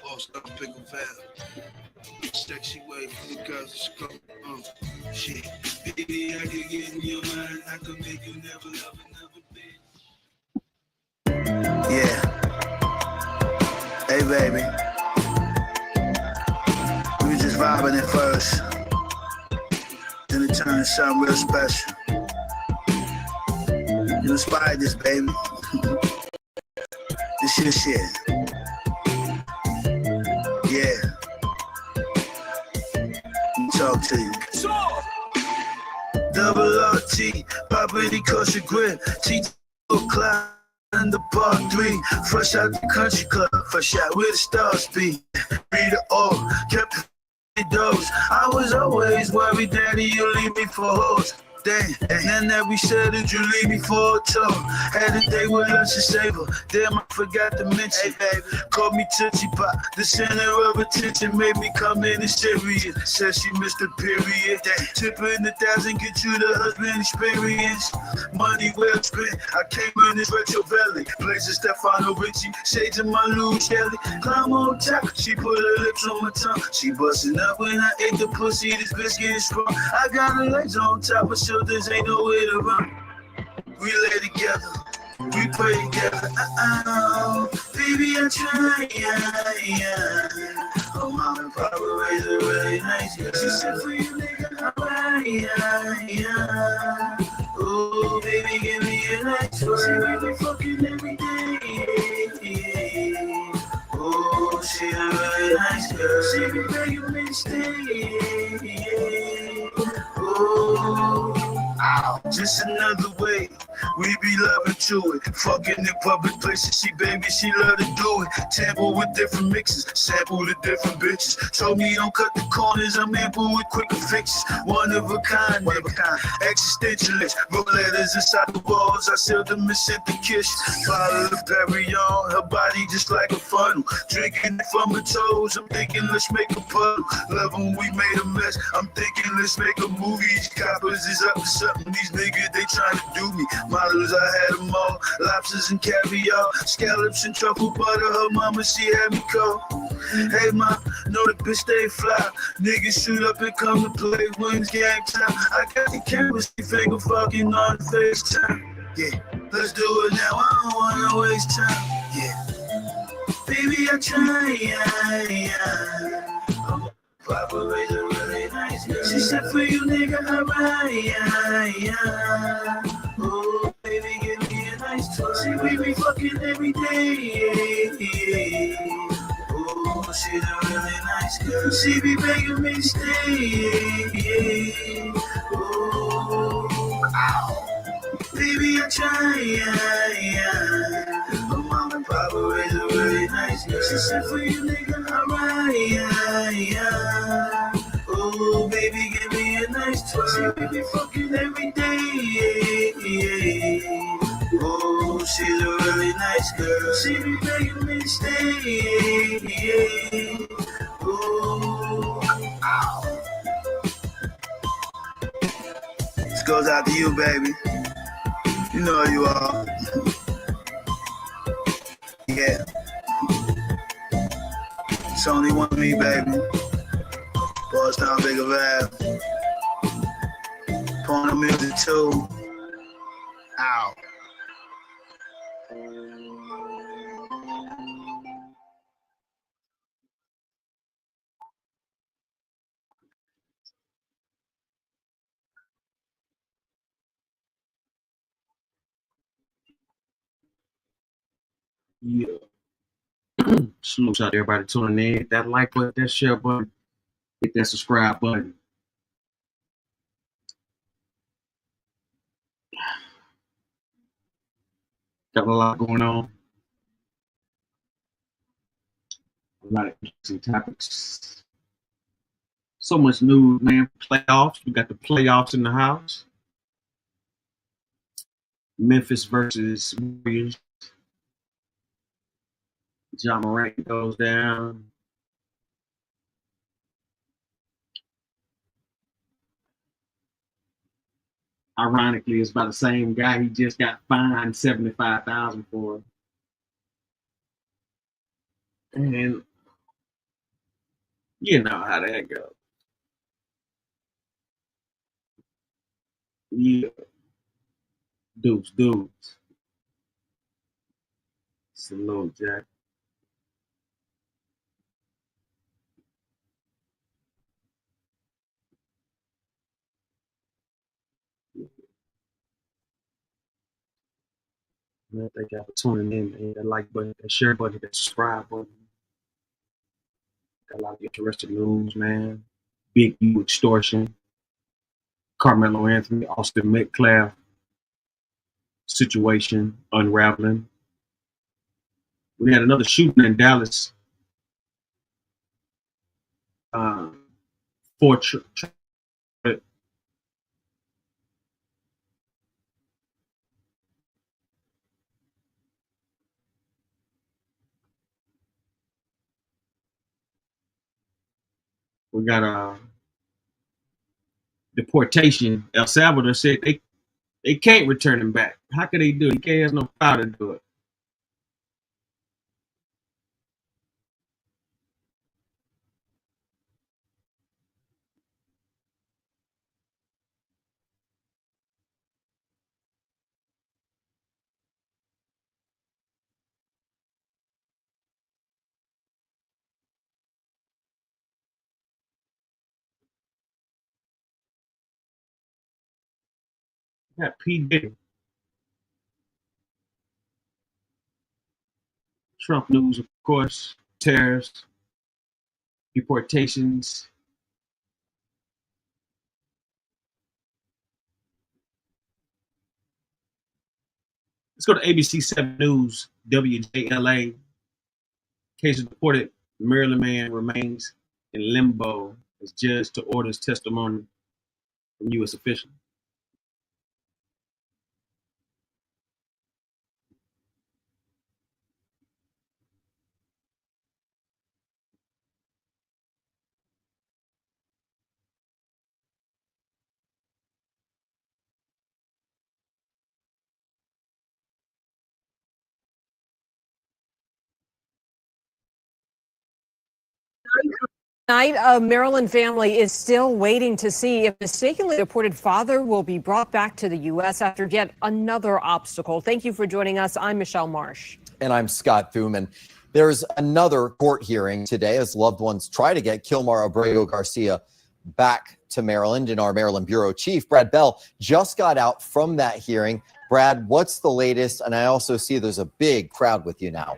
Post up, pick a valve. Sexy way from the girls to go. Shit. Baby, I can get in your mind. I can make you never love another bitch. Yeah. Hey, baby. We was just vibing at first. Then it turned into something real special. You inspired this, baby. This your shit. Yeah. Let me talk to you. Double RT, property kosher grip. T cloud in the bar 3. Fresh out the country club, fresh out where the stars be. Read it all, kept the doors. I was always worried, daddy, you leave me for hoes. Dang, and then that we said that you leave me for a tour. Had a day with lunch and savor. Damn, I forgot to mention. Hey, baby, called me Tootsie Pop. The center of attention made me come in and serious. Said she missed the period. Dang, tipping 1,000 get you the husband experience. Money well spent. I came in this retro belly. Blazing Stefano Ricci. Shades of my Lou Kelly. Climb on top. She put her lips on my tongue. She busting up when I ate the pussy. This bitch getting strong. I got her legs on top of shoulders, ain't no way to run. We lay together, we pray together. Baby, I try, yeah. Oh, mom and papa raised a really nice girl. She said for you, nigga, alright, yeah. Oh, baby, give me a nice word. She be fucking every day. Oh, she a really nice girl. She be begging me to stay. Oh, ow. Just another way we be loving to it. Fucking in public places, she love to do it. Tamper with different mixes, sample the different bitches. Told me don't cut the corners, I'm ample with quicker fixes. One of a kind, existentialist. Wrote letters inside the walls, I sealed them and sent the kiss. Follow the Perry on, her body just like a funnel. Drinking it from her toes, I'm thinking let's make a puddle. Love when we made a mess, I'm thinking let's make a movie. These coppers is up to something, these niggas they trying to do me. Models, I had them all, lobsters and caviar, scallops and truffle butter, her mama, she had me cold. Hey ma, know the bitch stay fly, niggas shoot up and come to play wins game time. I got the camera, she finger fucking on FaceTime. Yeah, let's do it now, I don't wanna waste time. Yeah, baby I try, yeah. Papa raised a really nice girl. She said for you, nigga, alright, yeah. Oh, baby, give me a nice toy. She be fucking every day. Oh, she's a really nice girl. She be begging me to stay. Oh, ow. Baby, I try, yeah. My mom and papa raised a really nice girl. She said for you, nigga, alright, yeah. Oh, baby, give me a nice toy. She be fucking every day. Oh, she's a really nice girl. She be begging me to stay. Oh, ow. This goes out to you, baby. You know who you are. Yeah. It's only one of me, baby. Boys down bigger vibe. Pulling the music too. Ow. Yeah. Salute out to everybody tuning in. Hit that like button, that share button, hit that subscribe button. Got a lot going on. A lot of interesting topics. So much news, man. Playoffs. We got the playoffs in the house. Memphis versus Warriors. Ja Morant goes down. Ironically, it's by the same guy he just got fined $75,000 for. And you know how that goes. Yeah, dudes. Salute, Jack. Man, thank y'all for tuning in. And that like button, that share button, that subscribe button. Got a lot of interesting news, man. Big U extortion. Carmelo Anthony, Austin Metcalf situation unraveling. We had another shooting in Dallas. For we got a deportation. El Salvador said they can't return him back. How can they do it? He can't have no power to do it. We got P. Diddy. Trump news, of course, tariffs, deportations. Let's go to ABC 7 News, WJLA. Case of deported Maryland man remains in limbo as judge to orders testimony from U.S. official. Tonight, a Maryland family is still waiting to see if the mistakenly deported father will be brought back to the U.S. after yet another obstacle. Thank you for joining us. I'm Michelle Marsh. And I'm Scott Thuman. There's another court hearing today as loved ones try to get Kilmar Abrego Garcia back to Maryland. And our Maryland bureau chief, Brad Bell, just got out from that hearing. Brad, what's the latest? And I also see there's a big crowd with you now.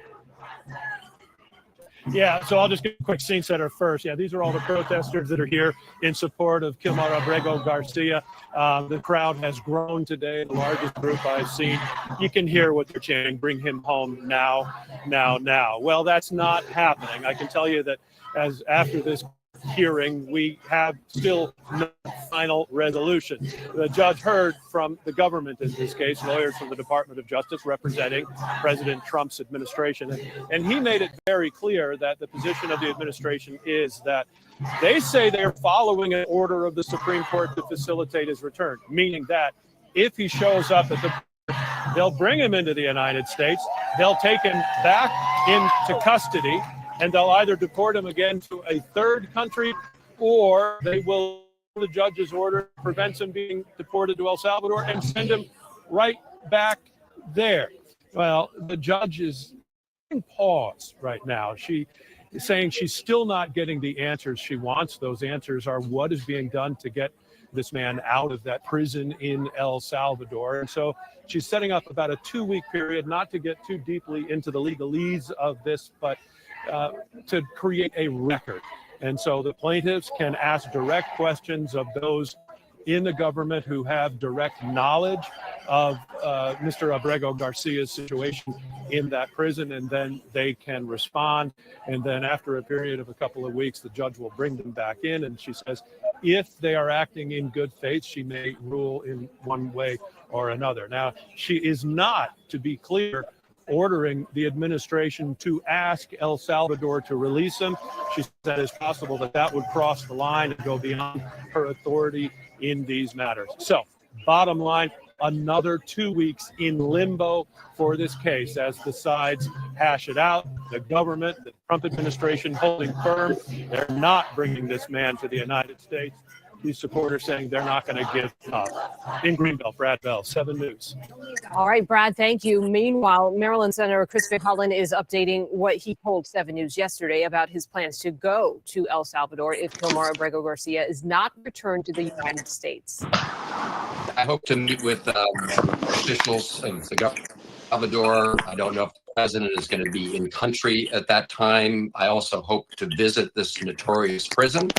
Yeah, so I'll just give a quick scene setter first. Yeah, these are all the protesters that are here in support of Kilmar Abrego Garcia. The crowd has grown today, the largest group I've seen. You can hear what they're chanting, bring him home now, now, now. Well, that's not happening. I can tell you that as after this hearing, we have still no final resolution. The judge heard from the government in this case, lawyers from the Department of Justice representing President Trump's administration. And he made it very clear that the position of the administration is that they say they're following an order of the Supreme Court to facilitate his return, meaning that if he shows up at they'll bring him into the United States, they'll take him back into custody, and they'll either deport him again to a third country, or they will, the judge's order prevents him being deported to El Salvador and send him right back there. Well, the judge is in pause right now. She is saying she's still not getting the answers she wants. Those answers are what is being done to get this man out of that prison in El Salvador. And so she's setting up about a 2-week period, not to get too deeply into the legalese of this, but to create a record. And so the plaintiffs can ask direct questions of those in the government who have direct knowledge of Mr. Abrego Garcia's situation in that prison, and then they can respond. And then after a period of a couple of weeks, the judge will bring them back in. And she says, if they are acting in good faith, she may rule in one way or another. Now, she is not, to be clear, ordering the administration to ask El Salvador to release him. She said it's possible that that would cross the line and go beyond her authority in these matters. So, bottom line, another 2 weeks in limbo for this case as the sides hash it out. The government, the Trump administration holding firm. They're not bringing this man to the United States. These supporters saying they're not going to give up. In Greenbelt, Brad Bell, 7 News. All right, Brad, thank you. Meanwhile, Maryland Senator Chris McCullen is updating what he told 7 News yesterday about his plans to go to El Salvador if Kilmar Abrego Garcia is not returned to the United States. I hope to meet with officials of the government of El Salvador. I don't know if the president is going to be in country at that time. I also hope to visit this notorious prison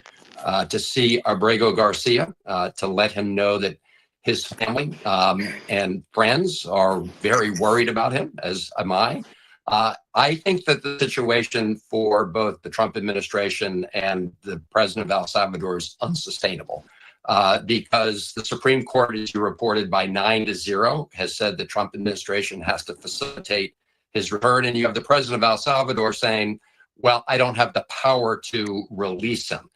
to see Abrego Garcia, to let him know that his family and friends are very worried about him, as am I. I think that the situation for both the Trump administration and the president of El Salvador is unsustainable because the Supreme Court, as you reported, by 9-0, has said the Trump administration has to facilitate his return. And you have the president of El Salvador saying, well, I don't have the power to release him.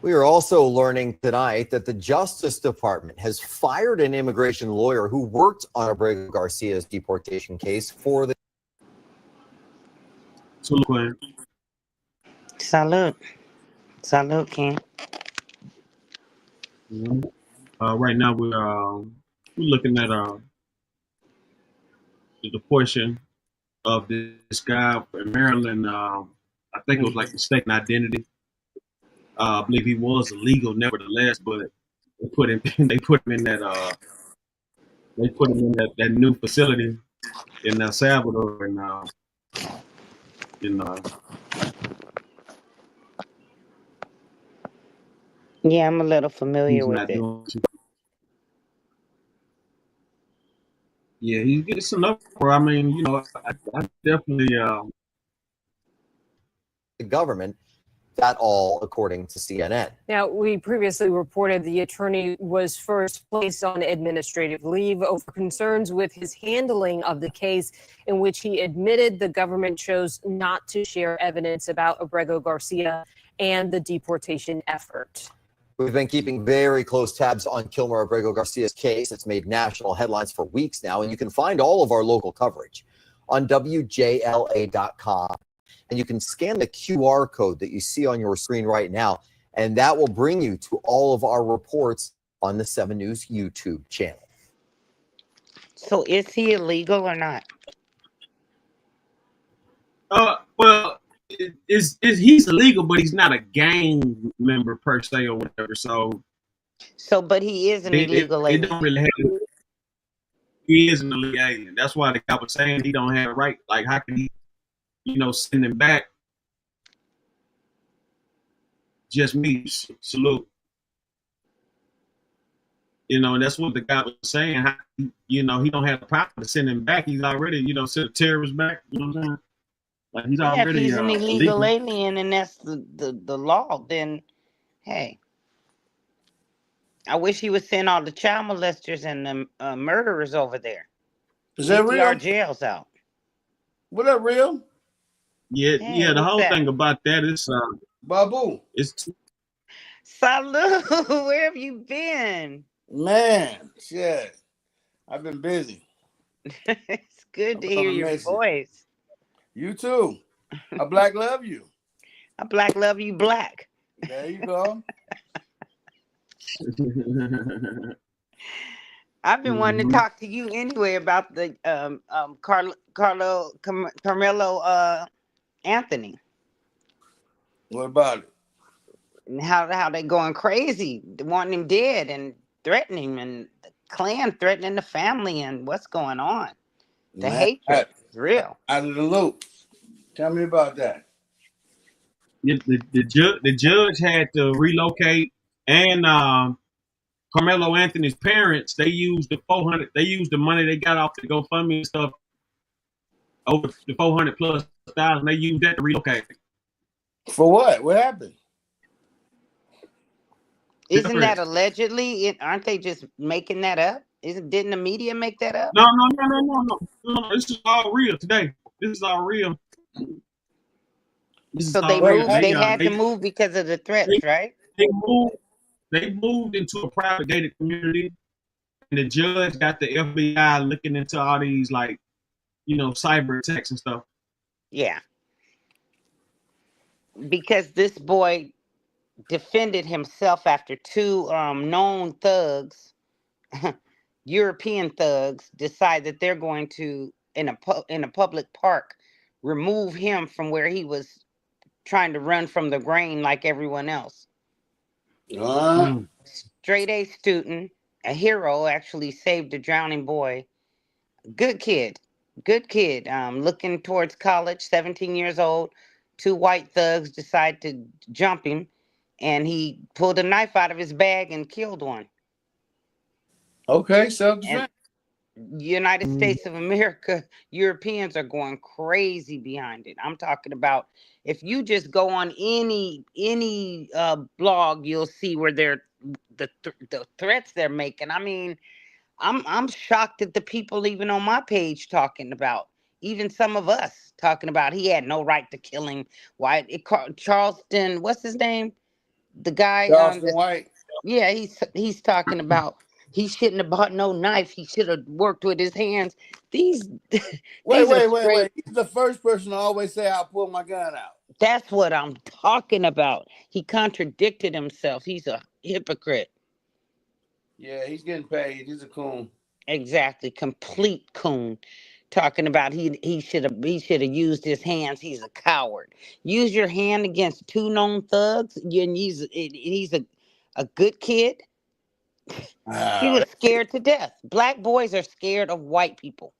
We are also learning tonight that the Justice Department has fired an immigration lawyer who worked on Abrego Garcia's deportation case for the. Salute. Salute, Ken. Right now we're looking at the portion of this guy in Maryland. I think it was like mistaken identity. I believe he was illegal, nevertheless, but they put him in that that new facility in El Salvador, and Yeah, I'm a little familiar he's with not it. doing. Yeah, he's getting some up. I mean, I definitely. The government. That all according to CNN. Now, we previously reported the attorney was first placed on administrative leave over concerns with his handling of the case, in which he admitted the government chose not to share evidence about Abrego Garcia and the deportation effort. We've been keeping very close tabs on Kilmar Abrego Garcia's case. It's made national headlines for weeks now, and you can find all of our local coverage on WJLA.com. And you can scan the QR code that you see on your screen right now, and that will bring you to all of our reports on the 7 News YouTube channel. So is he illegal or not? Well, he's illegal, but he's not a gang member per se or whatever. So but he is an illegal alien. It don't really have. He is an illegal alien. That's why the guy was saying he don't have a right. Like, how can he? Send him back. Just me. Salute. And that's what the guy was saying. How, he don't have the power to send him back. He's already, sent terrorists back. You know what I'm saying? Like, he's already. If he's an illegal alien and that's the law, then hey. I wish he would send all the child molesters and the murderers over there. Is that real? Our jails out. What that real? Yeah. The whole thing about that is Babu. It's Salute. Where have you been? Man, shit. I've been busy. It's good to hear your voice. You too. I black love you. I black love you black. There you go. I've been wanting to talk to you anyway about the Carmelo Anthony. What about it? And how they going crazy, wanting him dead and threatening him, and the Klan threatening the family, and what's going on? The hatred is real. Out of the loop. Tell me about that. The judge had to relocate, and Carmelo Anthony's parents, they used the money they got off the GoFundMe and stuff, over the 400,000+. They used that to relocate. For what? What happened? Isn't that allegedly? Aren't they just making that up? Didn't the media make that up? No. This is all real today. This is all real. So they had to move because of the threats, right? They moved into a private gated community, And the judge got the FBI looking into all these, like, cyber attacks and stuff. Yeah. Because this boy defended himself after two known thugs, European thugs, decide that they're going to, in a public park, remove him from where he was trying to run from the grain like everyone else. Straight A student, a hero, actually saved a drowning boy. Good kid. Looking towards college, 17 years old. Two white thugs decide to jump him, and he pulled a knife out of his bag and killed one. Okay, self-defense. United States of America, Europeans are going crazy behind it. I'm talking about, if you just go on any blog, you'll see where the threats they're making. I mean, I'm shocked at the people even on my page talking about, even some of us talking about he had no right to kill him. Why Charleston, what's his name? The guy Charleston White. Yeah, he's talking about he shouldn't have bought no knife. He should have worked with his hands. These Wait. He's the first person to always say, I'll pull my gun out. That's what I'm talking about. He contradicted himself. He's a hypocrite. Yeah, he's getting paid. He's a coon. Exactly. Complete coon. Talking about he should have used his hands. He's a coward. Use your hand against two known thugs. And he's a good kid. He was scared to death. Black boys are scared of white people.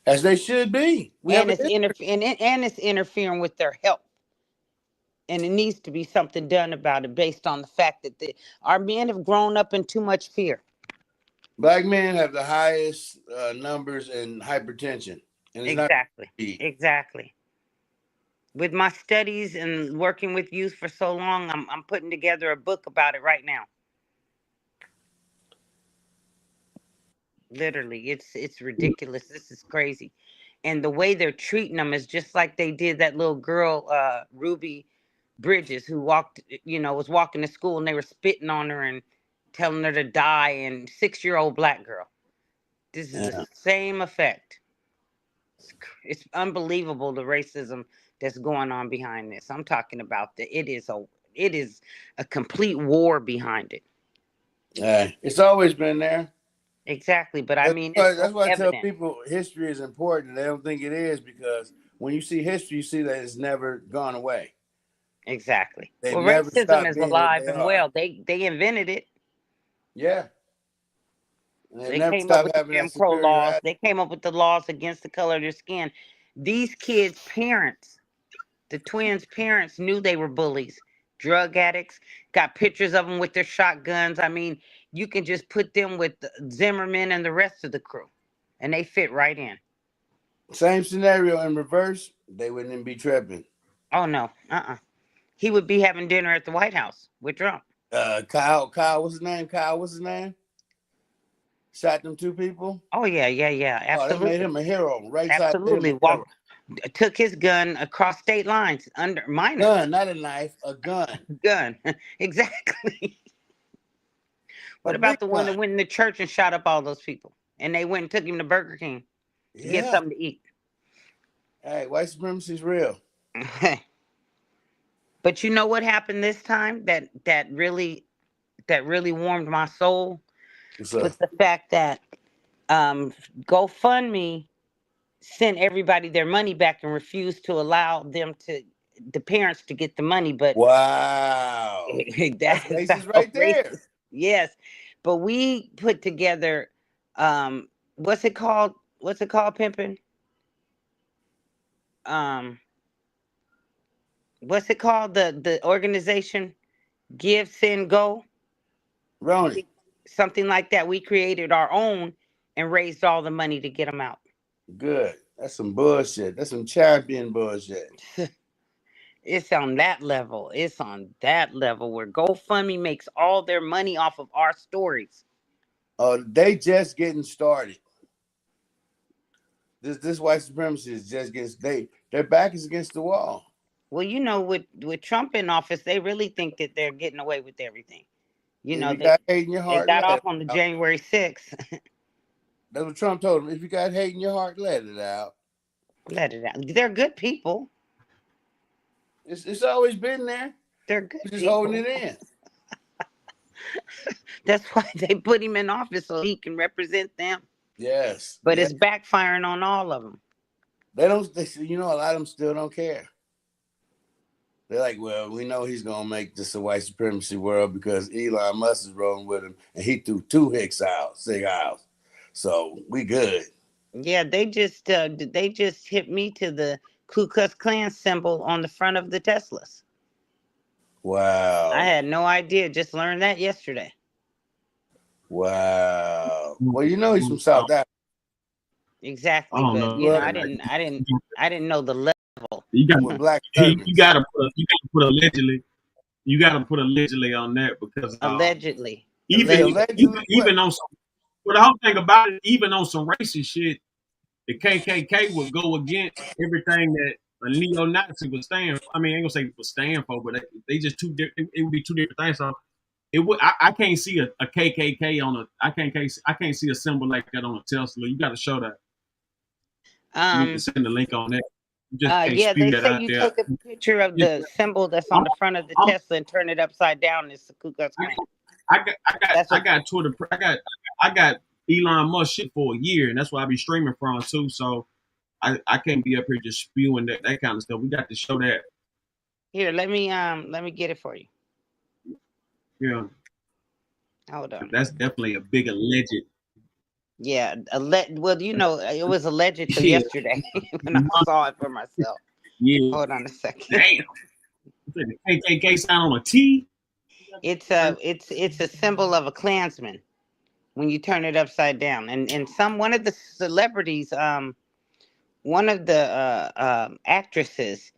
As they should be. It's interfering with their health. And it needs to be something done about it based on the fact that our men have grown up in too much fear. Black men have the highest numbers in hypertension. And it's Exactly. With my studies and working with youth for so long, I'm putting together a book about it right now. Literally, it's ridiculous. This is crazy. And the way they're treating them is just like they did that little girl, Ruby Bridges, who was walking to school and they were spitting on her and telling her to die, and 6-year-old black girl. This is the same effect. It's unbelievable, the racism that's going on behind this. I'm talking about it is a complete war behind it. It's always been there. Exactly, but I mean, that's why I tell people history is important. They don't think it is, because when you see history, you see that it's never gone away. Exactly. Well, racism is alive and well. They invented it. Yeah. They came up with the Jim Crow laws. They came up with the laws against the color of their skin. These kids' parents, the twins' parents, knew they were bullies, drug addicts, got pictures of them with their shotguns. I mean, you can just put them with Zimmerman and the rest of the crew, and they fit right in. Same scenario in reverse, they wouldn't even be tripping. Oh, no. He would be having dinner at the White House with Trump. Kyle, what's his name? Shot them two people? Oh, yeah. Absolutely. Oh, they made him a hero. Right. Absolutely. Took his gun across state lines under minors. Gun, not a knife, a gun. Gun. Exactly. What about the one that went in the church and shot up all those people? And they went and took him to Burger King to get something to eat. Hey, white supremacy is real. But you know what happened this time that really warmed my soul? Was the fact that GoFundMe sent everybody their money back and refused to allow the parents to get the money. But wow, that's racist right there. Racist. Yes, but we put together what's it called, pimpin'? What's it called? The organization Give, Send, Go? Roni. Something like that. We created our own and raised all the money to get them out. Good. That's some bullshit. That's some champion bullshit. It's on that level. Where GoFundMe makes all their money off of our stories. They just getting started. This white supremacy is just their back is against the wall. Well, with Trump in office, they really think that they're getting away with everything. You If know, you got hate in your they heart, got let off it on the out. January 6th. That's what Trump told him. If you got hate in your heart, let it out. Let it out. They're good people. It's always been there. They're good We're just people. holding it in. That's why they put him in office so he can represent them. Yes. But yes. it's backfiring on all of them. They don't. You know, a lot of them still don't care. They're like, well, we know he's gonna make this a white supremacy world because Elon Musk is rolling with him, and he threw 2 Hicks out, sig out. So we good. Yeah, they just hit me to the Ku Klux Klan symbol on the front of the Teslas. Wow. I had no idea. Just learned that yesterday. Wow. Well, you know he's from South Africa. Exactly, I don't but know. you know, I didn't know the level. You got With black you servants. got to put allegedly. You got to put allegedly on that because Allegedly. even Allegedly on some. Well, the whole thing about it, even on some racist shit, the KKK would go against everything that a neo-Nazi would stand for. I mean, I ain't gonna say would stand for, but they just two different. It would be two different things. So it would. I can't see a KKK on a. I can't see a symbol like that on a Tesla. You got to show that. You need to send the link on that. You just can't Yeah, spew they that say out you there. take a picture of the symbol that's on the front of the Tesla and turn it upside down. It's the Ku Klux Klan. I got Twitter. I got Elon Musk shit for a year, and that's why I be streaming from too. So I can't be up here just spewing that kind of stuff. We got to show that. Here, let me get it for you. Yeah. Hold on. That's definitely a big alleged. Yeah, well, you know, it was alleged till Yeah. yesterday when I saw it for myself. Yeah. Hold on a second. Damn. The KKK sign on a T. It's a symbol of a Klansman when you turn it upside down. And one of the celebrities, one of the actresses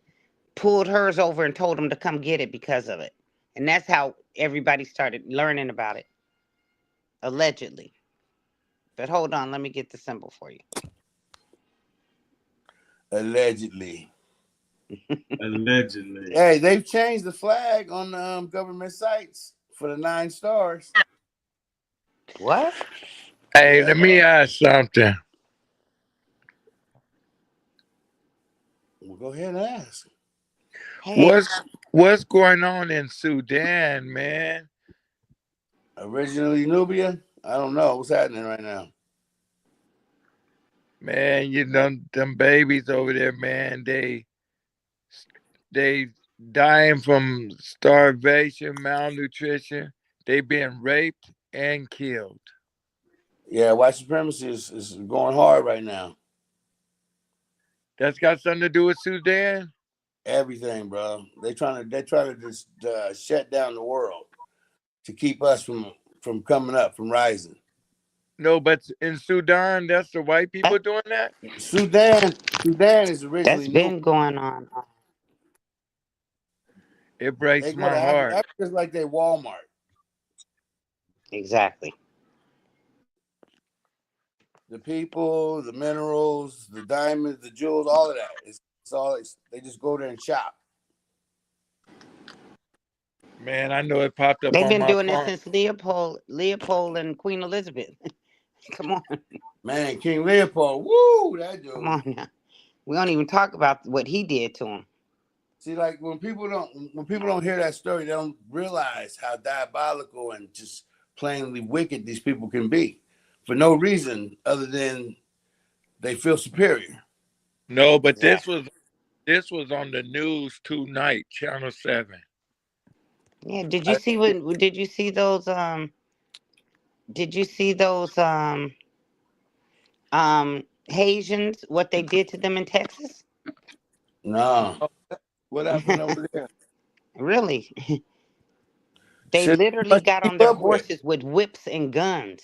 pulled hers over and told them to come get it because of it. And that's how everybody started learning about it. Allegedly. But hold on, let me get the symbol for you. Allegedly. Allegedly. Hey, they've changed the flag on the government sites for the 9 stars. What? Hey, let me ask something. Well, go ahead and ask. Hey. What's going on in Sudan, man? Originally Nubia? I don't know. What's happening right now? Man, you know them babies over there, man. They dying from starvation, malnutrition. They being raped and killed. Yeah, white supremacy is going hard right now. That's got something to do with Sudan? Everything, bro. They trying to just shut down the world to keep us from coming up, from rising. No, but in Sudan, that's the white people doing that? Sudan is originally That's been going on. It breaks They go my to heart. Africa's like they Walmart. Exactly. The people, the minerals, the diamonds, the jewels, all of that. It's all they just go there and shop. Man, I know it popped up They've on been my doing phone. this since Leopold and Queen Elizabeth. Come on. Man, King Leopold, woo, that dude. Come on now. We don't even talk about what he did to him. See, like when people don't hear that story, they don't realize how diabolical and just plainly wicked these people can be for no reason other than they feel superior. No, but this was on the news tonight, Channel 7. Yeah, did you see those Haitians, what they did to them in Texas? No. What happened over there? Really? They Shit, literally must got keep on their up with. horses with whips and guns.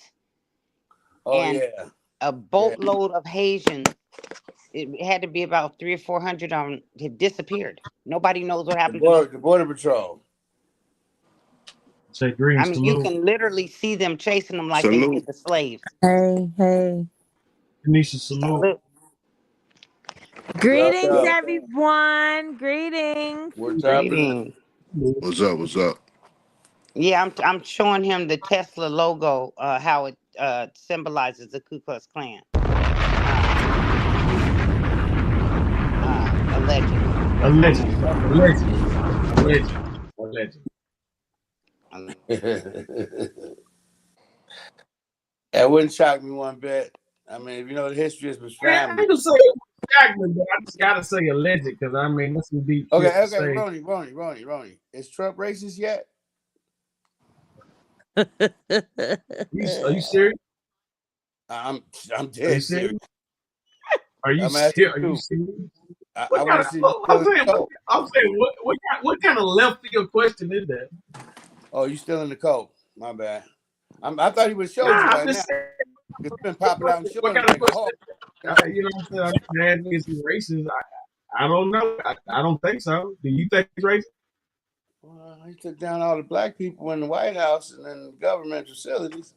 Oh And yeah. a boatload of Haitians, it had to be about 300 or 400 of them, had disappeared. Nobody knows what happened to them. The border patrol. Say green. I mean, you can literally see them chasing them like Salute. they did the slaves. Hey, hey. Tanisha, salute. Greetings, up? everyone. Greetings. What's up? Greetings. What's up? What's up? Yeah, I'm showing him the Tesla logo, how it symbolizes the Ku Klux Klan. Allegedly. That wouldn't shock me one bit. I mean, if you know the history of his I family. ain't gonna say exactly, but I just gotta say alleged because I mean that's some deep shit Okay, to say. Roni. Is Trump racist yet? Are you serious? I'm Are dead you serious. serious? Are you I'm asking serious? Are you serious? I want to see. I'm saying, what kind of left field question is that? Oh, you still in the cold? My bad. I thought he would have showed you Nah, by I'm now. just saying. It's been popping out and showing What kind of like a question? hawk. You know what I'm saying? I'm asking is he racist? I don't know. I don't think so. Do you think he's racist? Well, he took down all the black people in the White House and in government facilities.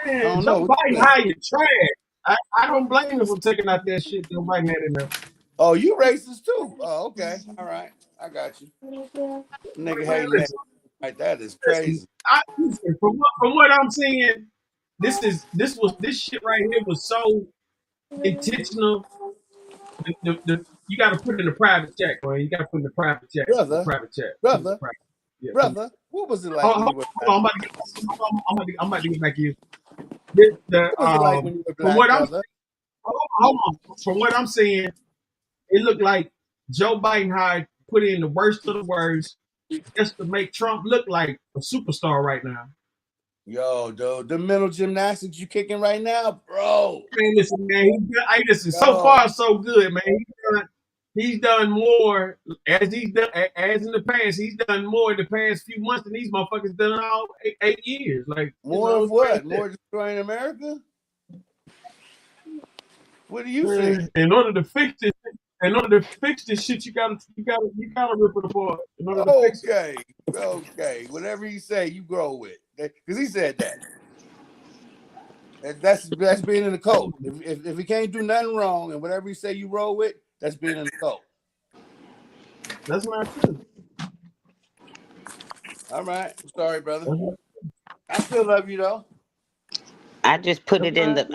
Man, don't Joe know. Biden hired trash. I don't blame him for taking out that shit Joe Biden had in there. Oh, you racist too? Oh, okay. All right. I got you. Nigga hating that like that is crazy. Listen, from what I'm seeing, this shit right here was so intentional. You got to put it in the private chat, man. You got to put it in the private chat. Brother, what was it like when Hold you were on, black? I'm about to get back here. What was it like when you were From black, what I'm brother? hold on. From what I'm seeing, it looked like Joe Biden had put in the worst of the worst just to make Trump look like a superstar right now. Yo, dude, the mental gymnastics you kicking right now, bro. Man, listen, man. So far so good, man. He's done more as in the past. He's done more in the past few months than these motherfuckers done in all 8 years. Like more of what? More destroying America? What do you think? In order to fix this shit, you gotta rip it apart. In order to fix it. Okay. Whatever he say, you grow with. Because he said that. That's being in the cult. If he can't do nothing wrong and whatever he say you roll with, that's being in the cult. That's not true. All right. I'm sorry, brother. I still love you though. I just put it in the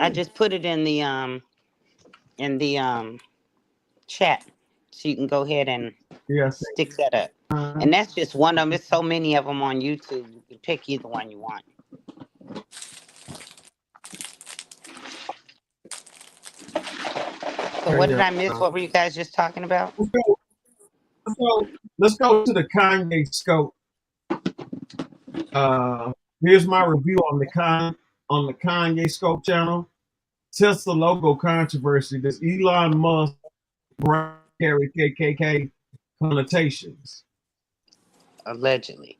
chat, so you can go ahead and stick that up. And that's just one of them. There's so many of them on YouTube. You can pick either one you want. So what did I miss? What were you guys just talking about? Let's go to the Kanye scope. Here's my review on the Kanye scope channel. Tesla logo controversy. Does Elon Musk carry KKK connotations? Allegedly.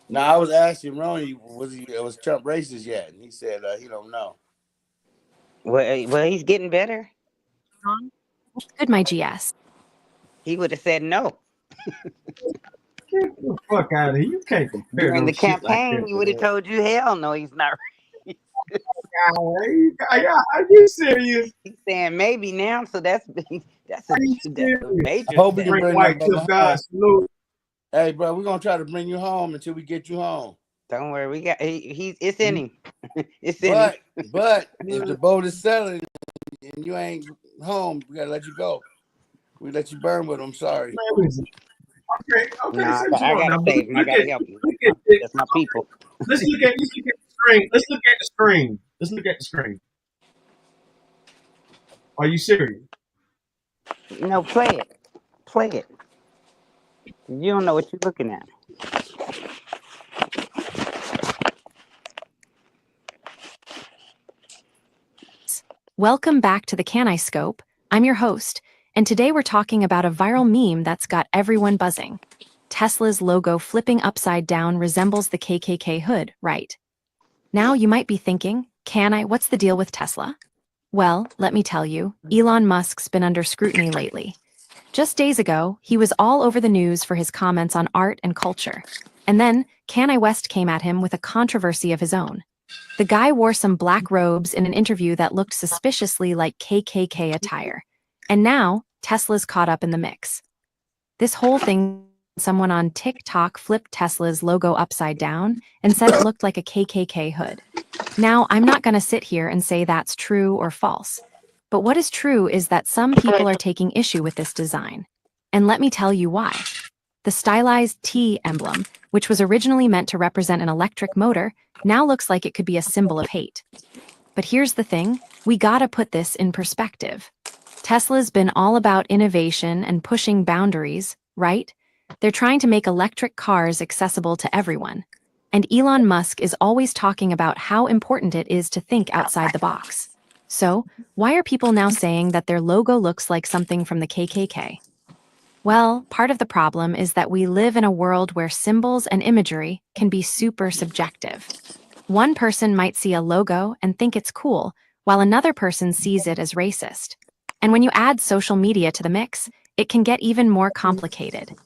No, I was asking Roni, was Trump racist yet? And he said he don't know. Well, he's getting better. Good, my GS. He would have said no. Get the fuck out of here. You can't compare During the shit campaign, like he would have told you, hell no, he's not. Are you serious? He's saying maybe now, so that's a major I hope we can step. bring White that God salute. Hey, bro, we're gonna try to bring you home until we get you home. Don't worry, we got it's in him. It's in him. But if the boat is sailing and you ain't home, we gotta let you go. We let you burn with them. Sorry. Okay. Nah, I gotta save him. I gotta help you. That's my people. Let's look at the screen. Let's look at the screen. Are you serious? No, play it. Play it. You don't know what you're looking at. Welcome back to the Can I Scope. I'm your host, and today we're talking about a viral meme that's got everyone buzzing. Tesla's logo flipping upside down resembles the KKK hood, right? Now you might be thinking, what's the deal with Tesla? Well, let me tell you, Elon Musk's been under scrutiny lately. Just days ago, he was all over the news for his comments on art and culture. And then, Kanye West came at him with a controversy of his own. The guy wore some black robes in an interview that looked suspiciously like KKK attire. And now, Tesla's caught up in the mix. This whole thing, someone on TikTok flipped Tesla's logo upside down and said it looked like a KKK hood. Now, I'm not going to sit here and say that's true or false. But what is true is that some people are taking issue with this design. And let me tell you why. The stylized T emblem, which was originally meant to represent an electric motor, now looks like it could be a symbol of hate. But here's the thing, we gotta put this in perspective. Tesla's been all about innovation and pushing boundaries, right? They're trying to make electric cars accessible to everyone. And Elon Musk is always talking about how important it is to think outside the box. So, why are people now saying that their logo looks like something from the KKK? Well, part of the problem is that we live in a world where symbols and imagery can be super subjective. One person might see a logo and think it's cool, while another person sees it as racist. And when you add social media to the mix, it can get even more complicated.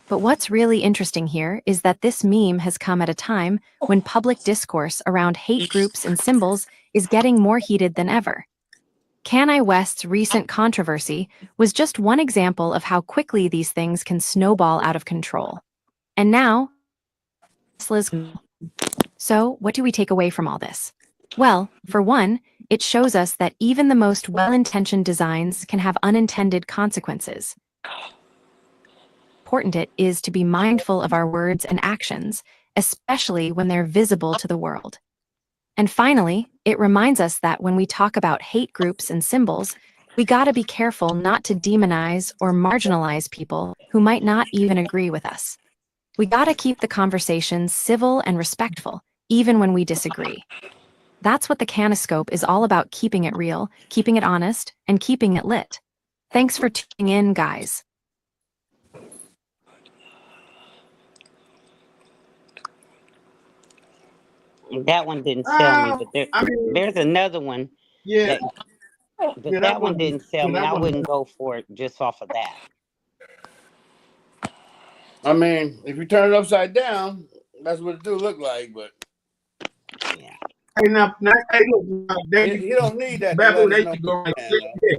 But what's really interesting here is that this meme has come at a time when public discourse around hate groups and symbols is getting more heated than ever. Kanye West's recent controversy was just one example of how quickly these things can snowball out of control. And now, Tesla's. So, what do we take away from all this? Well, for one, it shows us that even the most well-intentioned designs can have unintended consequences. Important it is to be mindful of our words and actions, especially when they're visible to the world. And finally, it reminds us that when we talk about hate groups and symbols, we gotta be careful not to demonize or marginalize people who might not even agree with us. We gotta keep the conversations civil and respectful, even when we disagree. That's what the Caniscope is all about, keeping it real, keeping it honest, and keeping it lit. Thanks for tuning in, guys. That one didn't sell me, but I mean, there's another one. yeah, But that one didn't sell me. I wouldn't go for it just off of that. I mean, if you turn it upside down, that's what it do look like. But yeah, hey, hey, look, you don't need that. Babu, they can go right there.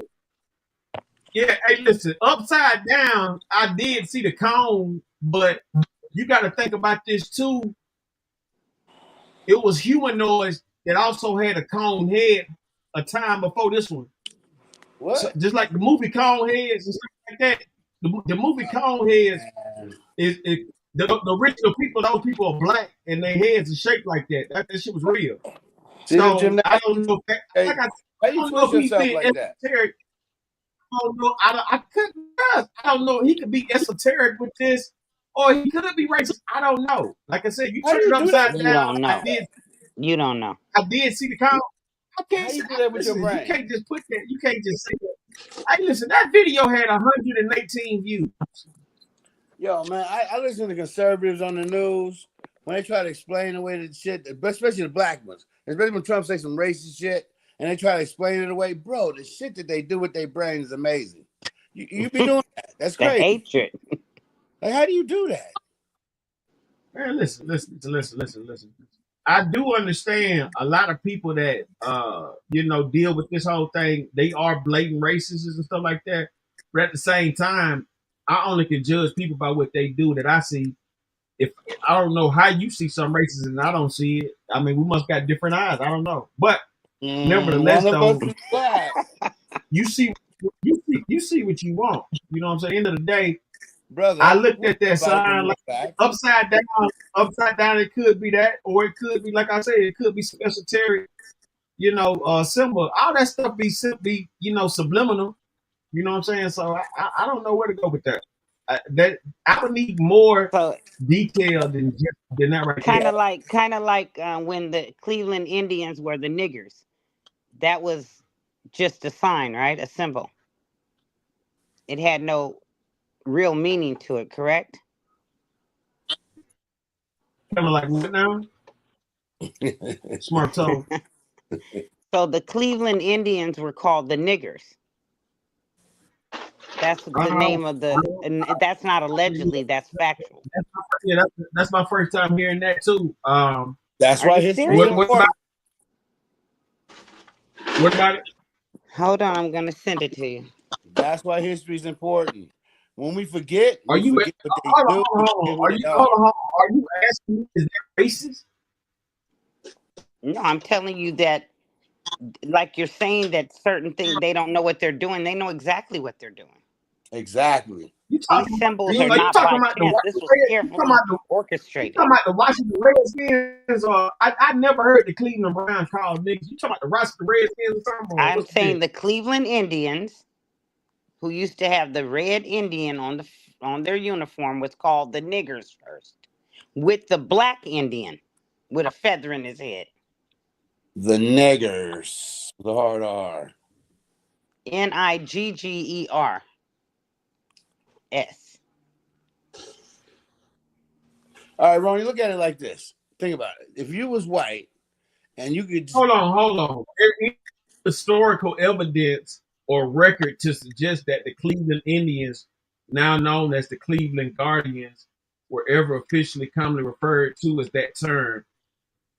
Yeah, hey, listen, upside down, I did see the cone, but you got to think about this too. It was humanoids that also had a cone head a time before this one. What? So, just like the movie Cone Heads and stuff like that. The movie Cone Heads is the original people. Those people are black and their heads are shaped like that. That shit was real. See, so I don't know. How you twist yourself like that? I don't know. I don't know. He could be esoteric with this, or he could be racist. I don't know. Like I said, you turn it upside down. You don't know. You don't know. I did see the comment. I can't How you do that with your brain? You can't just put that. You can't just say that. Hey, listen, that video had 118 views. Yo, man, I listen to conservatives on the news when they try to explain away the shit, especially the black ones, especially when Trump say some racist shit and they try to explain it away. Bro, the shit that they do with their brain is amazing. You be doing that. That's crazy. The hatred. Like, how do you do that? Man, listen. I do understand a lot of people that deal with this whole thing. They are blatant racists and stuff like that. But at the same time, I only can judge people by what they do that I see. If I don't know how you see some racism and I don't see it, I mean, we must got different eyes. I don't know. But nevertheless, though, you see what you want. You know what I'm saying? At the end of the day, brother, I looked at that sign like upside down. It could be that, or it could be, like I said, it could be some esoteric, symbol. All that stuff be simply, subliminal. You know what I'm saying? So I don't know where to go with that. I would need more detail than that right there. Kind of like when the Cleveland Indians were the niggers. That was just a sign, right? A symbol. It had no real meaning to it, correct? Kind of like what now? Smart toe. So the Cleveland Indians were called the niggers. That's the name of and that's not allegedly, that's factual. That's my first time hearing that too. That's why what about it? Hold on, I'm gonna send it to you. That's why history is important. When we forget, Are we you forget what they hold on, do. We hold forget on. who Are they you are. hold on, hold on. Are you asking me is that racist? No, I'm telling you that, like you're saying that certain things, they don't know what they're doing. They know exactly what they're doing. Exactly. You These talking symbols are you not talking by about the chance. This was Red, carefully you orchestrated. talking about the Washington Redskins or I never heard the Cleveland Browns called niggas. You talking about the Washington Redskins or something? Or I'm what's the saying deal? the Cleveland Indians, who used to have the red Indian on their uniform, was called the niggers first, with the black Indian with a feather in his head. The niggers. The hard R. Niggers. All right, Ronnie, look at it like this. Think about it. If you was white and you could Hold on. There is historical evidence or record to suggest that the Cleveland Indians, now known as the Cleveland Guardians, were ever officially commonly referred to as that term.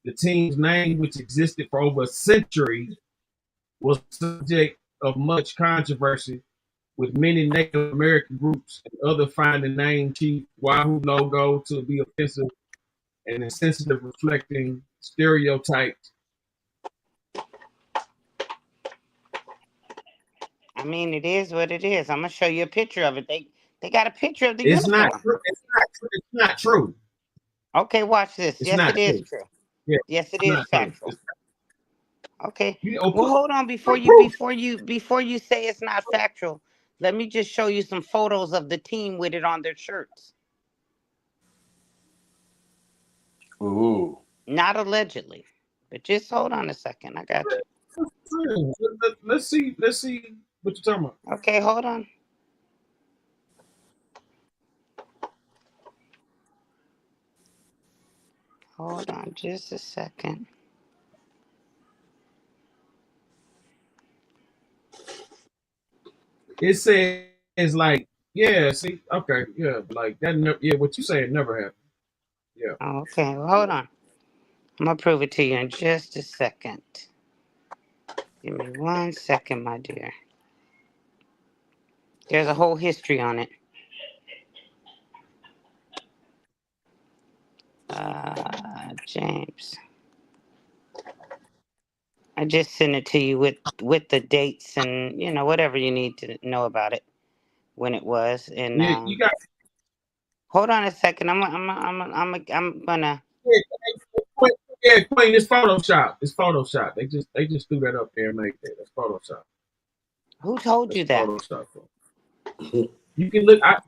The team's name, which existed for over a century, was subject of much controversy, with many Native American groups and others finding the name Chief Wahoo logo to be offensive and insensitive, reflecting stereotypes. I mean, it is what it is. I'm gonna show you a picture of it. They got a picture of the It's not uniform. true. It's not true. Okay, watch this. It's Yes, not it is true. true. Yeah, Yes, it it's is not true. factual. Okay. You know, Well, hold on before you say it's not factual. Let me just show you some photos of the team with it on their shirts. Ooh. Not allegedly, but just hold on a second. I got you. let's see what you're talking about. Okay, hold on. Hold on just a second. It says like, yeah, see, okay, yeah, like that. Yeah, what you saying never happened. Yeah. Oh, okay, well, hold on. I'm gonna prove it to you in just a second. Give me 1 second, my dear. There's a whole history on it. James. I just sent it to you with the dates and whatever you need to know about it, when it was. And Yeah, you got. hold on a second. I'm gonna. Yeah, Queen, it's Photoshop. It's Photoshop. They just threw that up there and made that. That's Photoshop. Who told That's you that? Photoshop. You can look. I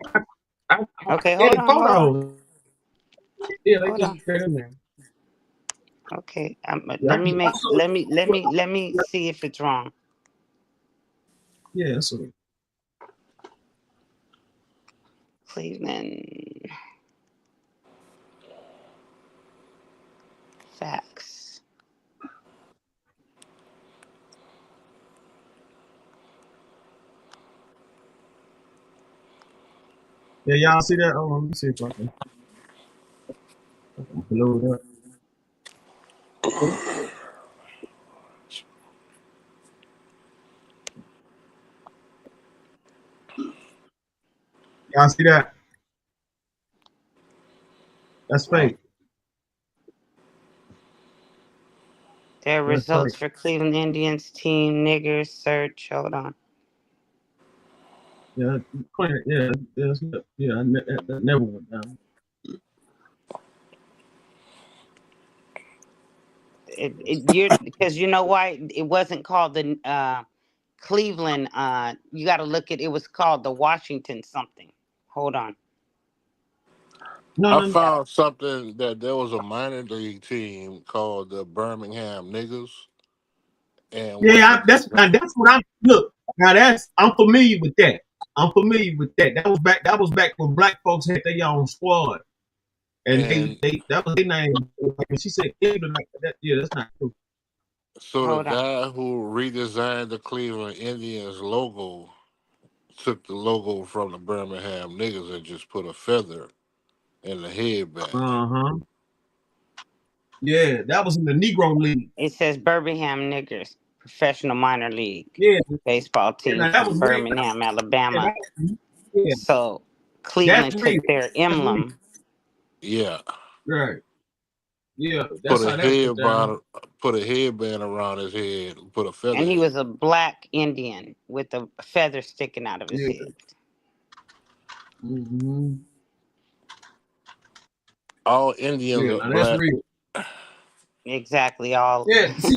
Okay, hold edit on, hold on, photos. Yeah, they hold just on. put in there. Okay, Yeah, let me see if it's wrong. yeah, that's what. Cleveland facts. Yeah, y'all see that? Oh, let me see if I can blow it up. Y'all see that? That's Right. fake. There are That's results fake. for Cleveland Indians team niggers search. Hold on. Yeah, Queen, yeah, that never went down. You're because you know why it wasn't called the Cleveland. You got to look at it was called the Washington something. Hold on. No, I no, no. found something that there was a minor league team called the Birmingham Niggas, and what Yeah, they that's what I'm. Look, now I'm familiar with that. I'm familiar with that. That was back when black folks had their own squad, and and they that was their name. When she said Cleveland like that, yeah, that's not true. so the Hold on. guy who redesigned the Cleveland Indians logo took the logo from the Birmingham Niggas and just put a feather in the headband. Yeah, that was in the Negro League. It says Birmingham niggers. professional minor league Yeah, baseball team now that from was real. Birmingham, Yeah, Alabama. yeah, So that's Cleveland took real. their That's real. emblem. Yeah. Right. Yeah, Put that's a how that went down. put a headband around his head, put a feather And he in it. was a black Indian with a feather sticking out of his Yeah. head. Mm-hmm. All Indians Yeah, are now that's black. real. Exactly. All. Yeah, see,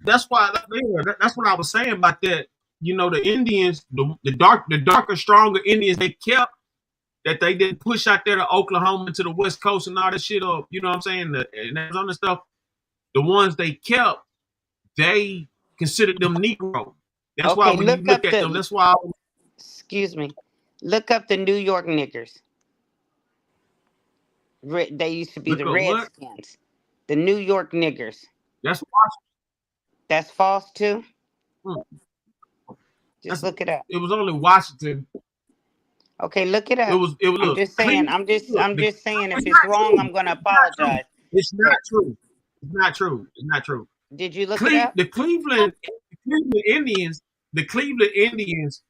that's why. That's what I was saying about that. You know, the Indians, the darker, stronger Indians they kept that they didn't push out there to Oklahoma to the West Coast and all that shit up. You know what I'm saying? And that other stuff. The ones they kept, they considered them Negro. That's why Okay, when you look look up at them, the. that's why. Excuse me. Look up the New York niggers. They used to be Look the up what? Redskins. The New York niggers. That's That's false too. Washington. Just look it up. It was only Washington. Okay, look it It up. was. It was. I'm Look, just saying. Cleveland. Look, I'm just saying. If it's it's not wrong, true. I'm gonna It's not true. apologize. It's not But true. It's not true. It's not true. did you look it up? The Cleveland Indians. The Cleveland Indians.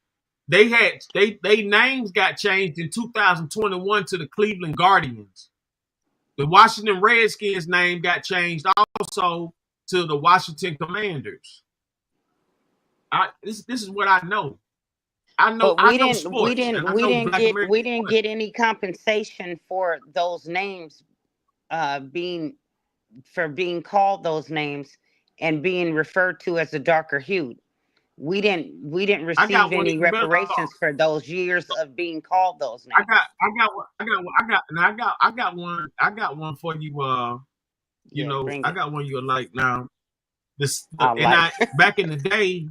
They names got changed in 2021 to the Cleveland Guardians. The Washington Redskins name got changed also to the Washington Commanders. This is what I know. But I know sports and I know Black American we didn't sports. get any compensation for those names being called those names and being referred to as a darker hue. We didn't I receive got one any even better. reparations for those years of being called those names. I got one for you. You Yeah, know, bring I it. got one you like now. I like. Back in the day,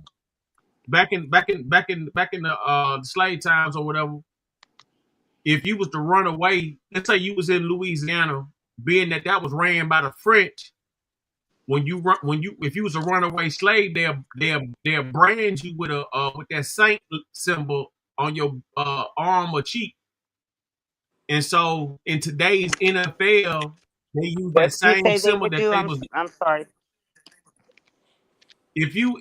back in the slave times or whatever. If you was to run away, let's say you was in Louisiana, being that was ran by the French. If you was a runaway slave, they'll brand you with that saint symbol on your arm or cheek. And so in today's NFL, they use What that did you same say they symbol would that do? they was. I'm sorry. If you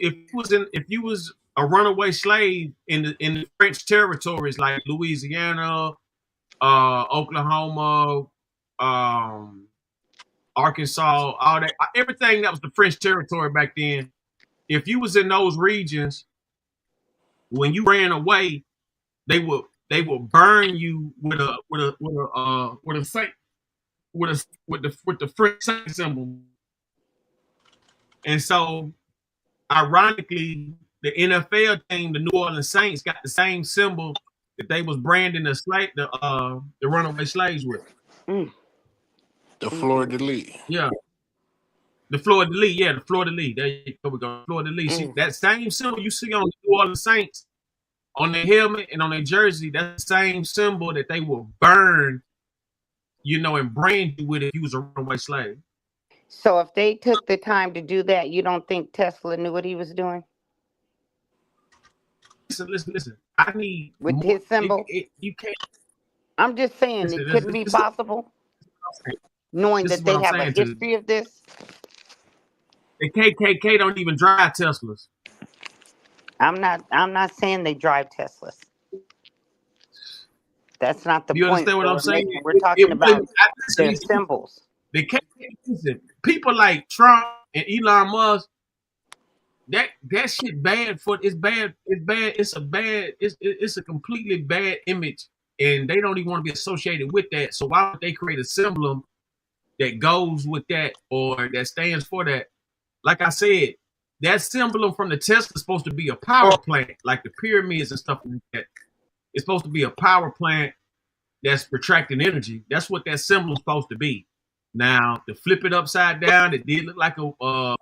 was a runaway slave in the French territories like Louisiana, Oklahoma, Arkansas, all that, everything that was the French territory back then. If you was in those regions, when you ran away, they would burn you with a saint with the French saint symbol. And so, ironically, the NFL team, the New Orleans Saints, got the same symbol that they was branding the runaway slaves with. Mm. The Florida Lee. Yeah. The Florida Lee, yeah, the Florida Lee. There you go, we go. Florida Lee. See, that same symbol you see on the New Orleans Saints on their helmet and on their jersey, that's the same symbol that they will burn, and brand you with if you was a runaway slave. So if they took the time to do that, you don't think Tesla knew what he was doing? Listen. I need with more, his symbol. You can't. I'm just saying it couldn't be possible, knowing that they have a history of this. The KKK don't even drive Teslas. I'm not saying they drive Teslas. That's not the You point. understand what I'm saying? We're talking about their symbols. The KKK, people like Trump and Elon Musk, that shit bad for it's bad. It's a completely bad image, and they don't even want to be associated with that. So why would they create a symbol that goes with that or that stands for that? Like I said, that symbol from the Tesla is supposed to be a power plant, like the pyramids and stuff like that. It's supposed to be a power plant that's retracting energy. That's what that symbol is supposed to be. Now, to flip it upside down, it did look like a cone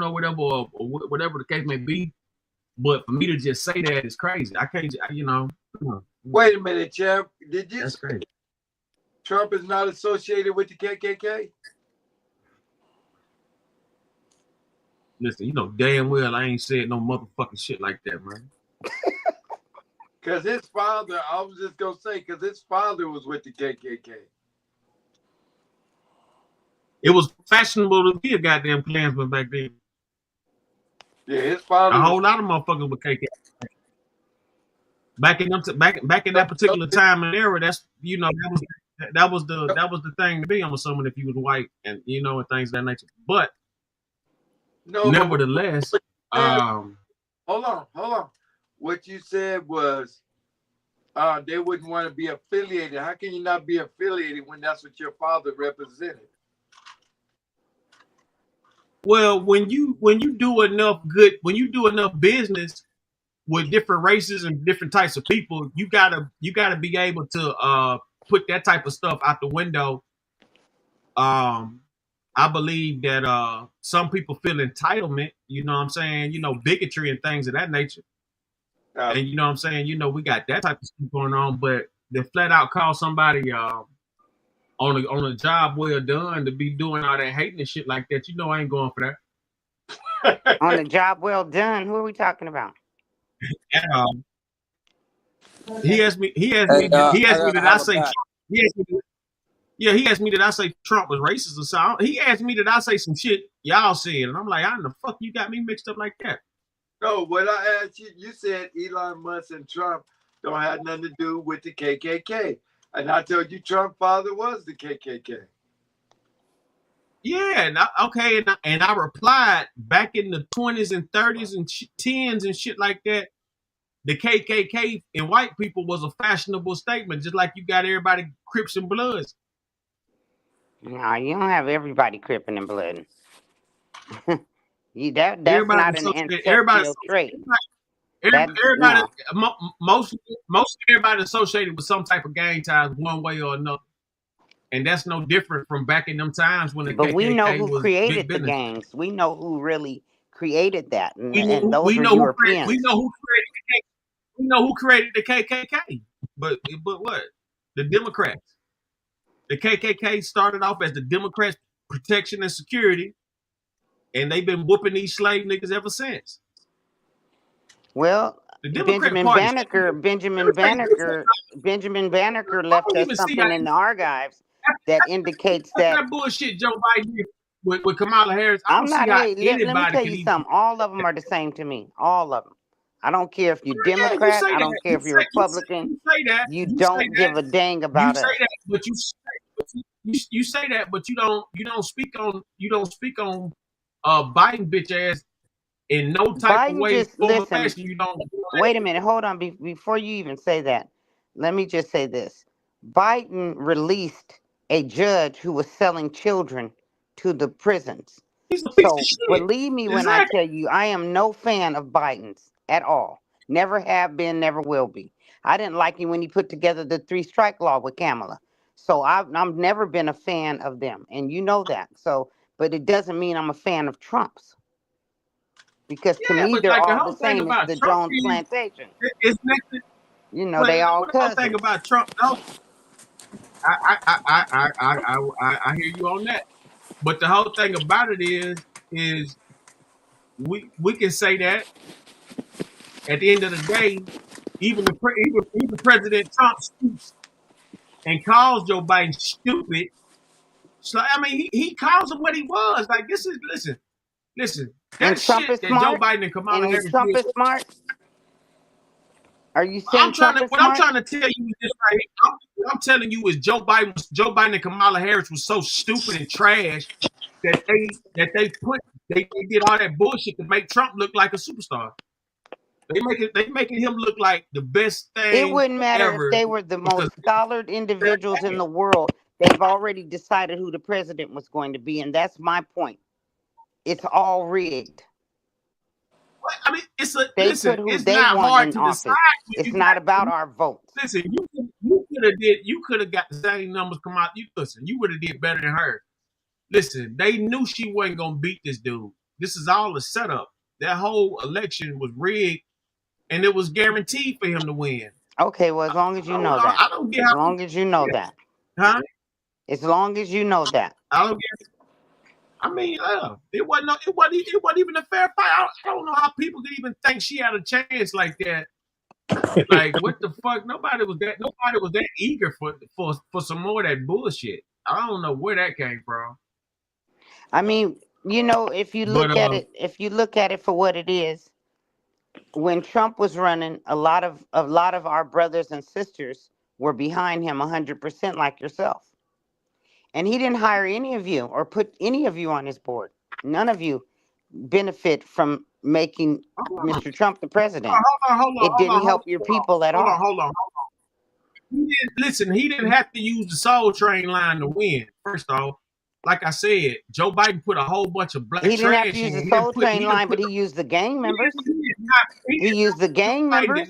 or whatever, or whatever the case may be. But for me to just say that is crazy. I can't, Wait a minute, Jeff. Did you? That's crazy. Trump is not associated with the KKK? Listen, you know damn well I ain't said no motherfucking shit like that, man. Because his father, I was just going to say, because his father was with the KKK. It was fashionable to be a goddamn Klansman back then. Yeah, his father A was. whole lot of motherfuckers were KKK. Back in that particular time and era, that's that was the thing to be. I'm assuming if you was white and and things of that nature. But No, but nevertheless, hold on. What you said was they wouldn't want to be affiliated. How can you not be affiliated when that's what your father represented? well, when you do enough business with different races and different types of people, you gotta be able to put that type of stuff out the window. I believe that some people feel entitlement, you know what I'm saying, bigotry and things of that nature. And you know what I'm saying, we got that type of stuff going on, but to flat out call somebody on a job well done to be doing all that hating and shit like that, I ain't going for that. On a job well done, who are we talking about? And, he asked me Hey, that I holla say back. he asked me that I say Trump was racist or something. He asked me that I say some shit y'all said, and I'm like, how in the fuck you got me mixed up like that? No, what I asked you, you said Elon Musk and Trump don't have nothing to do with the KKK. And I told you Trump's father was the KKK. Yeah, and I replied back in the 20s and 30s and 10s and shit like that. The KKK and white people was a fashionable statement, just like you got everybody Crips and Bloods. No, you don't have everybody cripping and blooding. That's Everybody not an everybody, ancestral trait. everybody, No. most everybody associated with some type of gang ties one way or another. And that's no different from back in them times when the But we know KKK who was big created the business. gangs. We know who really created that, and We those are know Europeans. we know who created the KKK. But what? The Democrats. The KKK started off as the Democrats' protection and security, and they've been whooping these slave niggas ever since. Well, The Democrat Party. Benjamin Banneker left us something in the archives that indicates that bullshit Joe Biden did with Kamala Harris. I I'm don't not. see how Hey, let me anybody tell can you even. something. All of them are the same to me. All of them. I don't care if you're Yeah, you Democrat. say I that. don't care if you're Republican. You say that. You You say don't that. give a dang You about say us. that, but you say that, but you don't speak on Biden bitch ass in no type of Biden way, just form, or listen. fashion. You don't. Wait a minute. Hold on. Before you even say that, let me just say this. Biden released a judge who was selling children to the prisons. He's a piece of So shit. believe me when I Exactly. tell you, I am no fan of Biden's at all. Never have been, never will be. I didn't like him when he put together the 3-strike law with Kamala. So I've never been a fan of them, and you know that. So, but it doesn't mean I'm a fan of Trump's, because to Yeah, me but they're like the all the whole thing same. It's about the Trump Jones is plantation. it's nothing. You know, But they all the whole thing cousins. about Trump, no, I hear you on that. But the whole thing about it is we can say that at the end of the day, even President Trump stoops and calls Joe Biden stupid. So I mean, he calls him what he was. Like this is listen. And That Trump shit is that Joe smart. Biden and Kamala And Harris Trump did. is smart. Are you saying Trump is What I'm smart? trying to tell you is this right here. What I'm telling you is Joe Biden and Kamala Harris was so stupid and trash that they did all that bullshit to make Trump look like a superstar. They making him look like the best It thing wouldn't matter if ever they were the because most scholared individuals in the world. They've already decided who the president was going to be, and that's my point. It's all rigged. I mean They put who it's they not want hard in to decide office. when It's you not about got our votes. listen, you could have got the same numbers come out. You would have did better than her. Listen, they knew she wasn't gonna beat this dude. This is all a setup. That whole election was rigged, and it was guaranteed for him to win. Okay, well, as long as you know that. I don't get As how long people as you know do that. that. Huh? As long as you know that. I don't get. I mean, it wasn't even a fair fight. I don't know how people could even think she had a chance like that. Like what the fuck? Nobody was that eager for some more of that bullshit. I don't know where that came from. I mean, you know, if you But look at it, for what it is, when Trump was running, a lot of our brothers and sisters were behind him 100%, like yourself. And he didn't hire any of you or put any of you on his board. None of you benefit from making Mr. Trump the president. It didn't help your people at all. hold on. Listen, he didn't have to use the Soul Train line to win. First off, like I said, Joe Biden put a whole bunch of black He didn't have trash to use in. the He didn't Soul put. Train He didn't line, put. but he used the gang members. He used the gang members.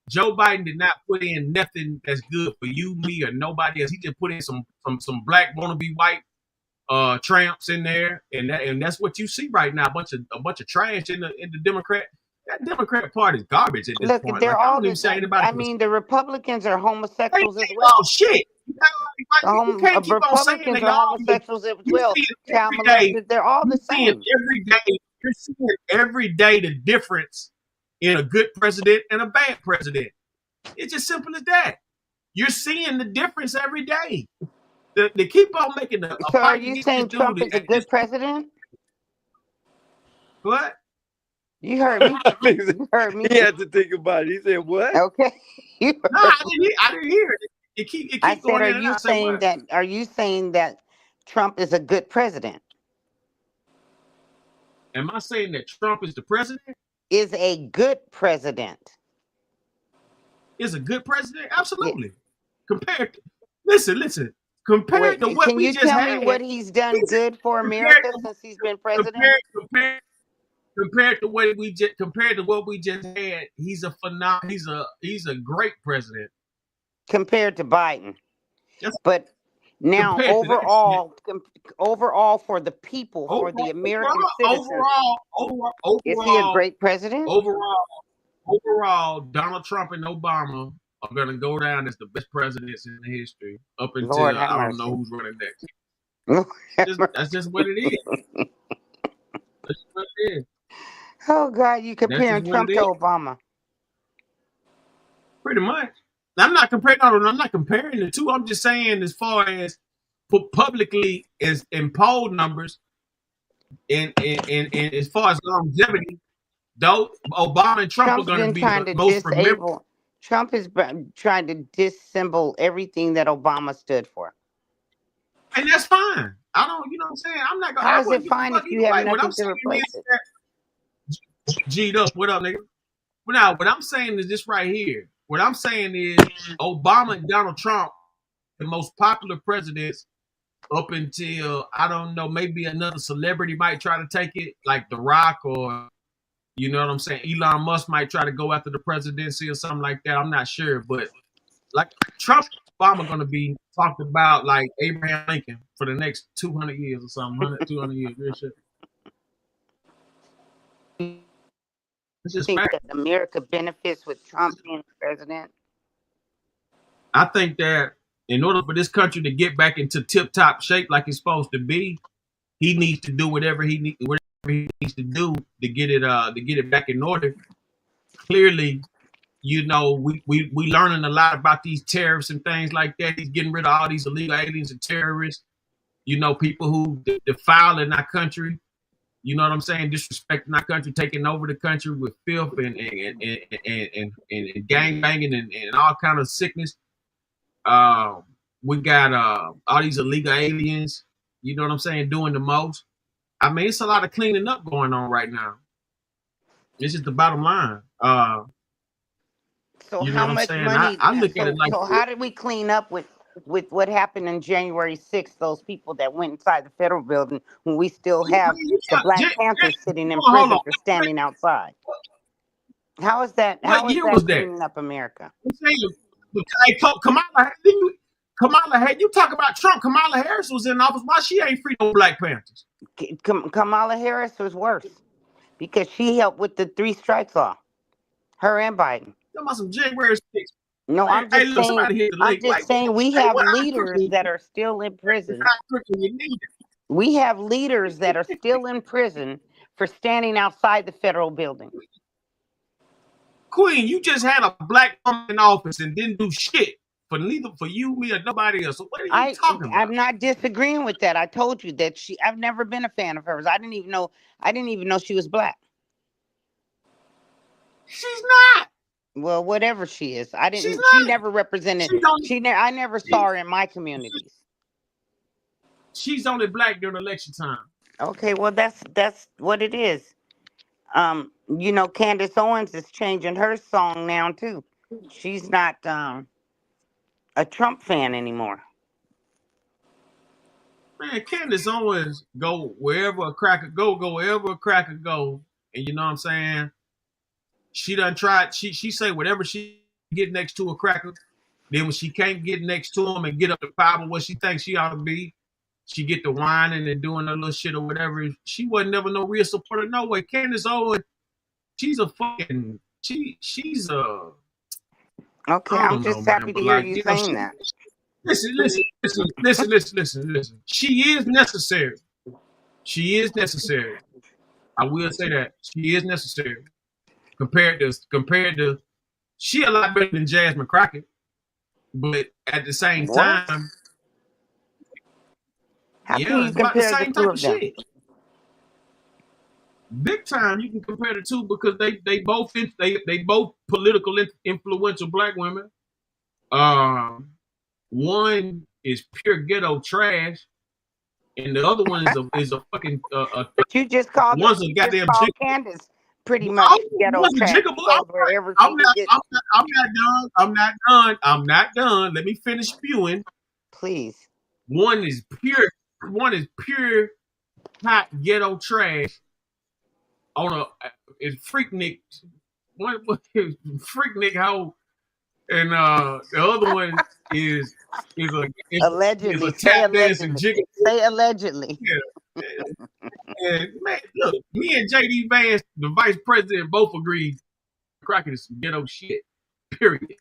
Joe Biden did not put in nothing that's good for you, me, or nobody else. He just put in some black wannabe white tramps in there, and that's what you see right now. A bunch of trash in the Democrat. That Democrat Party is garbage at this Look, point. they're Like, I all don't even say anybody. I mean, the Republicans are homosexuals as oh well. shit! You can't keep on saying Republicans they are all. homosexuals as You well. see it Child every day. molested. They're all the same. You're seeing every day the difference in a good president and a bad president. It's just simple as that. You're seeing the difference every day. They keep on making a So, are fight you against saying this Trump dude. is a good president? What? You heard me. You heard me. He had to think about it. He said, "What?" Okay. No, I didn't hear it. It keep I said, going are in and you out. saying that? Are you saying that Trump is a good president? Am I saying that Trump is the president? Is a good president? Is a good president? Absolutely. Yeah. Compared to, listen. Compared to what Can we you just tell had, me what he's done good for America since he's been president? Compared to what we just had, he's a great president. Compared to Biden. Yes. But now overall for the people, for the American citizens, is he a great president? Overall, Donald Trump and Obama are going to go down as the best presidents in history up until Lord I have don't mercy. know who's running next. That's just what it is. That's just what it is. Oh God, you comparing Trump to Obama? Pretty much. I'm not comparing the two. I'm just saying, as far as publicly as in poll numbers, and as far as longevity, though Obama and Trump are going to be the most remembered. Trump has been trying to dissemble everything that Obama stood for. And that's fine. I don't, you know what I'm saying? I'm not going to. How is it fine if you have nothing to replace it? G'd up. What up, nigga? But now, what I'm saying is this right here. What I'm saying is Obama and Donald Trump, the most popular presidents up until, I don't know, maybe another celebrity might try to take it, like The Rock, or, you know what I'm saying, Elon Musk might try to go after the presidency or something like that. I'm not sure. But like Trump and Obama are going to be talked about like Abraham Lincoln for the next 200 years or something, 100, 200 years. Real shit. It's just think that America benefits with Trump being president? I think that in order for this country to get back into tip-top shape like it's supposed to be, he needs to do whatever he needs to do to get it back in order. Clearly, you know, we learning a lot about these tariffs and things like that. He's getting rid of all these illegal aliens and terrorists. You know, people who defile in our country. You know what I'm saying? Disrespecting our country, taking over the country with filth and gang banging and all kind of sickness. We got all these illegal aliens. You know what I'm saying? Doing the most. I mean, it's a lot of cleaning up going on right now. It's just the bottom line. So you know how what I'm much saying? money? I look at it like. So how did we clean up with what happened on January 6th? Those people that went inside the federal building when we still have the Black Panthers sitting in prison for standing outside. How is that? How is that cleaning up America? Hey, Kamala, you talk about Trump. Kamala Harris was in office. Why she ain't free no Black Panthers? Kamala Harris was worse because she helped with the 3 strikes law. Her and Biden. About some January 6th. No, I'm just saying we have leaders that are still in prison. We have leaders that are still in prison for standing outside the federal building. Queen, you just had a black woman in office and didn't do shit for you, me, or nobody else. So what are you talking about? I'm not disagreeing with that. I told you that I've never been a fan of hers. I didn't even know she was black. She's not. Well, whatever she is, She's she not. never represented. I never saw her in my communities. She's only black during election time. Okay, well that's what it is. Candace Owens is changing her song now too. She's not a Trump fan anymore. Man, Candace Owens go wherever a cracker go wherever a cracker go, and you know what I'm saying. She done tried. She say whatever she get next to a cracker. Then when she can't get next to him and get up to power what she thinks she ought to be, she get to whining and doing her little shit or whatever. She wasn't never no real supporter. No way. Candace Owens, she's a fucking she's a. Okay, I'm just happy to hear you saying that. Listen. She is necessary. She is necessary. I will say that she is necessary. Compared to, she a lot better than Jasmine Crockett, but at the same time, how can you it's about the compare same type of shit. Big time, you can compare the two because they both political influential black women. One is pure ghetto trash, and the other one is a fucking. But you just called Candace pretty much ghetto trash. I'm not done. Let me finish spewing. Please. One is pure hot ghetto trash. It's Freaknik. One is Freaknik hoe, and the other one is allegedly. A tap dancing jiggle. Say allegedly. Yeah. And man, look, me and JD Vance, the vice president, both agreed Crockett is some ghetto shit. Period.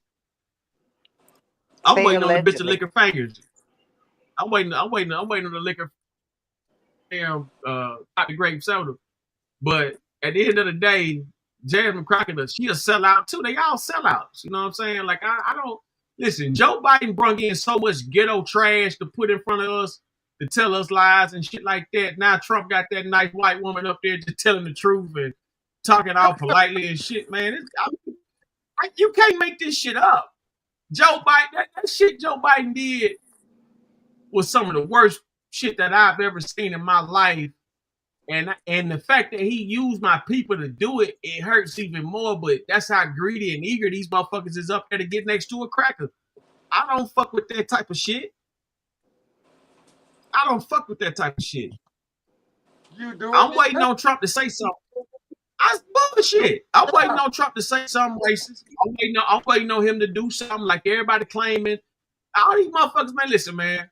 I'm waiting on the bitch to lick her fingers. I'm waiting on the liquor damn the grape soda. But at the end of the day, Jasmine Crockett, she a sellout too. They all sellouts. You know what I'm saying? Like I don't listen, Joe Biden brung in so much ghetto trash to put in front of us to tell us lies and shit like that. Now Trump got that nice white woman up there just telling the truth and talking all politely and shit, man. You can't make this shit up. Joe Biden, that shit Joe Biden did was some of the worst shit that I've ever seen in my life. And the fact that he used my people to do it, it hurts even more. But that's how greedy and eager these motherfuckers is up there to get next to a cracker. I don't fuck with that type of shit. I'm waiting on Trump to say something. That's bullshit. I'm waiting on Trump to say something racist. I'm waiting on him to do something like everybody claiming. All these motherfuckers, man, listen, man.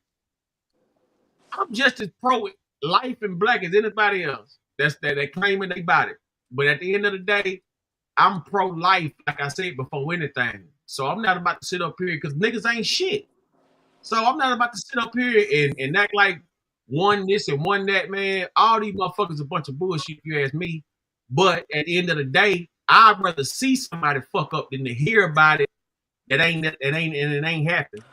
I'm just as pro life and black as anybody else. That's that they claiming they body. But at the end of the day, I'm pro life, like I said before anything. So I'm not about to sit up here because niggas ain't shit. So I'm not about to sit up here and act like one this and one that, man. All these motherfuckers a bunch of bullshit, if you ask me. But at the end of the day, I'd rather see somebody fuck up than to hear about it. It ain't happening.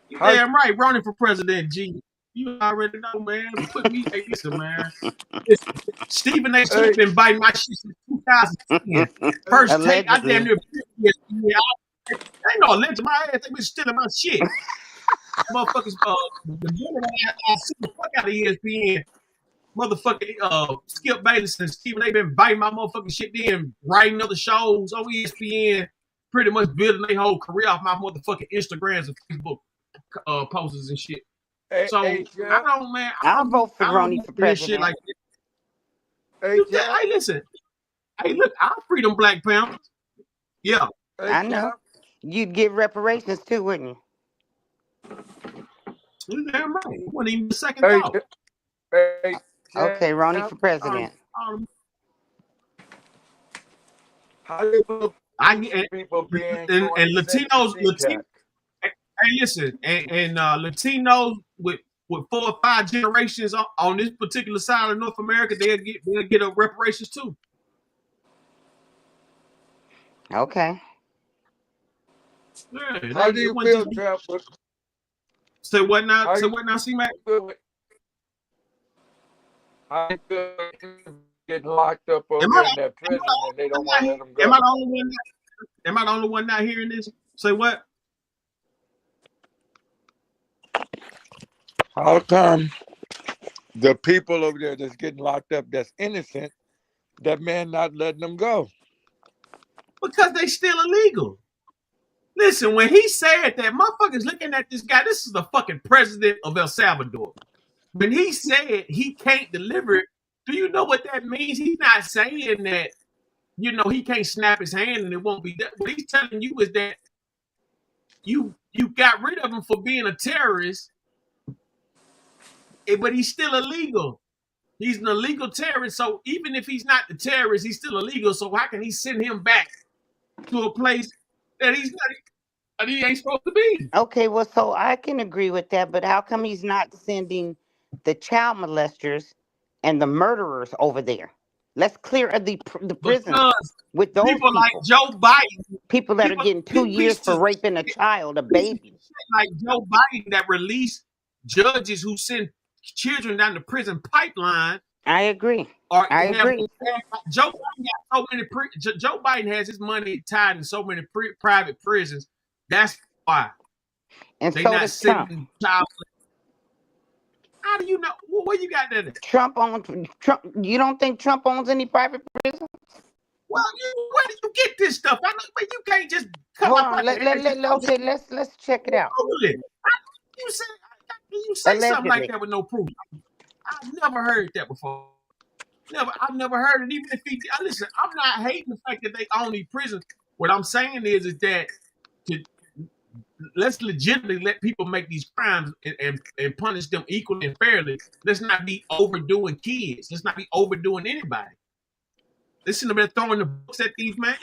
You damn right, running for president, G. You already know, man. Put me, hey, listen, man. Listen, Stephen A. Smith been biting my shit since 2010. First take, I damn near ain't no alleged. My ass, they been stealing my shit. Motherfuckers, the minute I see the fuck out of ESPN, motherfucking Skip Bayless and Stephen A. been biting my motherfucking shit, then writing other shows on ESPN, pretty much building their whole career off my motherfucking Instagrams and Facebook posters and shit. So I don't, man. I'll vote for Ronnie for president. Shit like hey, listen. Hey, look, I'll free them Black Panthers. Yeah, I know. You'd give reparations too, wouldn't you? Damn right. It wasn't even the second thought. Okay, Ronnie for president. How do people and Latinos. Hey, listen, and Latinos with 4 or 5 generations on this particular side of North America, they'll get a reparations too. Okay. Yeah, How do it you wasn't feel, just Trump? say what now? How Say you what now, C-Mac? feel? How you feel getting locked up over Am I, there in that am I prison and they don't want to let them am I go? the only one? Am I the only one not hearing this? Say what? How come the people over there that's getting locked up that's innocent, that man not letting them go? Because they still illegal. Listen, when he said that, motherfuckers looking at this guy. This is the fucking president of El Salvador. When he said he can't deliver it, do you know what that means? He's not saying that, he can't snap his hand and it won't be done. What he's telling you is that you got rid of him for being a terrorist, but he's still illegal. He's an illegal terrorist. So even if he's not the terrorist, he's still illegal. So how can he send him back to a place that he ain't supposed to be? Okay, well, so I can agree with that, but how come he's not sending the child molesters and the murderers over there? Let's clear the prisons Because with those people like people. Joe Biden, People that are getting 2 years pieces for of raping a child, a baby. like Joe Biden that release judges who send children down the prison pipeline. I agree. I agree. Joe Biden got so many. Joe Biden has his money tied in so many private prisons. That's why And they so not does Trump. sending child. How do you know? Where you got that at? Trump. You don't think Trump owns any private prisons? Well, where do you get this stuff? I know, but you can't just come Hold up on. with Okay, let's check it out. You say something like Allegedly. that with no proof. I've never heard that before. I've never heard it. Even if listen, I'm not hating the fact that they own these prisons. What I'm saying is that let's legitimately let people make these crimes and punish them equally and fairly. Let's not be overdoing kids. Let's not be overdoing anybody. Listen to me throwing the books at these man.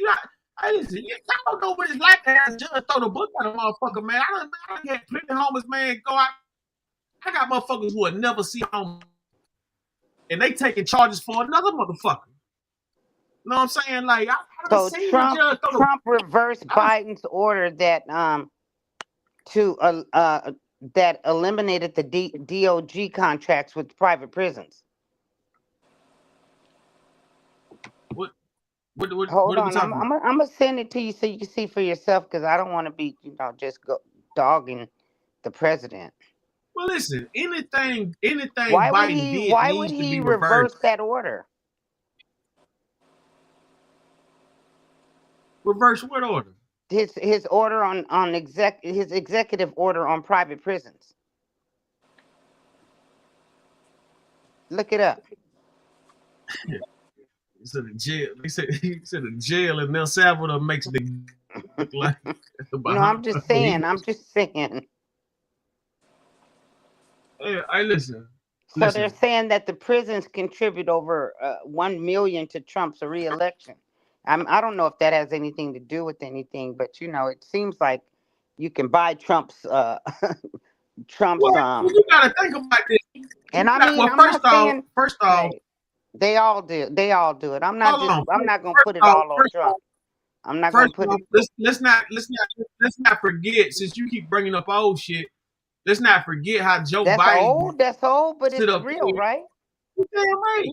Listen, I don't know what it's like to have a judge throw the book at a motherfucker, man. I done had plenty of homeless man go out. I got motherfuckers who will never see homeless, and they taking charges for another motherfucker. You know what I'm saying? Like So Trump reversed Biden's order that that eliminated the DOG contracts with private prisons. Hold on, I'm gonna send it to you so you can see for yourself, because I don't want to be just dogging the president. Well, listen, anything Why Biden did why needs would to he be reverse reversed. that order? Reverse what order? His order on his executive order on private prisons. Look it up. He said a jail in El Salvador makes the look like. No, I'm just saying. Hey, listen. So they're saying that the prisons contribute over 1 million to Trump's reelection. I don't know if that has anything to do with anything, but it seems like you can buy Trump's Well, you gotta think about this. And first off, they all do. They all do it. I'm not gonna put it all on Trump. I'm not gonna put it. Let's not forget, since you keep bringing up old shit. Let's not forget how Joe Biden. That's old, but it's real, right? Damn right.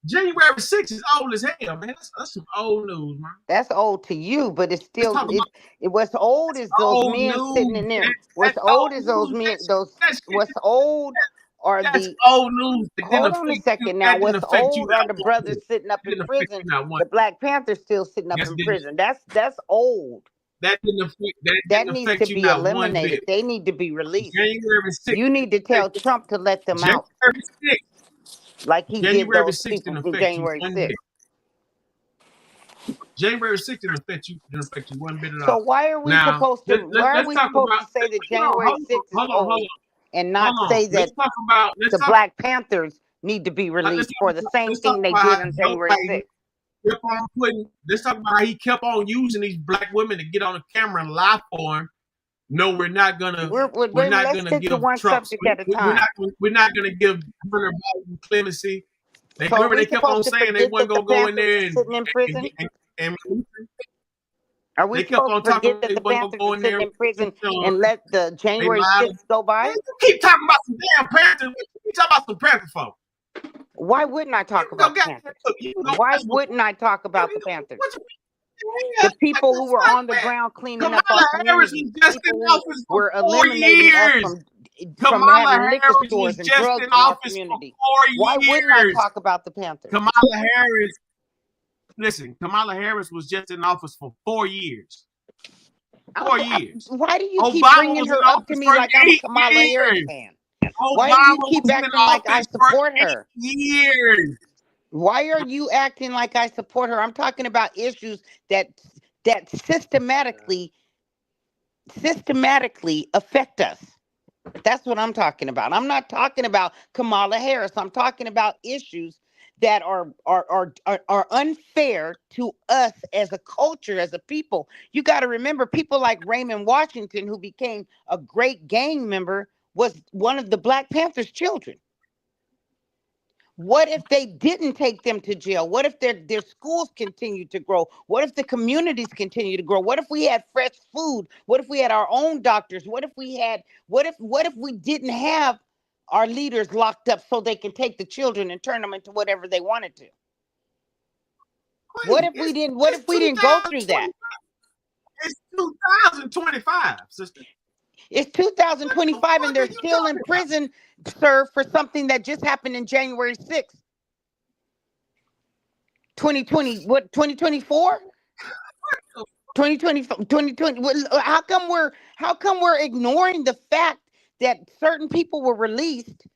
January 6th is old as hell, man. That's some old news, man. That's old to you, but it's still what's old is those men sitting in there. What's old is those men. What's old are the old news. Hold on a second now. What's old are the brothers sitting up in prison. The Black Panthers still sitting up in prison. That's old. That needs to be eliminated. They need to be released. You need to tell Trump to let them out. Like he did those people from January 6th. January 6th didn't affect you one bit at all. So why are we supposed to say that January 6th is old and not say that the Black Panthers need to be released for the same thing they did on January 6th? Let's talk about how he kept on using these black women to get on the camera and lie for him. No, we're not gonna. We're not gonna give Trump. We're not gonna give Hunter Biden clemency. Remember they kept on saying they weren't gonna go in there and Are we They kept supposed on to talking forget that they the wasn't gonna Panthers go are in there. sitting in prison You and let the they January lied. 6th go by? Man, you keep talking about some damn Panthers. What you talking about some Panthers for? Why wouldn't I talk You go about the get Panthers? you know Why that's what wouldn't I talk about the Panthers? the The people who were on the man. ground cleaning Kamala up our Harris communities, was the just in people who office for were 4 eliminating us years. from Kamala having liquor Harris stores was and just drugs in in our office for community. 4 Why wouldn't I years. talk about the Panthers? Kamala Harris, listen, Kamala Harris was just in office for 4 years. 4 years. Why do you keep Obama bringing was in her up to office me for like I'm a 8 Kamala Harris years. fan? Why do you Obama keep was in acting like I office for support 8 her? years. Why are you acting like I support her? I'm talking about issues that systematically affect us. That's what I'm talking about. I'm not talking about Kamala Harris. I'm talking about issues that are unfair to us as a culture, as a people. You got to remember, people like Raymond Washington, who became a great gang member, was one of the Black Panthers' children. What if they didn't take them to jail? What if their schools continue to grow? What if the communities continue to grow? What if we had fresh food? What if we had our own doctors? What if we didn't have our leaders locked up so they can take the children and turn them into whatever they wanted to? What if we didn't go through that? It's 2025, sister. It's 2025 and they're still in prison, sir, for something that just happened in January 6th. 2020, what, 2024? 2020. How come we're ignoring the fact that certain people were released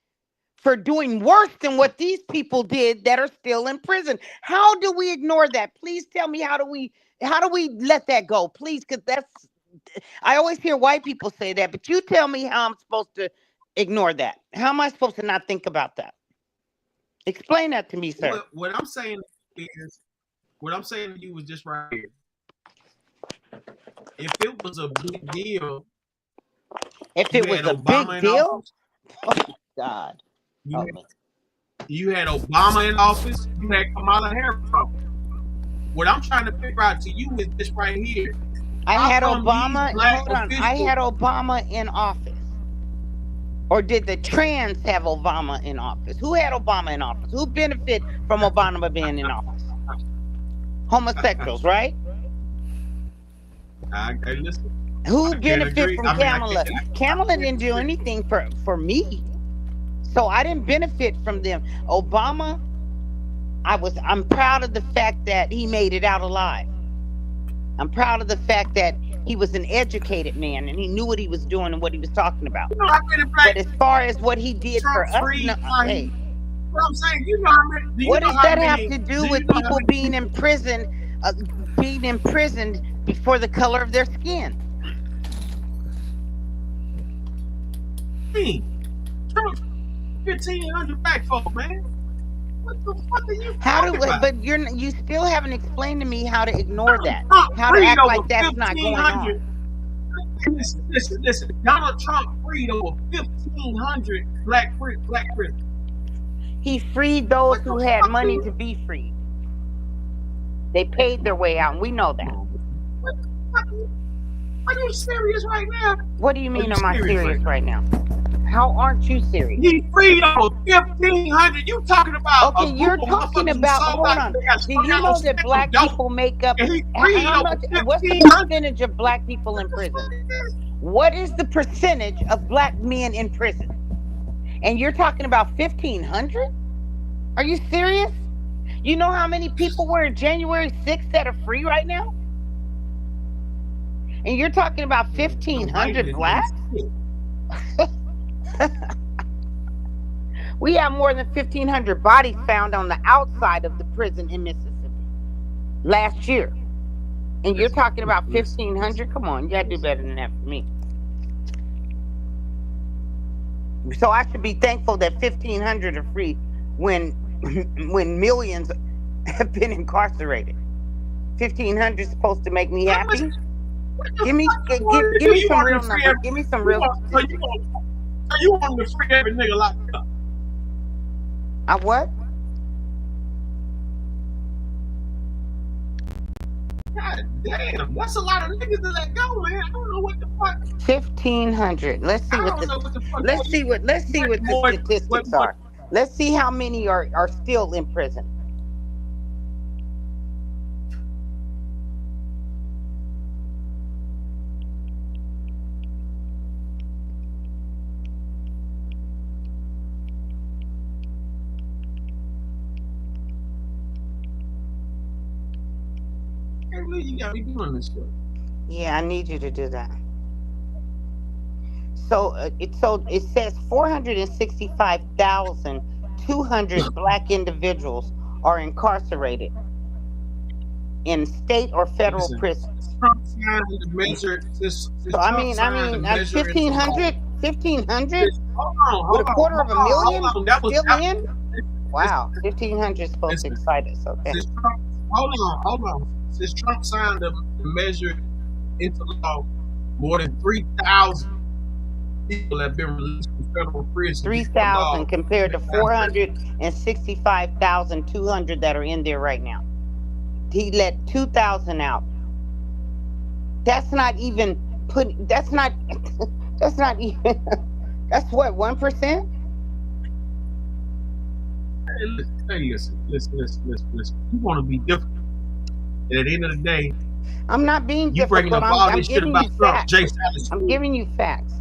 for doing worse than what these people did that are still in prison? How do we ignore that? Please tell me, how do we let that go? Please, because I always hear white people say that, but you tell me how I'm supposed to ignore that. How am I supposed to not think about that? Explain that to me, sir. What I'm saying to you was just right here. If it was a big deal, if it was a big deal, oh God, you had Obama in office, you had Kamala Harris in office. What I'm trying to figure out to you is this right here. I had Obama. Hold on, I had Obama in office. Or did the trans have Obama in office? Who had Obama in office? Who benefited from Obama being in office? Homosexuals, right? Listen. Who benefited from Kamala? Kamala didn't do anything for me. So I didn't benefit from them. Obama, I'm proud of the fact that he made it out alive. I'm proud of the fact that he was an educated man and he knew what he was doing and what he was talking about. But as far as what he did for us, hey, what I'm saying, what does that have to do with people being in prison, being imprisoned for the color of their skin? 1,500 black folk, man. What the fuck are you talking about? But you still haven't explained to me how to ignore that. How to act like that's not going on. Listen. Donald Trump freed over 1,500 black prisoners. He freed those who had money to be freed. They paid their way out, and we know that. Are you serious right now? What do you mean, am I serious right now? How aren't you serious? He freed over 1,500. You talking about? Okay, you're talking about. Hold on. Do you know that black people make up? How much? What's the percentage of black people in prison? What is the percentage of black men in prison? And you're talking about 1,500? Are you serious? You know how many people were in January 6th that are free right now? And you're talking about 1,500 blacks? We have more than 1,500 bodies found on the outside of the prison in Mississippi last year. And you're talking about 1,500? Come on, you gotta do better than that for me. So I should be thankful that 1,500 are free when millions have been incarcerated. 1,500 is supposed to make me happy. Give me some real numbers. Give me some real statistics. So you want to free every nigga locked up? I what? God Damn, that's a lot of niggas to let go, man. I don't know what the fuck. 1,500. Let's see I what don't know what the fuck. let's see what the statistics are. Let's see how many are still in prison. I can't believe you got me doing this stuff. Yeah, I need you to do that. So it says 465,200 black individuals are incarcerated in state or federal Listen, prisons. Trump signed the measure. So I mean, 1,500 with a quarter of a million still in. Wow, 1,500 is supposed to excite us. Okay. Hold on. Since Trump signed the measure into law, more than 3,000 people have been released from federal prison. 3,000 compared to 465,200 that are in there right now. He let 2,000 out. That's not even that's not even, that's what, 1%? Listen. You want to be different. And at the end of the day, I'm not being you bringing difficult. up all I'm this shit giving you about Trump, facts. Jay Salish. I'm giving you facts.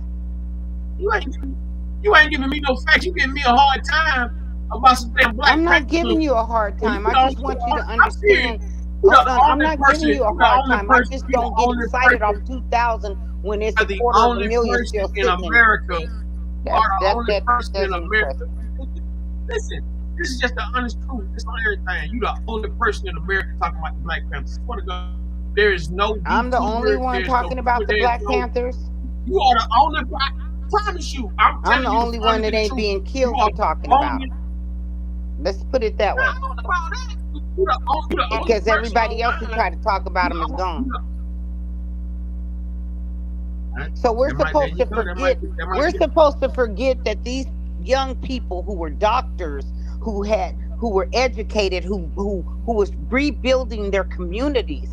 You ain't giving me no facts. You giving me a hard time about some damn black. I'm not giving you a hard time. I just want you to understand. Hold on. I'm not giving you a hard time. I just don't get excited off 2,000 when it's a quarter of a million still sitting in America. in. That person in doesn't America. Listen, this is just the honest truth. It's on everything. You the only person in America talking about the Black Panthers. There is no. I'm the only one talking about the Black Panthers. You are the only. I promise you. I'm the only one that ain't being killed for talking about them. Let's put it that way. Because everybody else who tried to talk about them is gone. So we're supposed to forget. We're supposed to forget that these young people who were doctors, who were educated, who was rebuilding their communities,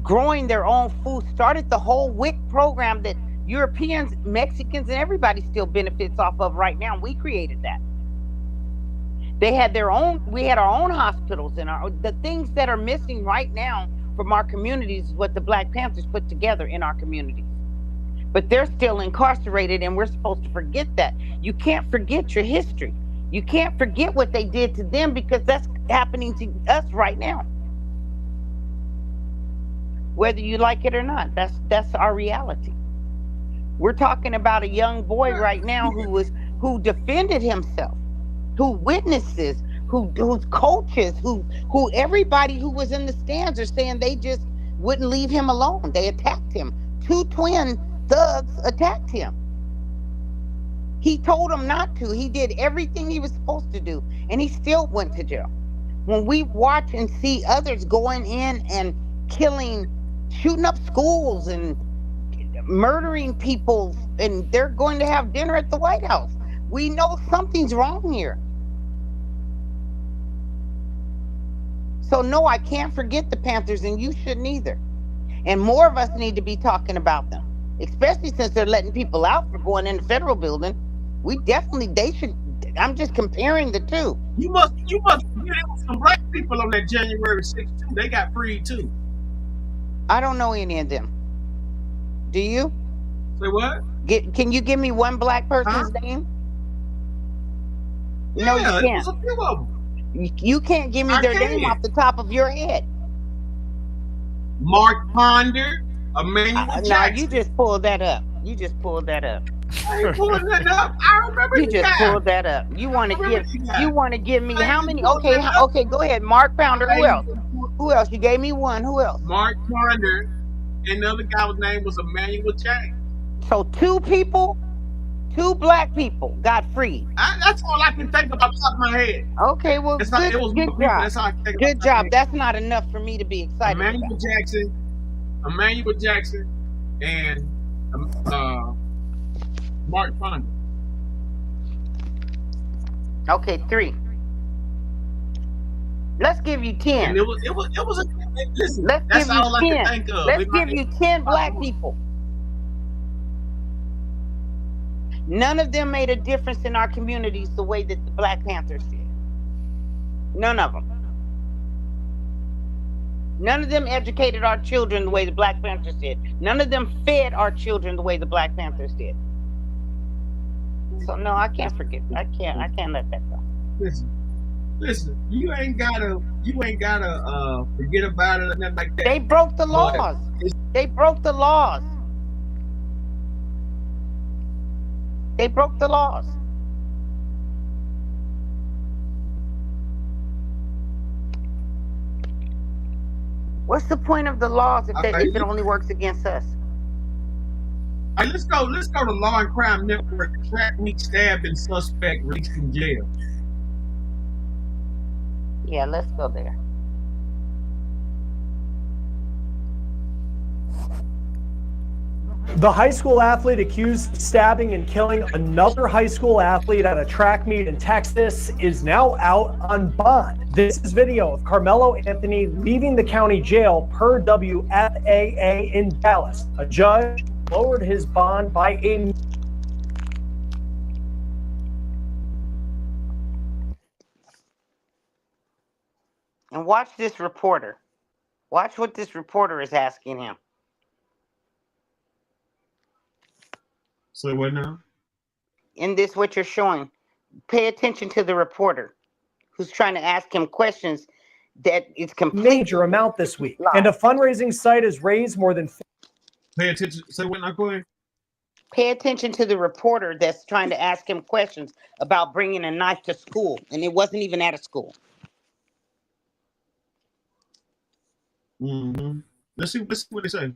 growing their own food, started the whole WIC program that Europeans, Mexicans, and everybody still benefits off of right now. We created that. They had their own. We had our own hospitals, and the things that are missing right now from our communities is what the Black Panthers put together in our communities. But they're still incarcerated, and we're supposed to forget that. You can't forget your history. You can't forget what they did to them, because that's happening to us right now. Whether you like it or not, that's our reality. We're talking about a young boy right now who defended himself, who witnesses, whose coaches, who everybody who was in the stands are saying they just wouldn't leave him alone. They attacked him. 2 twin thugs attacked him. He told them not to. He did everything he was supposed to do, and he still went to jail. When we watch and see others going in and killing, shooting up schools and murdering people, and they're going to have dinner at the White House, we know something's wrong here. So no, I can't forget the Panthers, and you shouldn't either. And more of us need to be talking about them, especially since they're letting people out for going in the federal building. They should. I'm just comparing the two. You must get some black people on that January 6th too. They got freed too. I don't know any of them. Do you? Say what? Can you give me one black person's name? Yeah, no, you can't. There's a few of them. You can't give me their name off the top of your head. Mark Ponder, Emmanuel Jackson. No, you just pulled that up. I ain't pulling that up. I remember you just pulled that up. You want to give me how many? Okay, go ahead. Mark Pounder. Who else? Who else? You gave me one. Who else? Mark Ponder, and the other guy's name was Emmanuel Jackson. So 2 black people got freed. That's all I can think about the top of my head. Okay, well, good job. That's all I can think good job. That's not enough for me to be excited Emmanuel Jackson, and Mark Ponder. Okay, 3. Let's give you 10. And it was Listen, Let's that's give you all I can 10. think of. Let's give you 10 black people. None of them made a difference in our communities the way that the Black Panthers did. None of them. None of them educated our children the way the Black Panthers did. None of them fed our children the way the Black Panthers did. So no, I can't forget. I can't let that go. Listen, you ain't gotta forget about it or nothing like that. They broke the laws. They broke the laws. They broke the laws. What's the point of the laws if it only works against us? All right, let's go to Law and Crime Network. Track meet stabbed and suspect released from jail. Yeah, let's go there. The high school athlete accused of stabbing and killing another high school athlete at a track meet in Texas is now out on bond. This is video of Carmelo Anthony leaving the county jail per WFAA in Dallas. A judge lowered his bond by a... And watch this reporter. Watch what this reporter is asking him. So what now? In this, what you're showing, pay attention to the reporter who's trying to ask him questions that is complete. Major amount this week. And a fundraising site has raised more than... Pay attention. So what now, Corey? Pay attention to the reporter that's trying to ask him questions about bringing a knife to school. And it wasn't even at a school. Mm-hmm. Let's see what they say.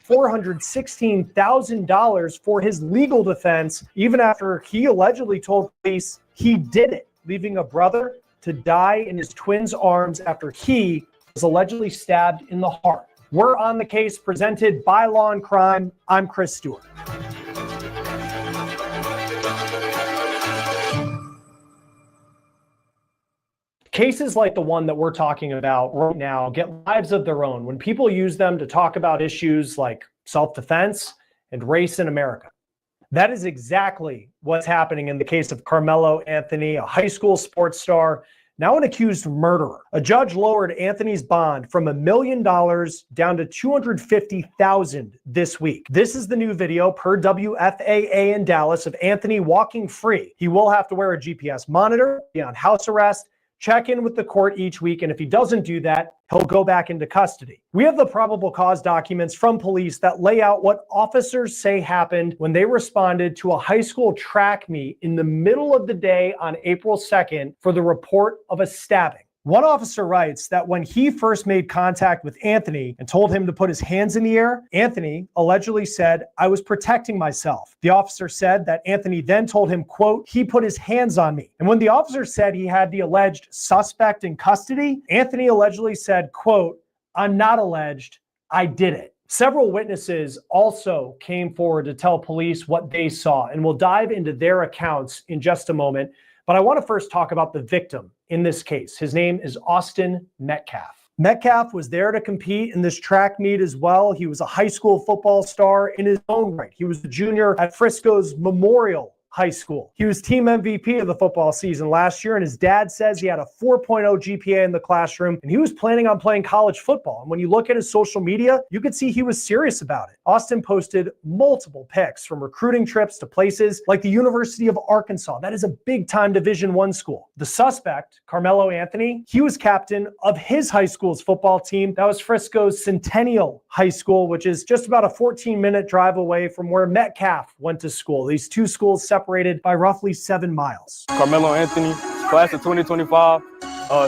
$416,000 for his legal defense, even after he allegedly told police he did it, leaving a brother to die in his twin's arms after he was allegedly stabbed in the heart. We're on the case presented by Law and Crime. I'm Chris Stewart. Cases like the one that we're talking about right now get lives of their own when people use them to talk about issues like self-defense and race in America. That is exactly what's happening in the case of Carmelo Anthony, a high school sports star, now an accused murderer. A judge lowered Anthony's bond from $1 million down to $250,000 this week. This is the new video per WFAA in Dallas of Anthony walking free. He will have to wear a GPS monitor, be on house arrest, check in with the court each week, and if he doesn't do that, he'll go back into custody. We have the probable cause documents from police that lay out what officers say happened when they responded to a high school track meet in the middle of the day on April 2nd for the report of a stabbing. One officer writes that when he first made contact with Anthony and told him to put his hands in the air, Anthony allegedly said, "I was protecting myself." The officer said that Anthony then told him, quote, "He put his hands on me." And when the officer said he had the alleged suspect in custody, Anthony allegedly said, quote, "I'm not alleged, I did it." Several witnesses also came forward to tell police what they saw, and we'll dive into their accounts in just a moment. But I want to first talk about the victim in this case. His name is Austin Metcalf. Metcalf was there to compete in this track meet as well. He was a high school football star in his own right. He was the junior at Frisco's Memorial High School. He was team MVP of the football season last year, and his dad says he had a 4.0 GPA in the classroom, and he was planning on playing college football. And when you look at his social media, you could see he was serious about it. Austin posted multiple pics from recruiting trips to places like the University of Arkansas. That is a big-time Division I school. The suspect, Carmelo Anthony, he was captain of his high school's football team. That was Frisco's Centennial High School, which is just about a 14-minute drive away from where Metcalf went to school. These two schools separated by roughly 7 miles. Carmelo Anthony, class of 2025,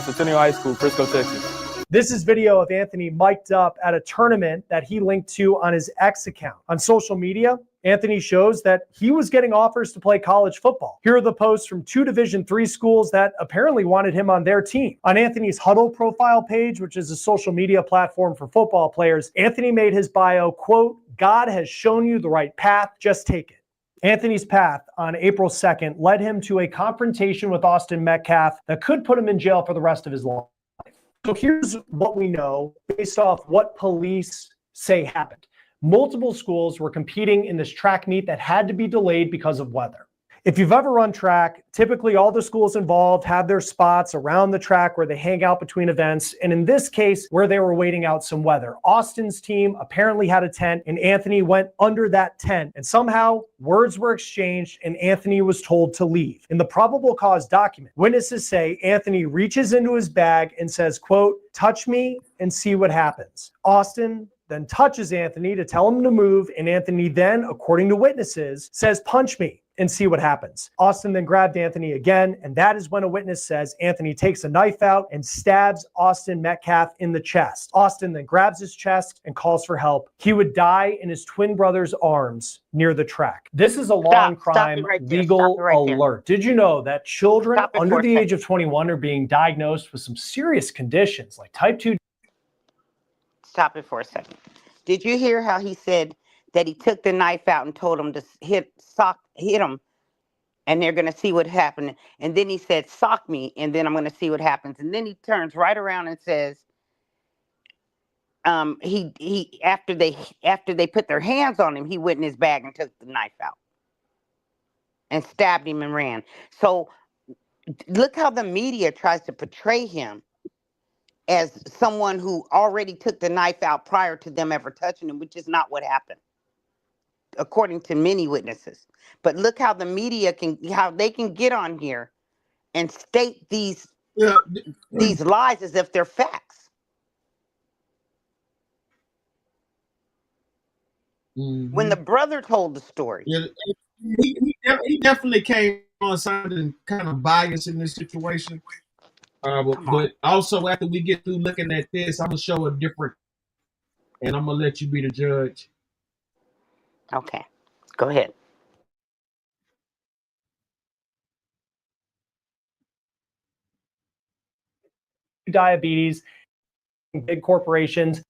Centennial High School, Frisco, Texas. This is video of Anthony mic'd up at a tournament that he linked to on his X account. On social media, Anthony shows that he was getting offers to play college football. Here are the posts from 2 Division III schools that apparently wanted him on their team. On Anthony's Huddle profile page, which is a social media platform for football players, Anthony made his bio, quote, "God has shown you the right path, just take it." Anthony's path on April 2nd led him to a confrontation with Austin Metcalf that could put him in jail for the rest of his life. So here's what we know based off what police say happened. Multiple schools were competing in this track meet that had to be delayed because of weather. If you've ever run track, typically all the schools involved have their spots around the track where they hang out between events. And in this case, where they were waiting out some weather. Austin's team apparently had a tent and Anthony went under that tent. And somehow words were exchanged and Anthony was told to leave. In the probable cause document, witnesses say Anthony reaches into his bag and says, quote, "Touch me and see what happens." Austin then touches Anthony to tell him to move. And Anthony then, according to witnesses, says, "Punch me and see what happens." Austin then grabbed Anthony again, and that is when a witness says Anthony takes a knife out and stabs Austin Metcalf in the chest. Austin then grabs his chest and calls for help. He would die in his twin brother's arms near the track. This is a long crime legal alert. Did you know that children under the age of 21 are being diagnosed with some serious conditions like type 2? Stop it for a second. Did you hear how he said that he took the knife out and told him to hit him, and they're going to see what happened? And then he said, "Sock me, and then I'm going to see what happens." And then he turns right around and says, he after they put their hands on him, he went in his bag and took the knife out and stabbed him and ran. So look how the media tries to portray him as someone who already took the knife out prior to them ever touching him, which is not what happened, according to many witnesses. But look how the media how they can get on here and state these lies as if they're facts. When the brother told the story. Yeah, he definitely came on something kind of biased in this situation. But also, after we get through looking at this, I'm gonna show a different, and I'm gonna let you be the judge. Okay, go ahead. Diabetes, big corporations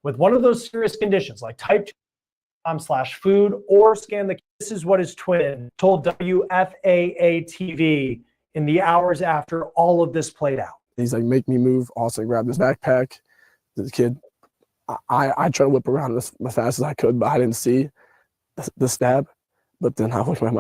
with one of those serious conditions like type 2.com/food or scan the. This is what his twin told WFAA TV in the hours after all of this played out. He's like, "Make me move." Austin grabbed his backpack. The kid, I tried to whip around as fast as I could, but I didn't see the stab. But then I look at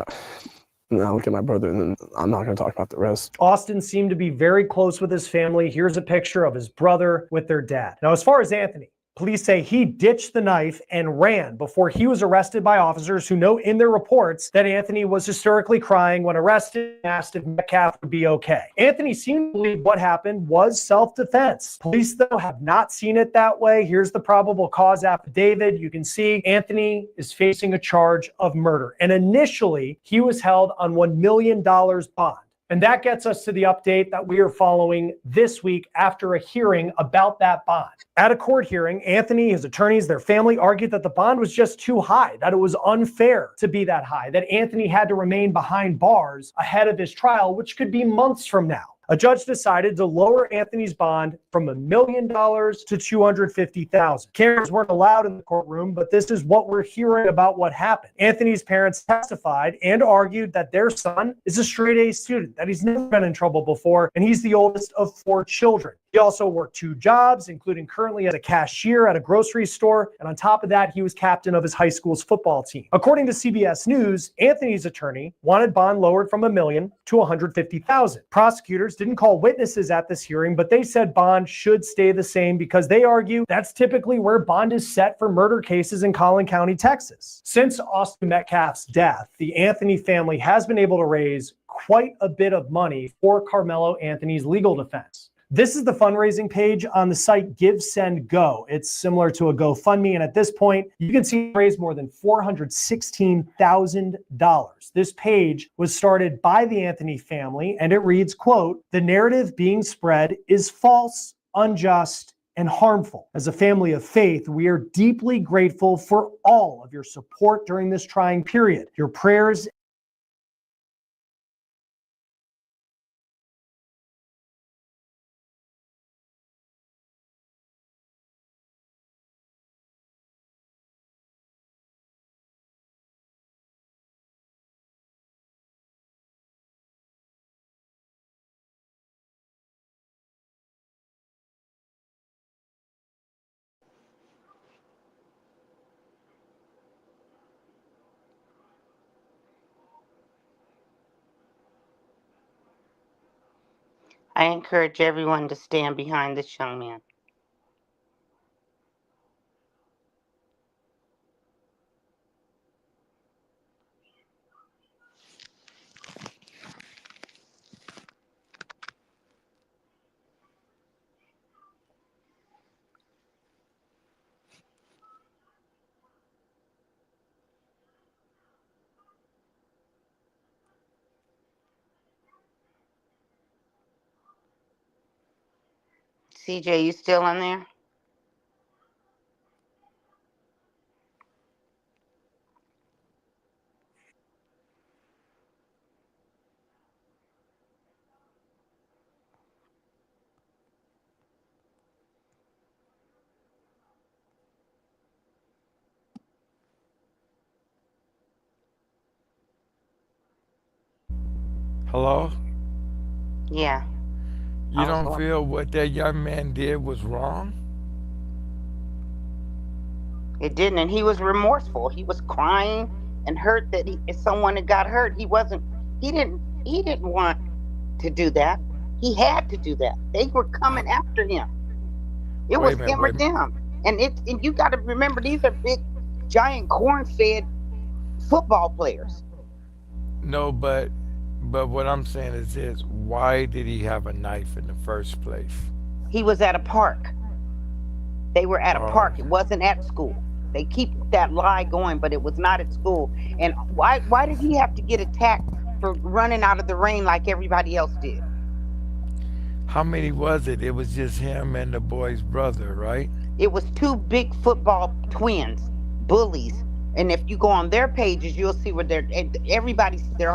my brother, and then I'm not going to talk about the rest. Austin seemed to be very close with his family. Here's a picture of his brother with their dad. Now, as far as Anthony, police say he ditched the knife and ran before he was arrested by officers who know in their reports that Anthony was hysterically crying when arrested and asked if Metcalf would be okay. Anthony seemed to believe what happened was self-defense. Police, though, have not seen it that way. Here's the probable cause affidavit. You can see Anthony is facing a charge of murder. And initially, he was held on $1 million bond. And that gets us to the update that we are following this week after a hearing about that bond. At a court hearing, Anthony, his attorneys, their family argued that the bond was just too high, that it was unfair to be that high, that Anthony had to remain behind bars ahead of his trial, which could be months from now. A judge decided to lower Anthony's bond from $1 million to $250,000. Cameras weren't allowed in the courtroom, but this is what we're hearing about what happened. Anthony's parents testified and argued that their son is a straight-A student, that he's never been in trouble before, and he's the oldest of 4 children. He also worked 2 jobs, including currently as a cashier at a grocery store. And on top of that, he was captain of his high school's football team. According to CBS News, Anthony's attorney wanted bond lowered from $1 million to $150,000. Prosecutors didn't call witnesses at this hearing, but they said bond should stay the same because they argue that's typically where bond is set for murder cases in Collin County, Texas. Since Austin Metcalf's death, the Anthony family has been able to raise quite a bit of money for Carmelo Anthony's legal defense. This is the fundraising page on the site Give, Send, Go. It's similar to a GoFundMe, and at this point, you can see raised more than $416,000. This page was started by the Anthony family, and it reads, quote, "The narrative being spread is false, unjust, and harmful. As a family of faith, we are deeply grateful for all of your support during this trying period. Your prayers I encourage everyone to stand behind this young man. CJ, you still on there? Hello? Yeah. You don't feel what that young man did was wrong? It didn't, and he was remorseful. He was crying and hurt that someone had got hurt. He didn't want to do that. He had to do that. They were coming after him. It was him or them. And you got to remember, these are big, giant, corn-fed football players. No, but what I'm saying is this: why did he have a knife in the first place? He was at a park. They were at a park. It wasn't at school. They keep that lie going, but it was not at school. And why did he have to get attacked for running out of the rain like everybody else did? How many was it? It was just him and the boy's brother, right? It was two big football twins, bullies. And if you go on their pages, you'll see where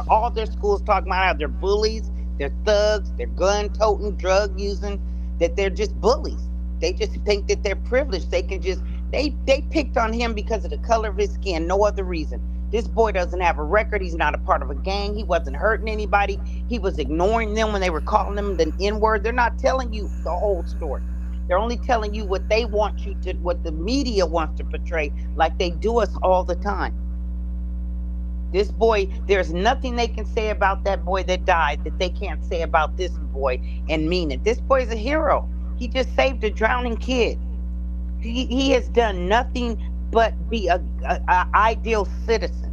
all their schools talking about how they're bullies, they're thugs, they're gun-toting, drug-using, that they're just bullies. They just think that they're privileged. They picked on him because of the color of his skin, no other reason. This boy doesn't have a record. He's not a part of a gang. He wasn't hurting anybody. He was ignoring them when they were calling him the N-word. They're not telling you the whole story. They're only telling you what they want you to, what the media wants to portray, like they do us all the time. This boy, there's nothing they can say about that boy that died that they can't say about this boy and mean it. This boy's a hero. He just saved a drowning kid. He has done nothing but be a ideal citizen.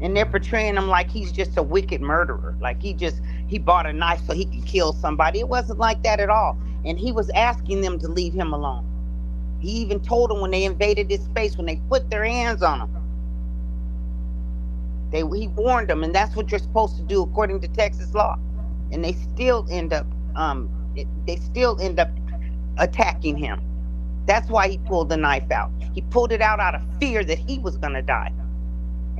And they're portraying him like he's just a wicked murderer. Like he bought a knife so he could kill somebody. It wasn't like that at all. And he was asking them to leave him alone. He even told them when they invaded his space, when they put their hands on him. He warned them, and that's what you're supposed to do according to Texas law. And they still end up attacking him. That's why he pulled the knife out. He pulled it out of fear that he was gonna die.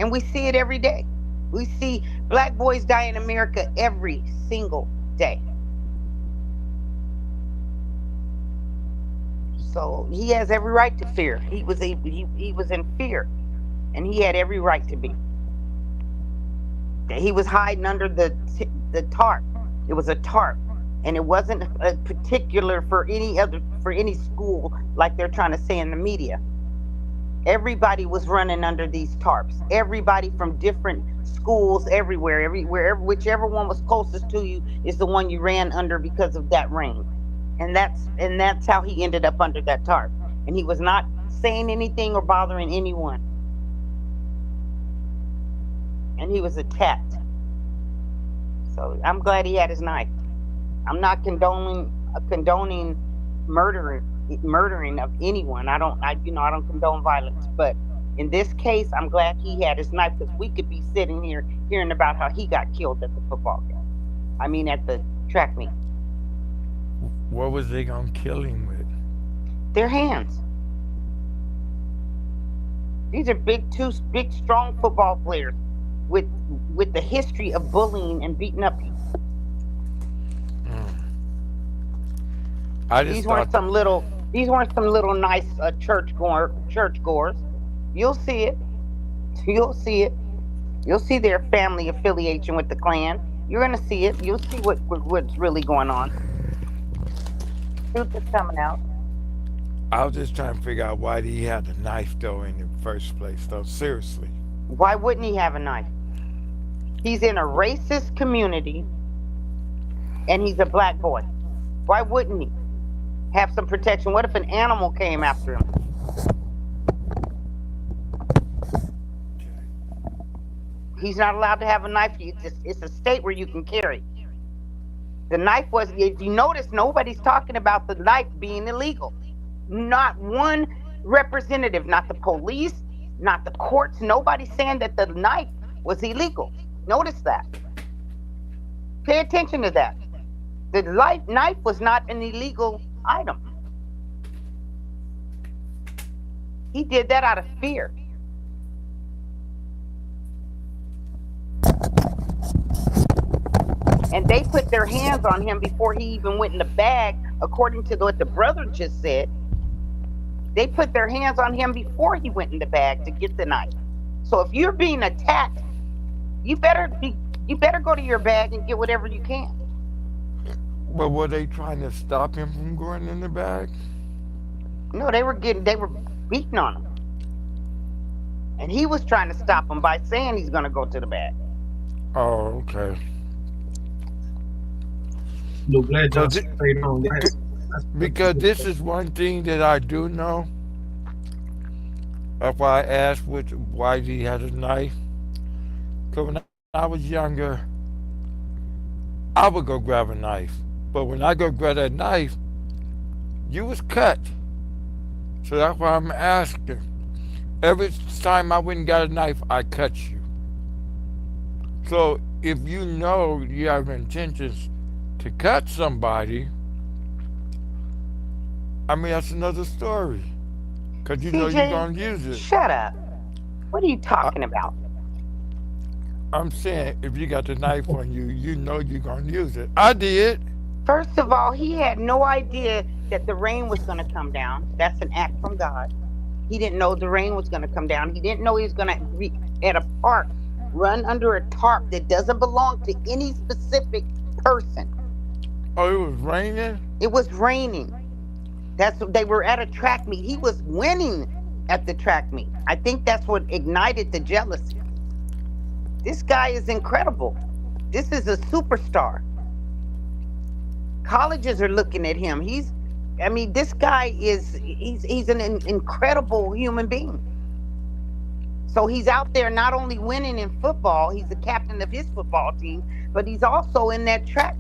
And we see it every day. We see black boys die in America every single day. So he has every right to fear. He was in fear, and he had every right to be. He was hiding under the tarp. It was a tarp, and it wasn't a particular for any school like they're trying to say in the media. Everybody was running under these tarps. Everybody from different schools, everywhere, whichever one was closest to you is the one you ran under because of that rain. And that's how he ended up under that tarp. And he was not saying anything or bothering anyone. And he was attacked. So I'm glad he had his knife. I'm not condoning murdering of anyone. I don't condone violence, but in this case, I'm glad he had his knife, because we could be sitting here hearing about how he got killed at the football game. I mean, at the track meet. What was they gonna kill him with? Their hands. These are big, strong football players with the history of bullying and beating up people. These weren't some little nice churchgoers. You'll see it. You'll see their family affiliation with the Klan. You're gonna see it. You'll see what's really going on. Truth is coming out. I was just trying to figure out why he had the knife though in the first place though. Seriously. Why wouldn't he have a knife? He's in a racist community and he's a black boy. Why wouldn't he have some protection? What if an animal came after him? He's not allowed to have a knife. It's a state where you can carry. The knife was, if you notice, nobody's talking about the knife being illegal. Not one representative, not the police, not the courts, nobody's saying that the knife was illegal. Notice that. Pay attention to that. The knife was not an illegal item. He did that out of fear. And they put their hands on him before he even went in the bag, according to what the brother just said. They put their hands on him before he went in the bag to get the knife. So if you're being attacked, you better go to your bag and get whatever you can. But were they trying to stop him from going in the bag? No, they were beating on him. And he was trying to stop him by saying he's gonna go to the bag. Oh, okay. No, glad y'all So stayed on that. because this is one thing that I do know. That's why I asked why he had a knife. Because when I was younger, I would go grab a knife. But when I go grab that knife, you was cut. So that's why I'm asking. Every time I went and got a knife, I cut you. So if you know you have intentions to cut somebody, I mean, that's another story. Because you know you're going to use it. Shut up. What are you talking about? I'm saying if you got the knife on you, you know you're going to use it. I did. First of all, he had no idea that the rain was going to come down. That's an act from God. He didn't know the rain was going to come down. He didn't know he was going to be at a park, run under a tarp that doesn't belong to any specific person. Oh, it was raining? It was raining. They were at a track meet. He was winning at the track meet. I think that's what ignited the jealousy. This guy is incredible. This is a superstar. Colleges are looking at him. This guy he's an incredible human being. So he's out there not only winning in football, he's the captain of his football team, but he's also in that track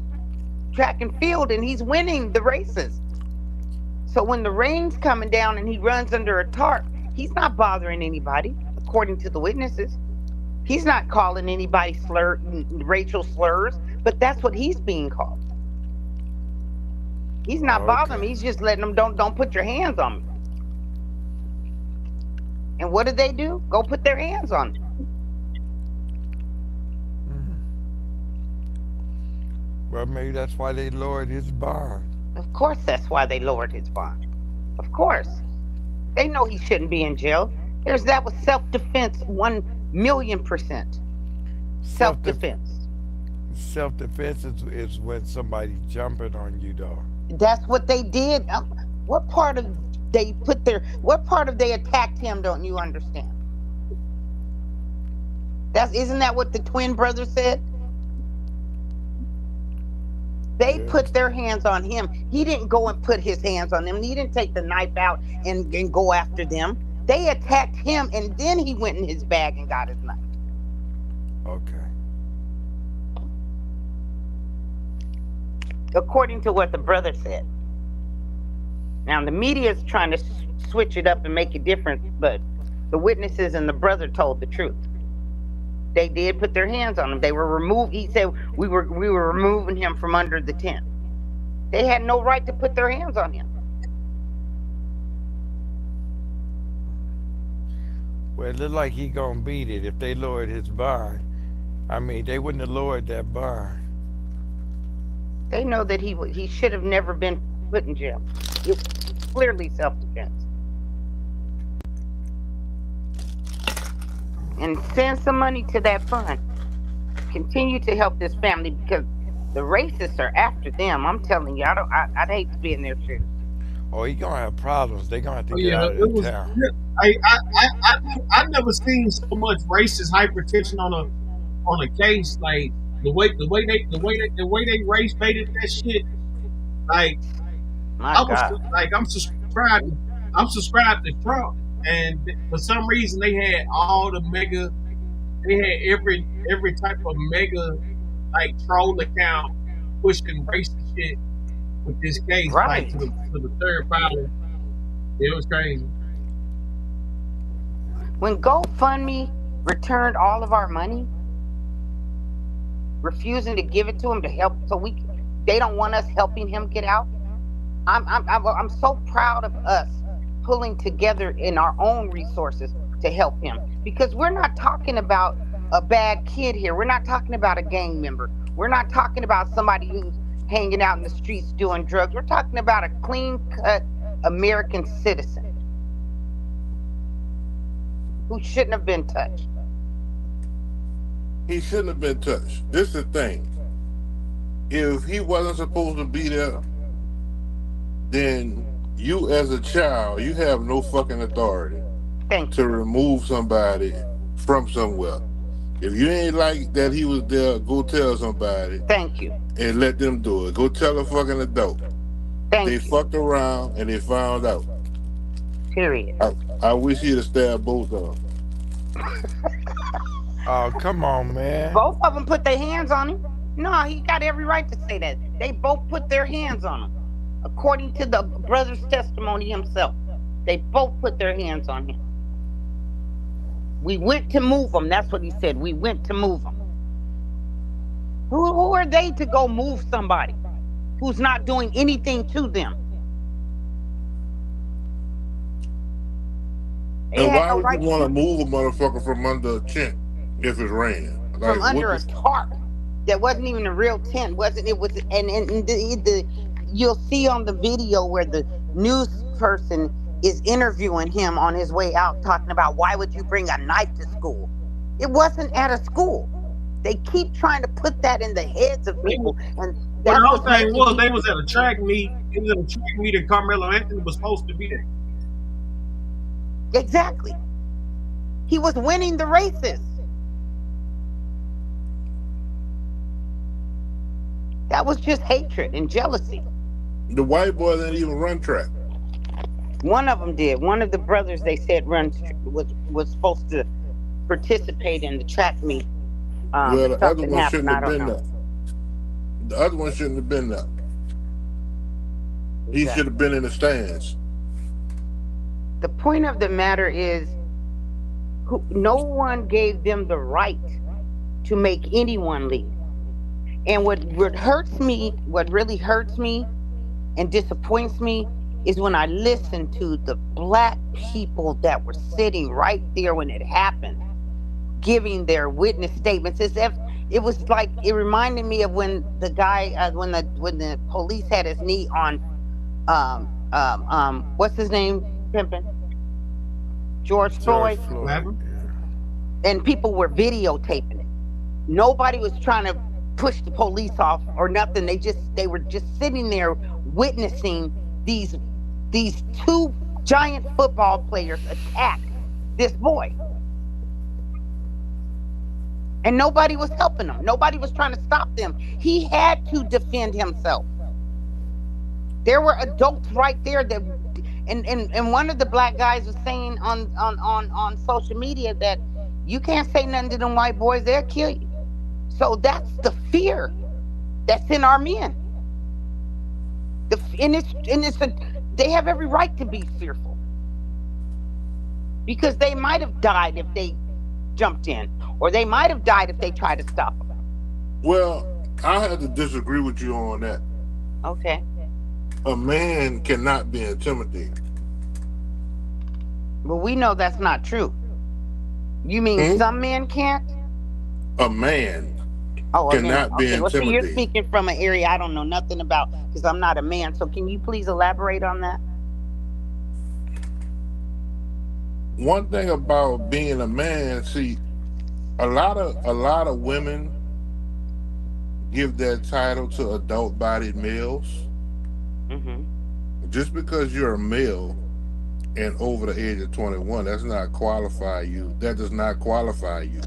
and field, and he's winning the races. So when the rain's coming down and he runs under a tarp, he's not bothering anybody, according to the witnesses. He's not calling anybody racial slurs, but that's what he's being called. He's not bothering me. He's just letting them, don't put your hands on me. And what do? Go put their hands on me. Well, maybe that's why they lowered his bond. Of course that's why they lowered his bond. Of course. They know he shouldn't be in jail. That was self-defense, 1,000,000%. Self-defense. Self-defense is when somebody's jumping on you, though. That's what they did. What part of they attacked him, don't you understand? Isn't that what the twin brothers said? They put their hands on him. He didn't go and put his hands on them. He didn't take the knife out and go after them. They attacked him, and then he went in his bag and got his knife. Okay. According to what the brother said. Now, the media is trying to switch it up and make it different, but the witnesses and the brother told the truth. They did put their hands on him. They were removed. He said, we were removing him from under the tent. They had no right to put their hands on him. Well, it looked like he gonna beat it if they lowered his bond. I mean, they wouldn't have lowered that bond. They know that he should have never been put in jail. It was clearly self-defense. And send some money to that fund. Continue to help this family because the racists are after them. I'm telling you, I'd hate to be in their shoes. Oh, he's gonna have problems. They're gonna have to get out of the town. I've never seen so much racist hypertension on a case. Like the way they race baited that shit, like My God. I'm subscribed to Trump, and for some reason they had all the mega, they had every type of mega like troll account pushing racist shit with this case, like Right. to the third filing. It was crazy. When GoFundMe returned all of our money, refusing to give it to him to help, so they don't want us helping him get out. I'm so proud of us pulling together in our own resources to help him, because we're not talking about a bad kid here. We're not talking about a gang member. We're not talking about somebody who's hanging out in the streets doing drugs. We're talking about a clean-cut American citizen who shouldn't have been touched. He shouldn't have been touched. This is the thing. If he wasn't supposed to be there, then you as a child, you have no fucking authority to remove somebody from somewhere. If you ain't like that he was there, go tell somebody. Thank you. And let them do it. Go tell a fucking adult. They fucked around and they found out. Period. I wish he'd have stabbed both of them. Oh, come on, man. Both of them put their hands on him. No, he got every right to say that. They both put their hands on him. According to the brother's testimony himself, they both put their hands on him. We went to move him. That's what he said. We went to move him. Who are they to go move somebody who's not doing anything to them? And why would you want to move a motherfucker from under a tent if it's raining? Like, from under a tarp that wasn't even a real tent, wasn't it? Was and you'll see on the video where the news person is interviewing him on his way out, talking about why would you bring a knife to school? It wasn't at a school. They keep trying to put that in the heads of people, and the whole thing was they was at a track meet. It was at a track meet, and Carmelo Anthony was supposed to be there. Exactly. He was winning the races. That was just hatred and jealousy. The white boy didn't even run track. One of them did. One of the brothers, they said, was supposed to participate in the track meet. Well, the other one shouldn't have been there. The other one shouldn't have been there. He should have been in the stands. The point of the matter is, no one gave them the right to make anyone leave. And what really hurts me and disappoints me is when I listen to the black people that were sitting right there when it happened, giving their witness statements, as if it was like, it reminded me of when the guy, when the police had his knee on, what's his name, Pimpin'? George Floyd. And people were videotaping it. Nobody was trying to push the police off or nothing. They were just sitting there witnessing these two giant football players attack this boy. And nobody was helping him. Nobody was trying to stop them. He had to defend himself. There were adults right there that, and one of the black guys was saying on social media that you can't say nothing to them white boys, they'll kill you. So that's the fear that's in our men. They have every right to be fearful, because they might have died if they jumped in, or they might have died if they tried to stop them. Well, I have to disagree with you on that. Okay. A man cannot be intimidated. Well, we know that's not true. You mean some men can't? A man cannot be intimidated. Well, see, you're speaking from an area I don't know nothing about, because I'm not a man. So can you please elaborate on that? One thing about being a man, see, a lot of women give that title to adult-bodied males. Mm-hmm. Just because you're a male and over the age of 21, that does not qualify you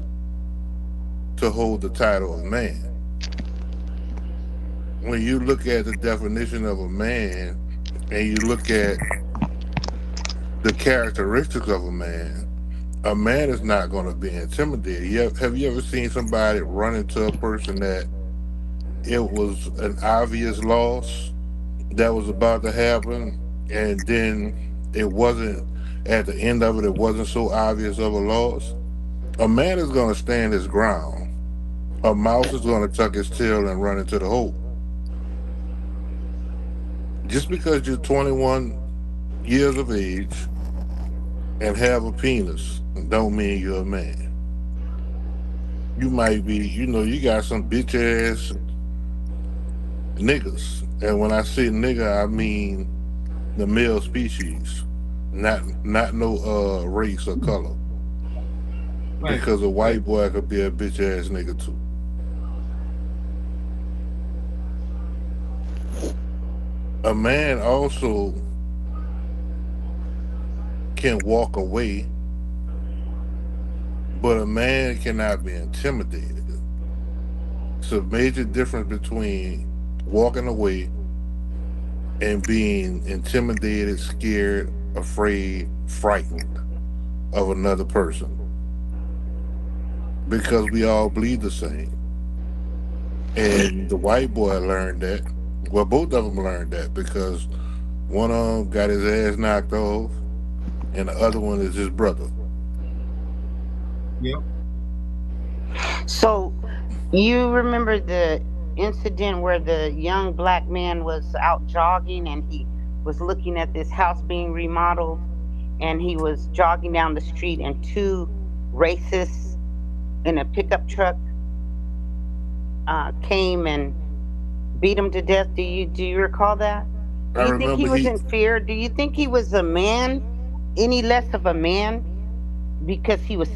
to hold the title of man. when you look at the definition of a man and you look at the characteristics of a man is not going to be intimidated. Have you ever seen somebody run into a person that it was an obvious loss that was about to happen, and then it wasn't, at the end of it, it wasn't so obvious of a loss? A man is going to stand his ground. A mouse is going to tuck his tail and run into the hole. Just because you're 21 years of age and have a penis don't mean you're a man. You might be, you got some bitch ass niggas. And when I say nigga, I mean the male species, not no race or color. Right. Because a white boy could be a bitch ass nigga too. A man also can walk away, but a man cannot be intimidated. It's a major difference between walking away and being intimidated, scared, afraid, frightened of another person. Because we all bleed the same. And the white boy learned that. Well, both of them learned that, because one of them got his ass knocked off and the other one is his brother. Yep. So you remember the incident where the young black man was out jogging and he was looking at this house being remodeled, and he was jogging down the street and two racists in a pickup truck came and beat him to death? Do you recall that? Do you think he was in fear? Do you think he was a man, any less of a man, because he was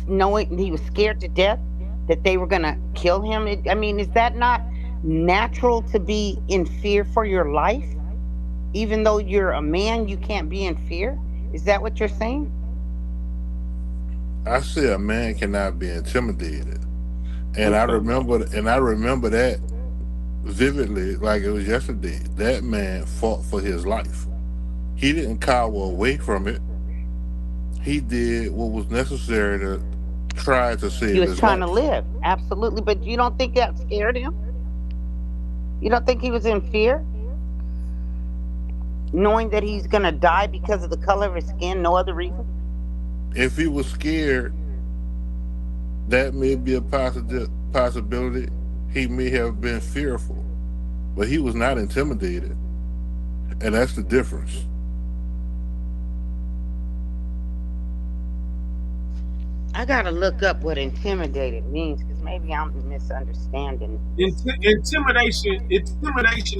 scared to death that they were gonna kill him? I mean, is that not natural to be in fear for your life? Even though you're a man, you can't be in fear? Is that what you're saying? I say a man cannot be intimidated. And I remember that vividly, like it was yesterday. That man fought for his life. He didn't cower away from it. He did what was necessary to try to save his life. He was trying to live, absolutely. But you don't think that scared him? You don't think he was in fear? Knowing that he's gonna die because of the color of his skin, no other reason? If he was scared, that may be a possibility. He may have been fearful, but he was not intimidated. And that's the difference. I gotta look up what intimidated means, because maybe I'm misunderstanding. Intimidation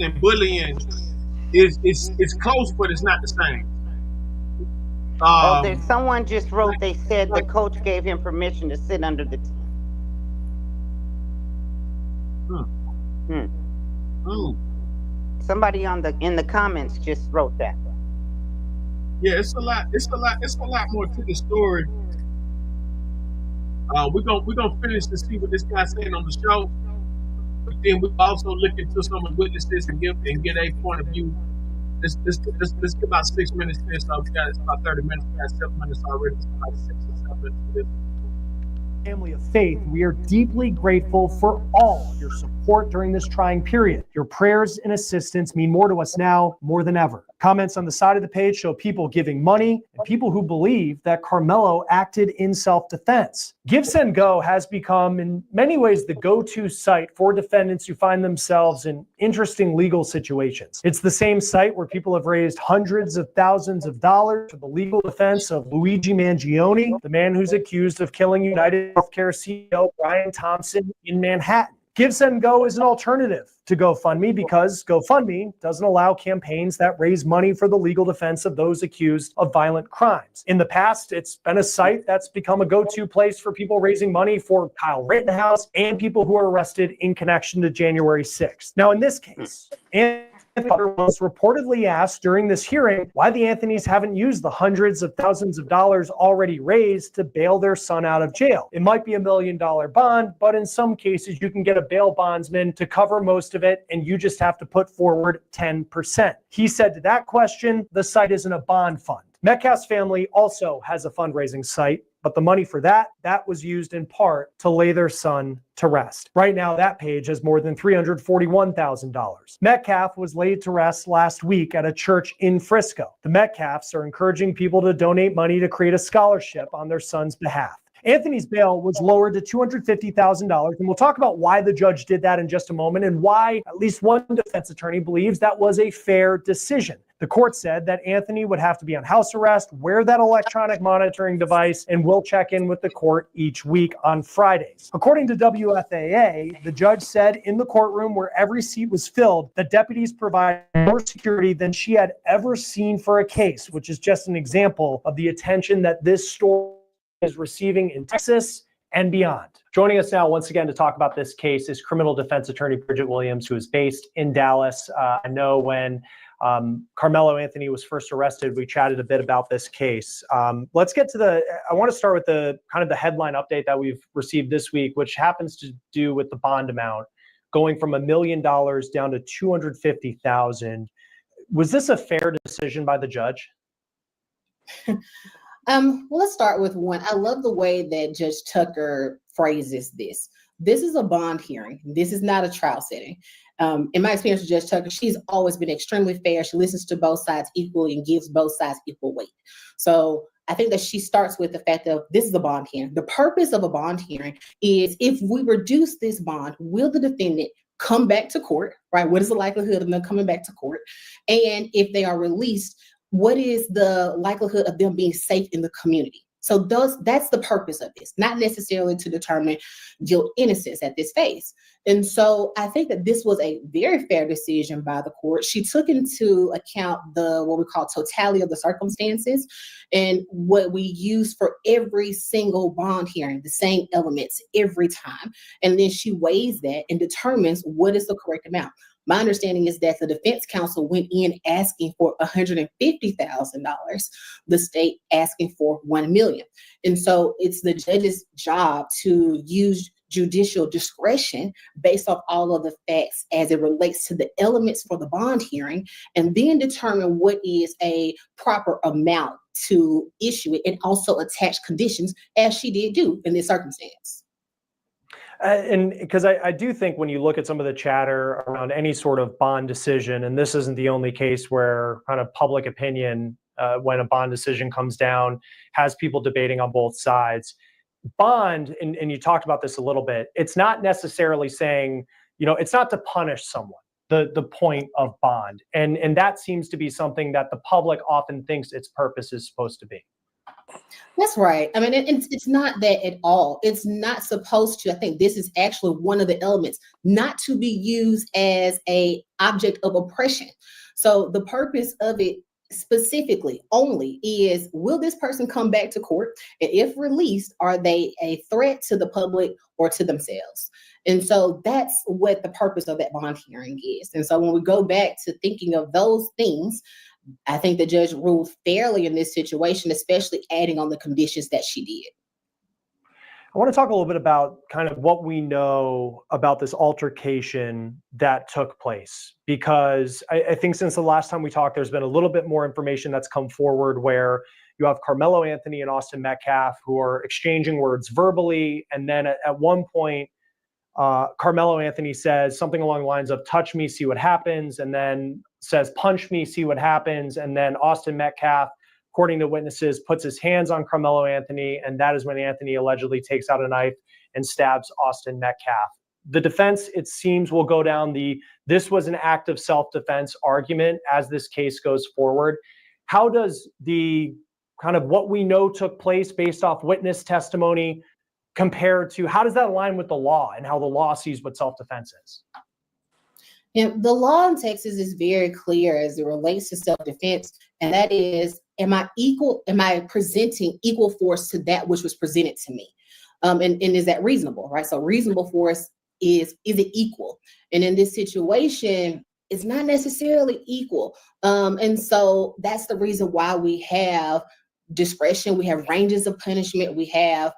and bullying is close, but it's not the same. There's someone just wrote, they said the coach gave him permission to sit under the tent. Somebody in the comments just wrote that. Yeah, it's a lot more to the story. We're gonna finish to see what this guy's saying on the show, but then we also look into some of the witnesses and get a point of view. Let's get about 6 minutes in, so it's about 30 minutes. We got 7 minutes already. It's about 6 or 7 minutes for this. Family of faith, we are deeply grateful for all your support during this trying period. Your prayers and assistance mean more to us now more than ever. Comments on the side of the page show people giving money and people who believe that Carmelo acted in self-defense. GiveSendGo has become, in many ways, the go-to site for defendants who find themselves in interesting legal situations. It's the same site where people have raised hundreds of thousands of dollars for the legal defense of Luigi Mangione, the man who's accused of killing United Healthcare CEO Brian Thompson in Manhattan. GiveSendGo is an alternative to GoFundMe because GoFundMe doesn't allow campaigns that raise money for the legal defense of those accused of violent crimes. In the past, it's been a site that's become a go-to place for people raising money for Kyle Rittenhouse and people who are arrested in connection to January 6th. Now, in this case, and Father was reportedly asked during this hearing why the Anthonys haven't used the hundreds of thousands of dollars already raised to bail their son out of jail. It might be $1 million bond, but in some cases you can get a bail bondsman to cover most of it, and you just have to put forward 10%. He said to that question, the site isn't a bond fund. Metcalf's family also has a fundraising site, but the money for that was used in part to lay their son to rest. Right now, that page has more than $341,000. Metcalf was laid to rest last week at a church in Frisco. The Metcalfs are encouraging people to donate money to create a scholarship on their son's behalf. Anthony's bail was lowered to $250,000, and we'll talk about why the judge did that in just a moment and why at least one defense attorney believes that was a fair decision. The court said that Anthony would have to be on house arrest, wear that electronic monitoring device, and will check in with the court each week on Fridays. According to WFAA, the judge said in the courtroom where every seat was filled, the deputies provided more security than she had ever seen for a case, which is just an example of the attention that this story is receiving in Texas and beyond. Joining us now once again to talk about this case is criminal defense attorney Bridget Williams, who is based in Dallas. I know when Carmelo Anthony was first arrested, we chatted a bit about this case. Let's get to I want to start with the kind of the headline update that we've received this week, which happens to do with the bond amount going from $1 million down to $250,000. Was this a fair decision by the judge? Well, let's start with one. I love the way that Judge Tucker phrases this. This is a bond hearing. This is not a trial setting. In my experience with Judge Tucker, she's always been extremely fair. She listens to both sides equally and gives both sides equal weight. So I think that she starts with the fact of this is a bond hearing. The purpose of a bond hearing is if we reduce this bond, will the defendant come back to court, right? What is the likelihood of them coming back to court? And if they are released, what is the likelihood of them being safe in the community? So that's the purpose of this, not necessarily to determine guilt innocence at this phase. And so I think that this was a very fair decision by the court. She took into account what we call totality of the circumstances and what we use for every single bond hearing, the same elements every time. And then she weighs that and determines what is the correct amount. My understanding is that the defense counsel went in asking for $150,000, the state asking for $1 million. And so it's the judge's job to use judicial discretion based off all of the facts as it relates to the elements for the bond hearing, and then determine what is a proper amount to issue it and also attach conditions as she did do in this circumstance. And because I do think when you look at some of the chatter around any sort of bond decision, and this isn't the only case where kind of public opinion, when a bond decision comes down, has people debating on both sides. Bond, and you talked about this a little bit, it's not necessarily saying, it's not to punish someone, the point of bond. And that seems to be something that the public often thinks its purpose is supposed to be. That's right. I mean, it's not that at all. It's not supposed to. I think this is actually one of the elements, not to be used as an object of oppression. So the purpose of it specifically only is, will this person come back to court? And if released, are they a threat to the public or to themselves? And so that's what the purpose of that bond hearing is. And so when we go back to thinking of those things, I think the judge ruled fairly in this situation, especially adding on the conditions that she did. I want to talk a little bit about kind of what we know about this altercation that took place, because I think since the last time we talked, there's been a little bit more information that's come forward where you have Carmelo Anthony and Austin Metcalf who are exchanging words verbally. And then at one point, Carmelo Anthony says something along the lines of touch me, see what happens, and then says punch me, see what happens. And then Austin Metcalf, according to witnesses, puts his hands on Carmelo Anthony, and that is when Anthony allegedly takes out a knife and stabs Austin Metcalf. The defense, it seems, will go down this was an act of self-defense argument as this case goes forward. How does the kind of what we know took place based off witness testimony compared to, how does that align with the law and how the law sees what self-defense is? Yeah, the law in Texas is very clear as it relates to self-defense, and that is, am I presenting equal force to that which was presented to me? And is that reasonable, right? So reasonable force is it equal? And in this situation, it's not necessarily equal. And so that's the reason why we have discretion, we have ranges of punishment, we have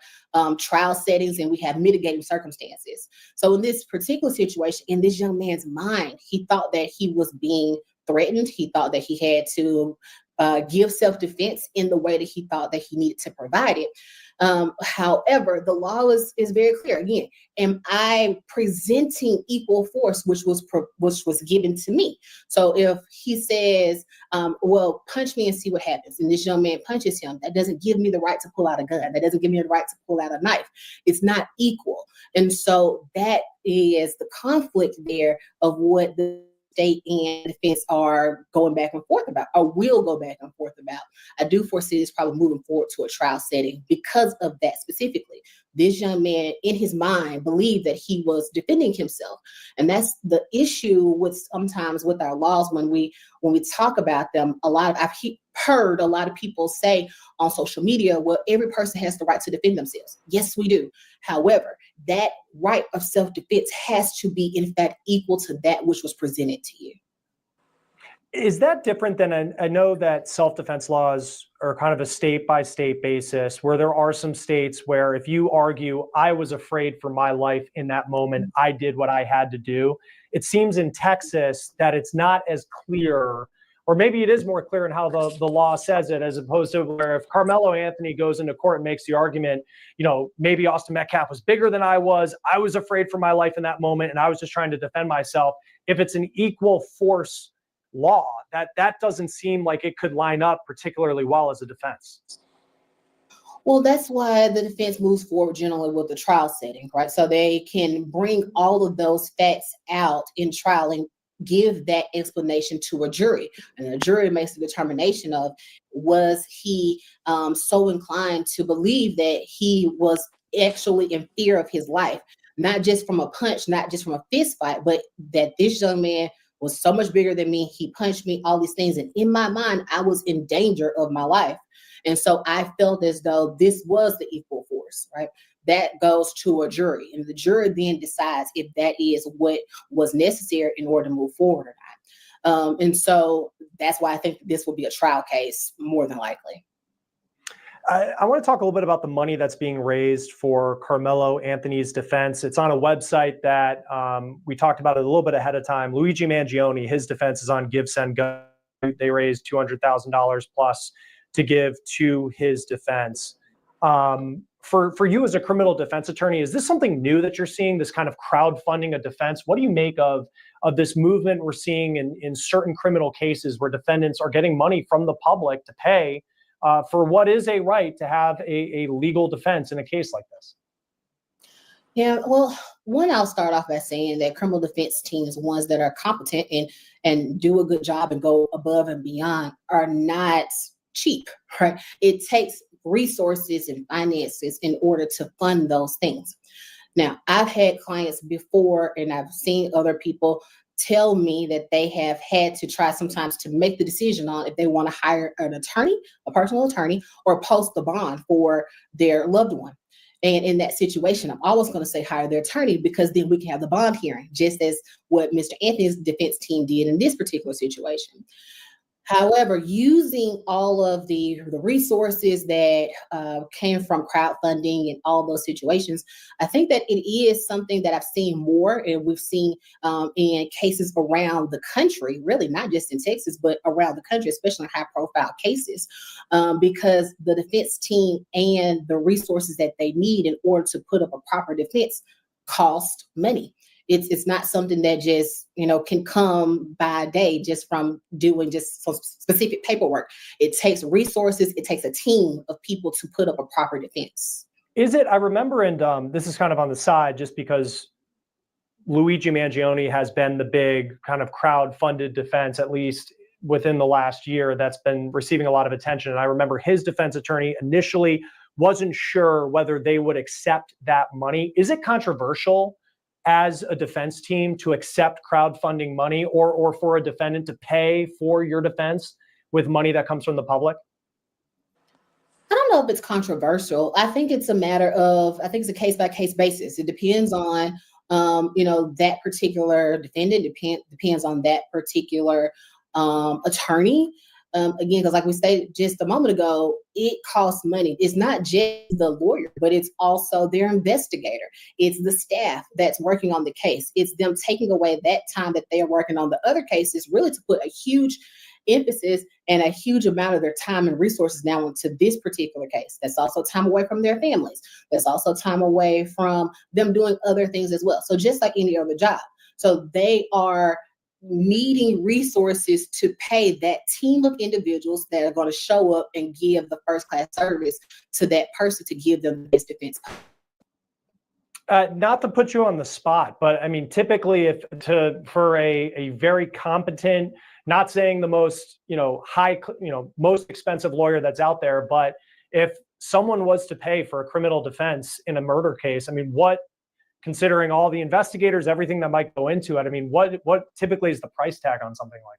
trial settings, and we have mitigating circumstances. So in this particular situation, in this young man's mind, he thought that he was being threatened. He thought that he had to give self-defense in the way that he thought that he needed to provide it. However, the law is very clear. Again, am I presenting equal force, which was given to me? So if he says, well, punch me and see what happens, and this young man punches him, that doesn't give me the right to pull out a gun. That doesn't give me the right to pull out a knife. It's not equal. And so that is the conflict there of what the state and defense are going back and forth about, or will go back and forth about. I do foresee this probably moving forward to a trial setting because of that specifically. This young man, in his mind, believed that he was defending himself. And that's the issue with sometimes with our laws when we talk about them. I've heard a lot of people say on social media, well, every person has the right to defend themselves. Yes, we do. However, that right of self-defense has to be, in fact, equal to that which was presented to you. Is that different than, I know that self-defense laws are kind of a state-by-state basis, where there are some states where if you argue, I was afraid for my life in that moment, I did what I had to do. It seems in Texas that it's not as clear, or maybe it is more clear in how the law says it, as opposed to where if Carmelo Anthony goes into court and makes the argument, maybe Austin Metcalf was bigger than I was afraid for my life in that moment, and I was just trying to defend myself. If it's an equal force law, that doesn't seem like it could line up particularly well as a defense. Well, that's why the defense moves forward generally with the trial setting, right? So they can bring all of those facts out in trial and give that explanation to a jury. And the jury makes the determination of, was he so inclined to believe that he was actually in fear of his life, not just from a punch, not just from a fist fight, but that this young man was so much bigger than me. He punched me, all these things. And in my mind, I was in danger of my life. And so I felt as though this was the equal force, right? That goes to a jury. And the jury then decides if that is what was necessary in order to move forward or not. And so that's why I think this will be a trial case more than likely. I want to talk a little bit about the money that's being raised for Carmelo Anthony's defense. It's on a website that we talked about it a little bit ahead of time. Luigi Mangione, his defense is on Give, Send, Go. They raised $200,000 plus to give to his defense. For you as a criminal defense attorney, is this something new that you're seeing, this kind of crowdfunding a defense? What do you make of this movement we're seeing in certain criminal cases where defendants are getting money from the public to pay for what is a right to have a legal defense in a case like this? Yeah, well, I'll start off by saying that criminal defense teams, ones that are competent and do a good job and go above and beyond, are not cheap, right? It takes resources and finances in order to fund those things. Now, I've had clients before, and I've seen other people tell me that they have had to try sometimes to make the decision on if they want to hire an attorney, a personal attorney, or post the bond for their loved one. And in that situation, I'm always going to say hire their attorney, because then we can have the bond hearing, just as what Mr. Anthony's defense team did in this particular situation. However, using all of the resources that came from crowdfunding and all those situations, I think that it is something that I've seen more, and we've seen in cases around the country, really not just in Texas, but around the country, especially in high-profile cases, because the defense team and the resources that they need in order to put up a proper defense cost money. It's not something that just, can come by a day just from doing just some specific paperwork. It takes resources. It takes a team of people to put up a proper defense. I remember, and this is kind of on the side, just because Luigi Mangione has been the big kind of crowd-funded defense, at least within the last year, that's been receiving a lot of attention. And I remember his defense attorney initially wasn't sure whether they would accept that money. Is it controversial as a defense team to accept crowdfunding money, or for a defendant to pay for your defense with money that comes from the public? I don't know if it's controversial. I think it's a matter of, I think it's a case-by-case basis. It depends on that particular defendant depends on that particular attorney. Again, because like we stated just a moment ago, it costs money. It's not just the lawyer, but it's also their investigator. It's the staff that's working on the case. It's them taking away that time that they are working on the other cases, really to put a huge emphasis and a huge amount of their time and resources now into this particular case. That's also time away from their families. That's also time away from them doing other things as well. So just like any other job. So they are needing resources to pay that team of individuals that are going to show up and give the first class service to that person to give them the best defense. Not to put you on the spot, but I mean, typically for a very competent, not saying the most, most expensive lawyer that's out there, but if someone was to pay for a criminal defense in a murder case, I mean, considering all the investigators, everything that might go into it, I mean, what typically is the price tag on something like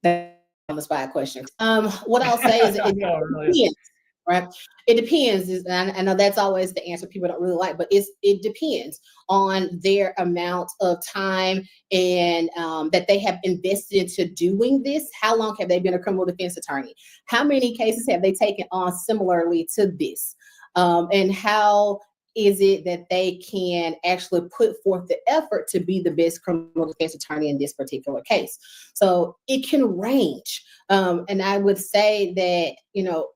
that? That's on the spot question. What I'll say is it depends, right? It depends. I know that's always the answer people don't really like, but it depends on their amount of time and that they have invested into doing this. How long have they been a criminal defense attorney? How many cases have they taken on similarly to this? And how is it that they can actually put forth the effort to be the best criminal defense attorney in this particular case? So it can range. And I would say that,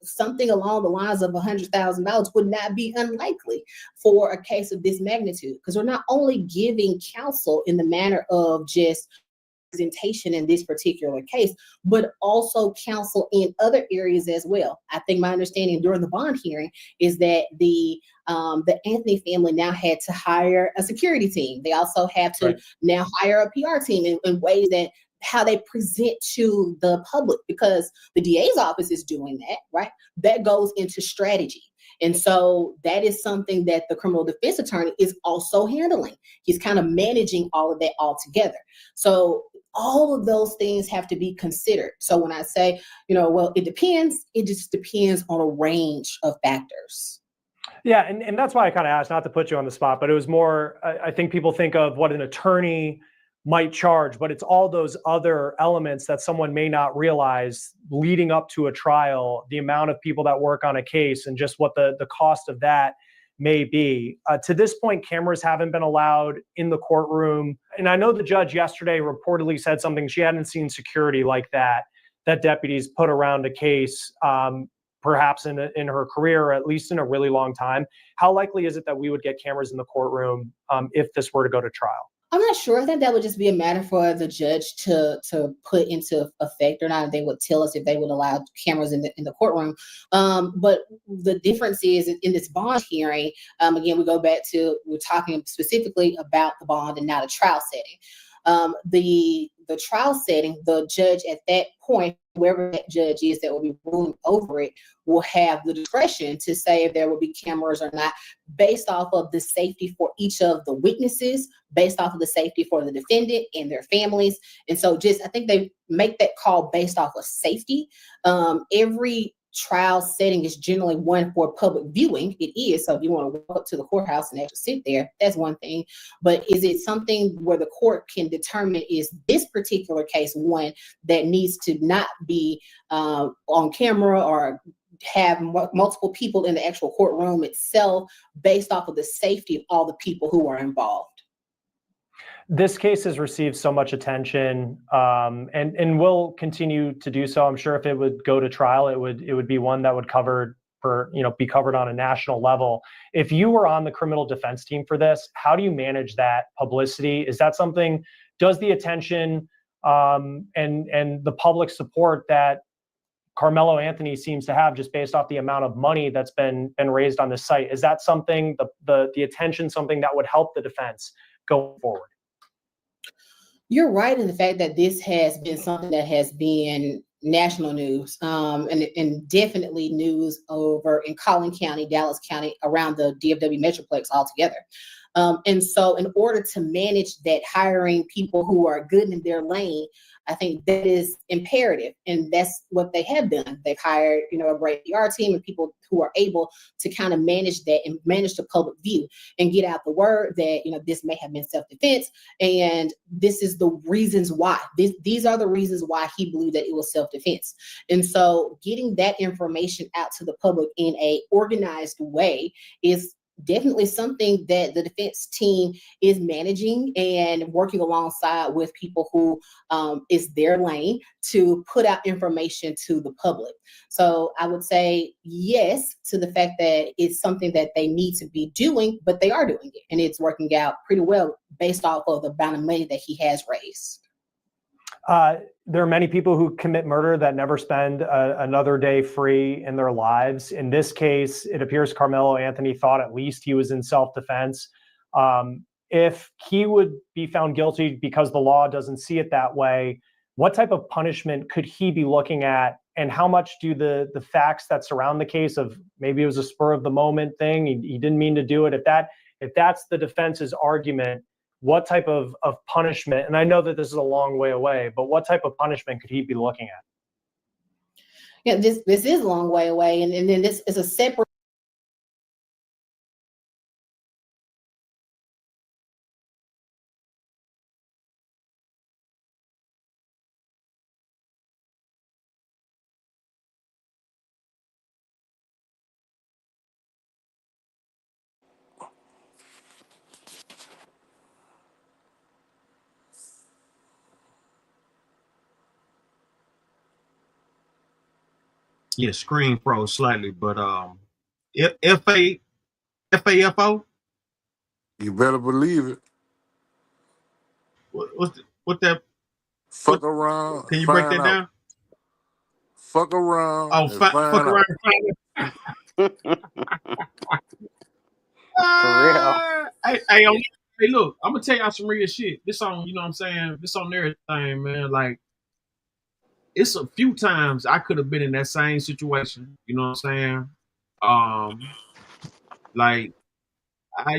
something along the lines of $100,000 would not be unlikely for a case of this magnitude, because we're not only giving counsel in the manner of just representation in this particular case, but also counsel in other areas as well. I think my understanding during the bond hearing is that the Anthony family now had to hire a security team. They also have to now hire a PR team in ways that how they present to the public, because the DA's office is doing that, right? That goes into strategy. And so that is something that the criminal defense attorney is also handling. He's kind of managing all of that all together. So all of those things have to be considered. So when I say, well, it depends, it just depends on a range of factors. Yeah, and that's why I kind of asked, not to put you on the spot, but it was more, I think people think of what an attorney might charge, but it's all those other elements that someone may not realize leading up to a trial, the amount of people that work on a case and just what the cost of that may be. To this point, cameras haven't been allowed in the courtroom. And I know the judge yesterday reportedly said something, she hadn't seen security like that deputies put around a case, perhaps in her career, or at least in a really long time. How likely is it that we would get cameras in the courtroom if this were to go to trial? I'm not sure. I think that would just be a matter for the judge to put into effect or not. They would tell us if they would allow cameras in the courtroom. But the difference is in this bond hearing, again, we go back to, we're talking specifically about the bond and not a trial setting. The trial setting, the judge at that point, whoever that judge is that will be ruling over it, will have the discretion to say if there will be cameras or not, based off of the safety for each of the witnesses, based off of the safety for the defendant and their families. And so I think they make that call based off of safety. Every trial setting is generally one for public viewing. It is. So if you want to walk up to the courthouse and actually sit there, that's one thing. But is it something where the court can determine, is this particular case one that needs to not be on camera or have multiple people in the actual courtroom itself, based off of the safety of all the people who are involved? This case has received so much attention, and will continue to do so. I'm sure if it would go to trial, it would be one that would be covered on a national level. If you were on the criminal defense team for this, how do you manage that publicity? Is that something? Does the attention and the public support that Carmelo Anthony seems to have, just based off the amount of money that's been raised on this site, is that something, the attention, something that would help the defense going forward? You're right in the fact that this has been something that has been national news, and definitely news over in Collin County, Dallas County, around the DFW Metroplex altogether. And so in order to manage that, hiring people who are good in their lane, I think that is imperative. And that's what they have done. They've hired, a great PR team and people who are able to kind of manage that and manage the public view and get out the word that, this may have been self-defense. And this is the reasons why. These are the reasons why he believed that it was self-defense. And so getting that information out to the public in a organized way is definitely something that the defense team is managing and working alongside with people who is their lane to put out information to the public. So I would say yes to the fact that it's something that they need to be doing, but they are doing it, and it's working out pretty well based off of the amount of money that he has raised. There are many people who commit murder that never spend another day free in their lives. In this case, it appears Carmelo Anthony thought at least he was in self-defense. If he would be found guilty because the law doesn't see it that way, what type of punishment could he be looking at? And how much do the facts that surround the case of maybe it was a spur of the moment thing, he didn't mean to do it, if that's the defense's argument, what type of punishment, and I know that this is a long way away, but what type of punishment could he be looking at? Yeah, this is a long way away. And then this is a separate. Yeah, screen froze slightly, but FAFO. You better believe it. What that? Fuck around. Can you break that find out. down? Fuck around. Oh, and fuck find around out. and find out. Hey, look, I'm gonna tell y'all some real shit. This on, you know what I'm saying? This on everything, man. Like, it's a few times I could have been in that same situation. You know what I'm saying? Like,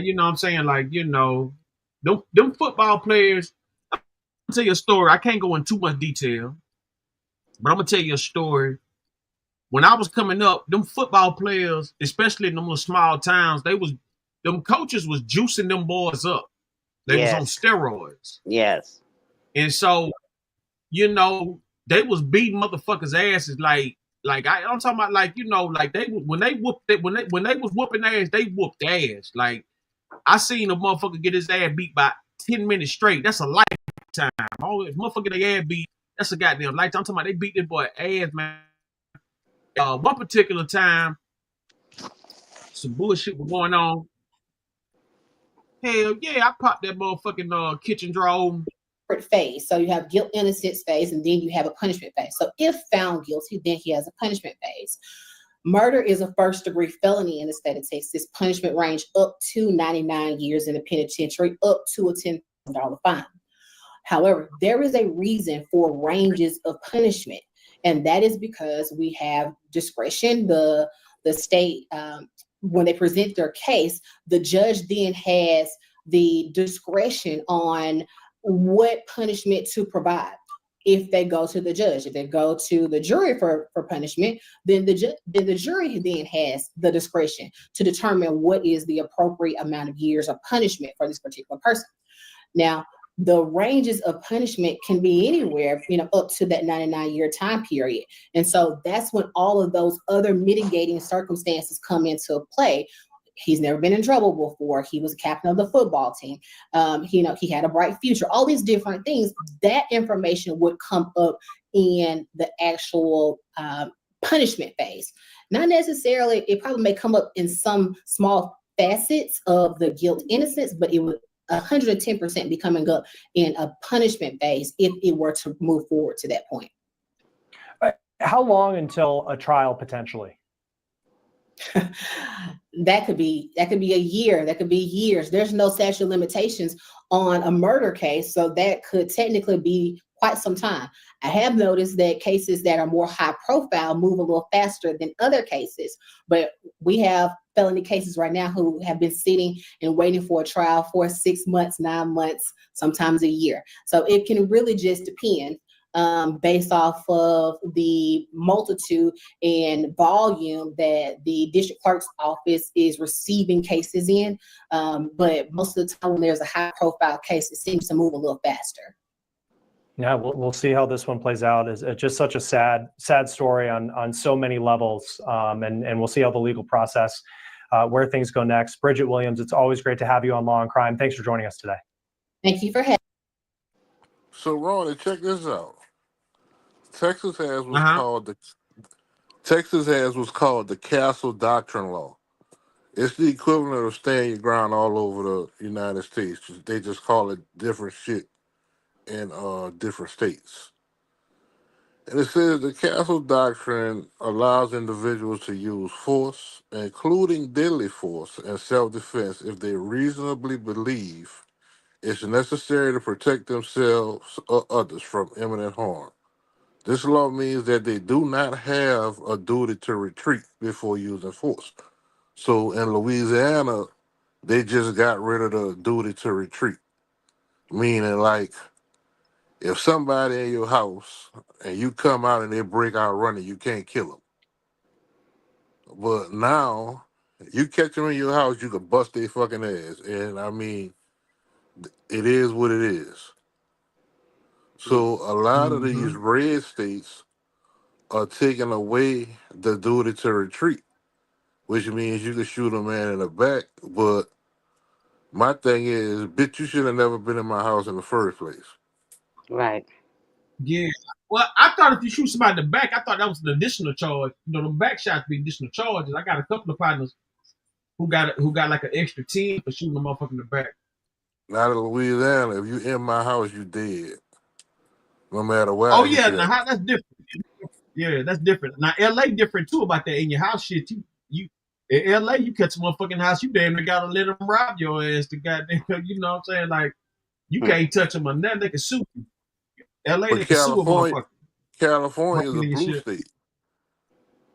you know what I'm saying? Like, them football players. I'm gonna tell you a story. I can't go into too much detail, but I'm gonna tell you a story. When I was coming up, them football players, especially in them little small towns, them coaches was juicing them boys up. They was on steroids. Yes. And so, they was beating motherfuckers' asses I'm talking about like when they was whooping ass, they whooped ass. Like, I seen a motherfucker get his ass beat by 10 minutes straight. That's a lifetime. Oh, if motherfucker their ass beat, that's a goddamn lifetime. I'm talking about they beat this boy ass, man. One particular time, some bullshit was going on. Hell yeah, I popped that motherfucking kitchen drawer. Phase. So you have guilt, innocence phase, and then you have a punishment phase. So if found guilty, then he has a punishment phase. Murder is a first-degree felony in the state of Texas. Punishment range up to 99 years in the penitentiary, up to a $10,000 fine. However, there is a reason for ranges of punishment, and that is because we have discretion. The state, when they present their case, the judge then has the discretion on what punishment to provide. If they go to the judge, if they go to the jury for punishment, then the jury then has the discretion to determine what is the appropriate amount of years of punishment for this particular person. Now, the ranges of punishment can be anywhere, up to that 99-year time period. And so that's when all of those other mitigating circumstances come into play. He's never been in trouble before. He was a captain of the football team. He had a bright future. All these different things, that information would come up in the actual punishment phase. Not necessarily, it probably may come up in some small facets of the guilt, innocence, but it would 110% be coming up in a punishment phase if it were to move forward to that point. How long until a trial potentially? That could be a year, that could be years. There's no statute of limitations on a murder case, so that could technically be quite some time. I have noticed that cases that are more high profile move a little faster than other cases, but we have felony cases right now who have been sitting and waiting for a trial for 6 months, 9 months, sometimes a year. So it can really just depend based off of the multitude and volume that the district clerk's office is receiving cases in. But most of the time when there's a high profile case, it seems to move a little faster. Yeah, we'll see how this one plays out. It's just such a sad story on so many levels, and we'll see how the legal process, where things go next. Bridget Williams, it's always great to have you on Law and Crime. Thanks for joining us today. Thank you for having. So, Ronnie, check this out. Texas has what's called the Castle Doctrine Law. It's the equivalent of stand your ground all over the United States. They just call it different shit in different states. And it says the Castle Doctrine allows individuals to use force, including deadly force, and self-defense if they reasonably believe it's necessary to protect themselves or others from imminent harm. This law means that they do not have a duty to retreat before using force. So in Louisiana, they just got rid of the duty to retreat. Meaning, like, if somebody in your house and you come out and they break out running, you can't kill them. But now, you catch them in your house, you can bust their fucking ass. And I mean, it is what it is. So a lot of these red states are taking away the duty to retreat, which means you can shoot a man in the back. But my thing is, bitch, you should have never been in my house in the first place. Right. Yeah. Well, I thought if you shoot somebody in the back, I thought that was an additional charge. You know, the back shots be additional charges. I got a couple of partners who got like an extra 10 for shooting a motherfucker in the back. Not in Louisiana. If you in my house, you dead. No matter where Oh I hit yeah, you now at. that's different. Yeah, that's different. Now LA different too about that. In your house shit, you in LA you catch a motherfucking house, you damn near gotta let them rob your ass to goddamn, you know what I'm saying? Like you can't touch them on nothing, they can sue you. LA But they can sue a motherfucker. California is a Breaking your blue shit. state.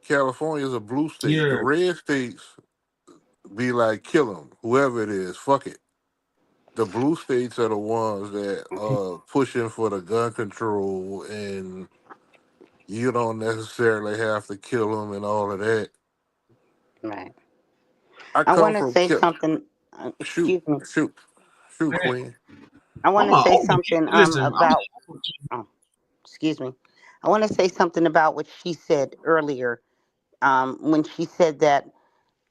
California is a blue state. The Yeah. red states be like, kill them, whoever it is, fuck it. The blue states are the ones that are pushing for the gun control, and you don't necessarily have to kill them and all of that. Right. I I come want to from say something. shoot, Excuse me. shoot, Queen. I want I'm to a say open something listen, about. Oh, excuse me. I want to say something about what she said earlier. When she said that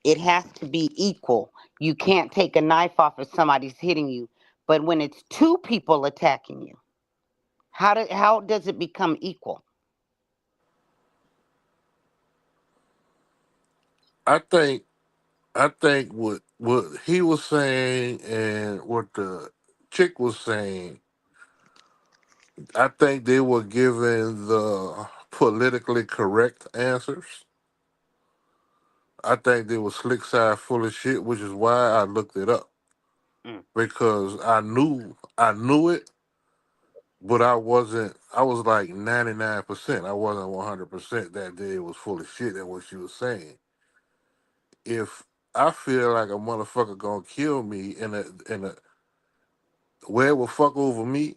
it has to be equal. You can't take a knife off if somebody's hitting you. But when it's two people attacking you, how does it become equal? I think what he was saying and what the chick was saying, I think they were giving the politically correct answers. I think they were slick side full of shit, which is why I looked it up. Because I knew it, but I wasn't. I was like 99%. I wasn't 100% that day. It was full of shit and what she was saying. If I feel like a motherfucker gonna kill me in a where it will fuck over me,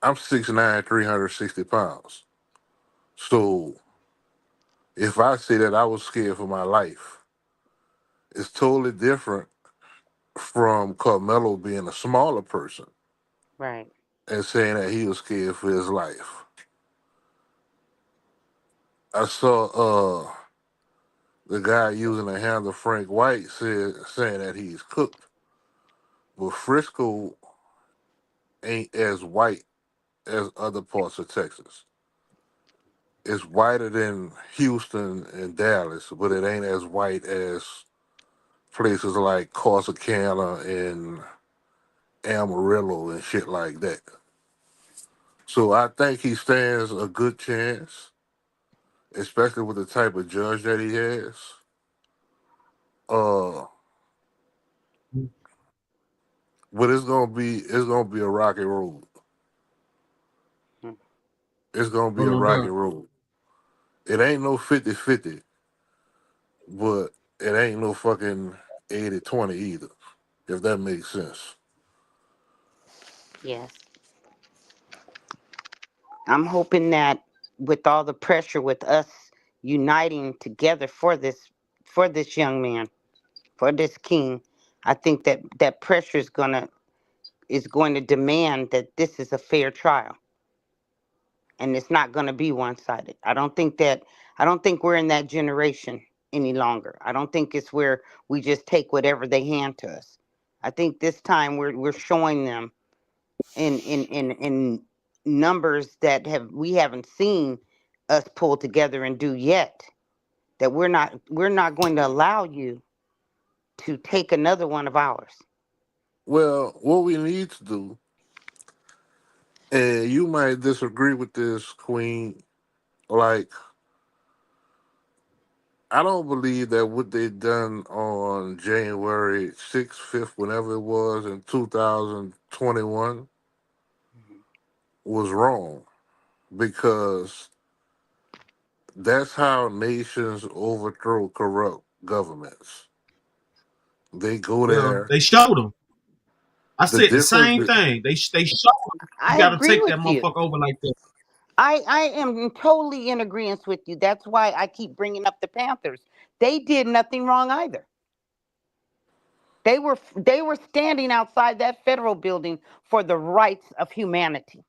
I'm 6'9", 360 pounds. So if I say that I was scared for my life, it's totally different from Carmelo being a smaller person Right. and saying that he was scared for his life. I saw the guy using the handle Frank White saying that he's cooked. But Frisco ain't as white as other parts of Texas. It's whiter than Houston and Dallas, but it ain't as white as places like Corsicana and Amarillo and shit like that. So I think he stands a good chance, especially with the type of judge that he has. Uh, but it's gonna be a rocky road. It's gonna be Oh a no rocky doubt. road. It ain't no 50-50, but it ain't no fucking 80-20 either, if that makes sense. Yes. I'm hoping that with all the pressure with us uniting together for this young man, for this king, I think that pressure is going to demand that this is a fair trial. And it's not going to be one-sided. I don't think we're in that generation any longer. I don't think it's where we just take whatever they hand to us. I think this time we're showing them in numbers that we haven't seen us pull together and do yet, that we're not going to allow you to take another one of ours. Well, what we need to do, and you might disagree with this, Queen, like, I don't believe that what they done on January 6th, 5th, whenever it was in 2021 was wrong, because that's how nations overthrow corrupt governments. They go Well, there. they showed them. I The said the difference, same thing. They showed them. You I got to agree take that with you. motherfucker over like that. I am totally in agreement with you. That's why I keep bringing up the Panthers. They did nothing wrong either. They were standing outside that federal building for the rights of humanity.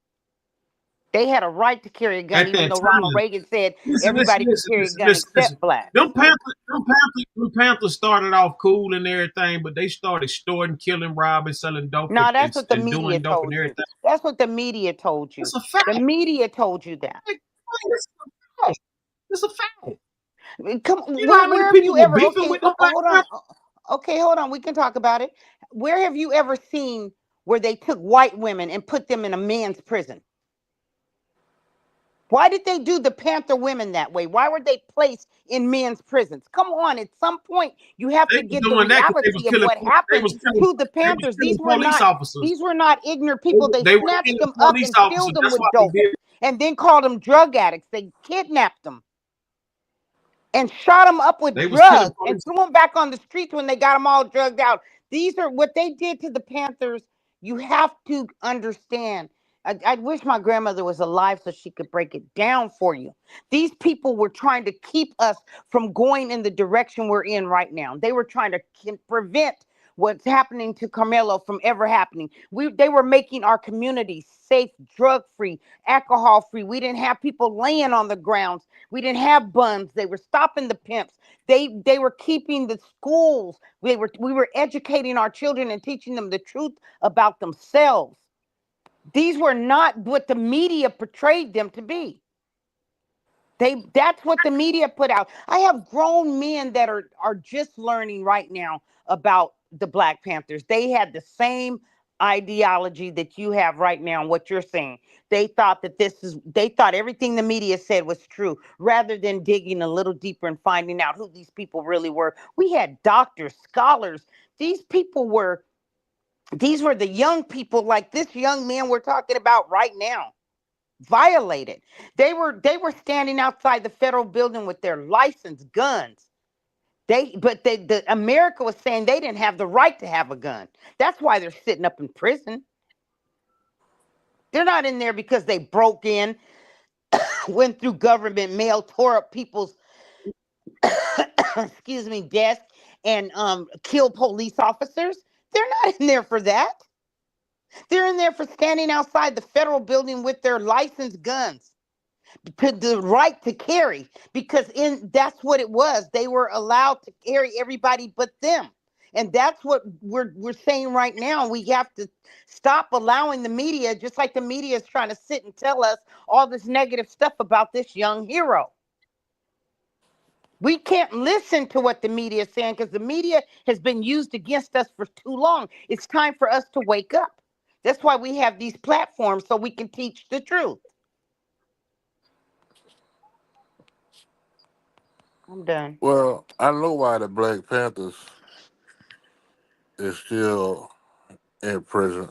They had a right to carry a gun, At even that though Ronald time. Reagan said Listen, everybody could carry a gun listen. except blacks. Them Panthers started off cool and everything, but they started extorting, killing, robbing, selling dope, No, that's what the and media doing dope and told you. everything. That's what the media told you. That's a fact. The media told you that. It's a fact. Come, You know how many where have people you were ever? beefing Okay, with them Black hold on. Panthers? Okay, hold on. We can talk about it. Where have you ever seen where they took white women and put them in a men's prison? Why did they do the Panther women that way? Why were they placed in men's prisons? Come on, at some point you have They to was get the doing that because they was reality of killing. what They happened was killing. to the They was Panthers. killing police officers. These were not ignorant people. They They were snatched killing them up police and officers. filled them That's with why they dope did. and then called them drug addicts. They kidnapped them and shot them up with They was killing drugs and police. threw them back on the streets when they got them all drugged out. These are what they did to the Panthers. You have to understand. I wish my grandmother was alive so she could break it down for you. These people were trying to keep us from going in the direction we're in right now. They were trying to prevent what's happening to Carmelo from ever happening. They were making our communities safe, drug-free, alcohol-free. We didn't have people laying on the grounds. We didn't have buns. They were stopping the pimps. They were keeping the schools. We were educating our children and teaching them the truth about themselves. These were not what the media portrayed them to be. That's what the media put out. I have grown men that are just learning right now about the Black Panthers. They had the same ideology that you have right now and what you're saying. They thought everything the media said was true, rather than digging a little deeper and finding out who these people really were. We had doctors, scholars. These were the young people, like this young man we're talking about right now, violated. They were standing outside the federal building with their licensed guns. The America was saying they didn't have the right to have a gun. That's why they're sitting up in prison. They're not in there because they broke in, went through government mail, tore up people's desks, and killed police officers. They're not in there for that. They're in there for standing outside the federal building with their licensed guns, to the right to carry, because that's what it was. They were allowed to carry everybody but them. And that's what we're saying right now. We have to stop allowing the media, just like the media is trying to sit and tell us all this negative stuff about this young hero. We can't listen to what the media is saying because the media has been used against us for too long. It's time for us to wake up. That's why we have these platforms, so we can teach the truth. I'm done. Well, I know why the Black Panthers is still in prison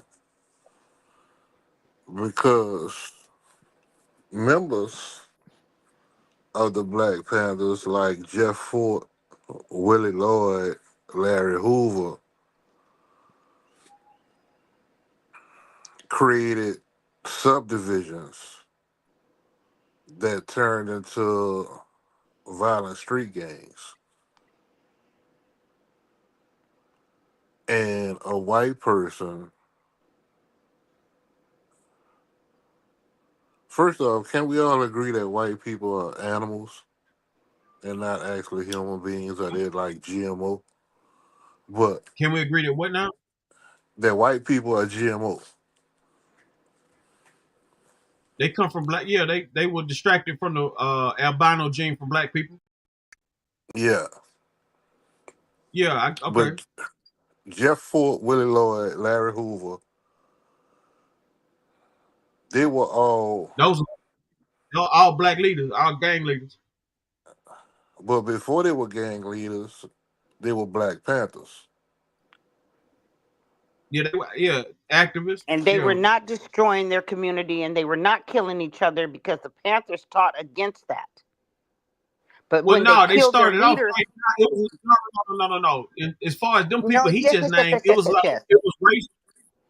because members of the Black Panthers like Jeff Fort, Willie Lloyd, Larry Hoover created subdivisions that turned into violent street gangs. And a white person, first off, can we all agree that white people are animals and not actually human beings, or they're like GMO? But Can we agree that what now? that white people are GMO. They come from black. Yeah, they were distracted from the albino gene from black people. Yeah. Yeah, okay. But Jeff Fort, Willie Lloyd, Larry Hoover, they were all. Those are all black leaders, all gang leaders. But before they were gang leaders, they were Black Panthers. Yeah, they were, yeah, activists. And they yeah. were not destroying their community, and they were not killing each other because the Panthers taught against that. But Well, when no, they they killed their started off. leaders, It was, no. As far as them people no, he yes, just yes, yes, named, yes, it was yes, like yes. it was race.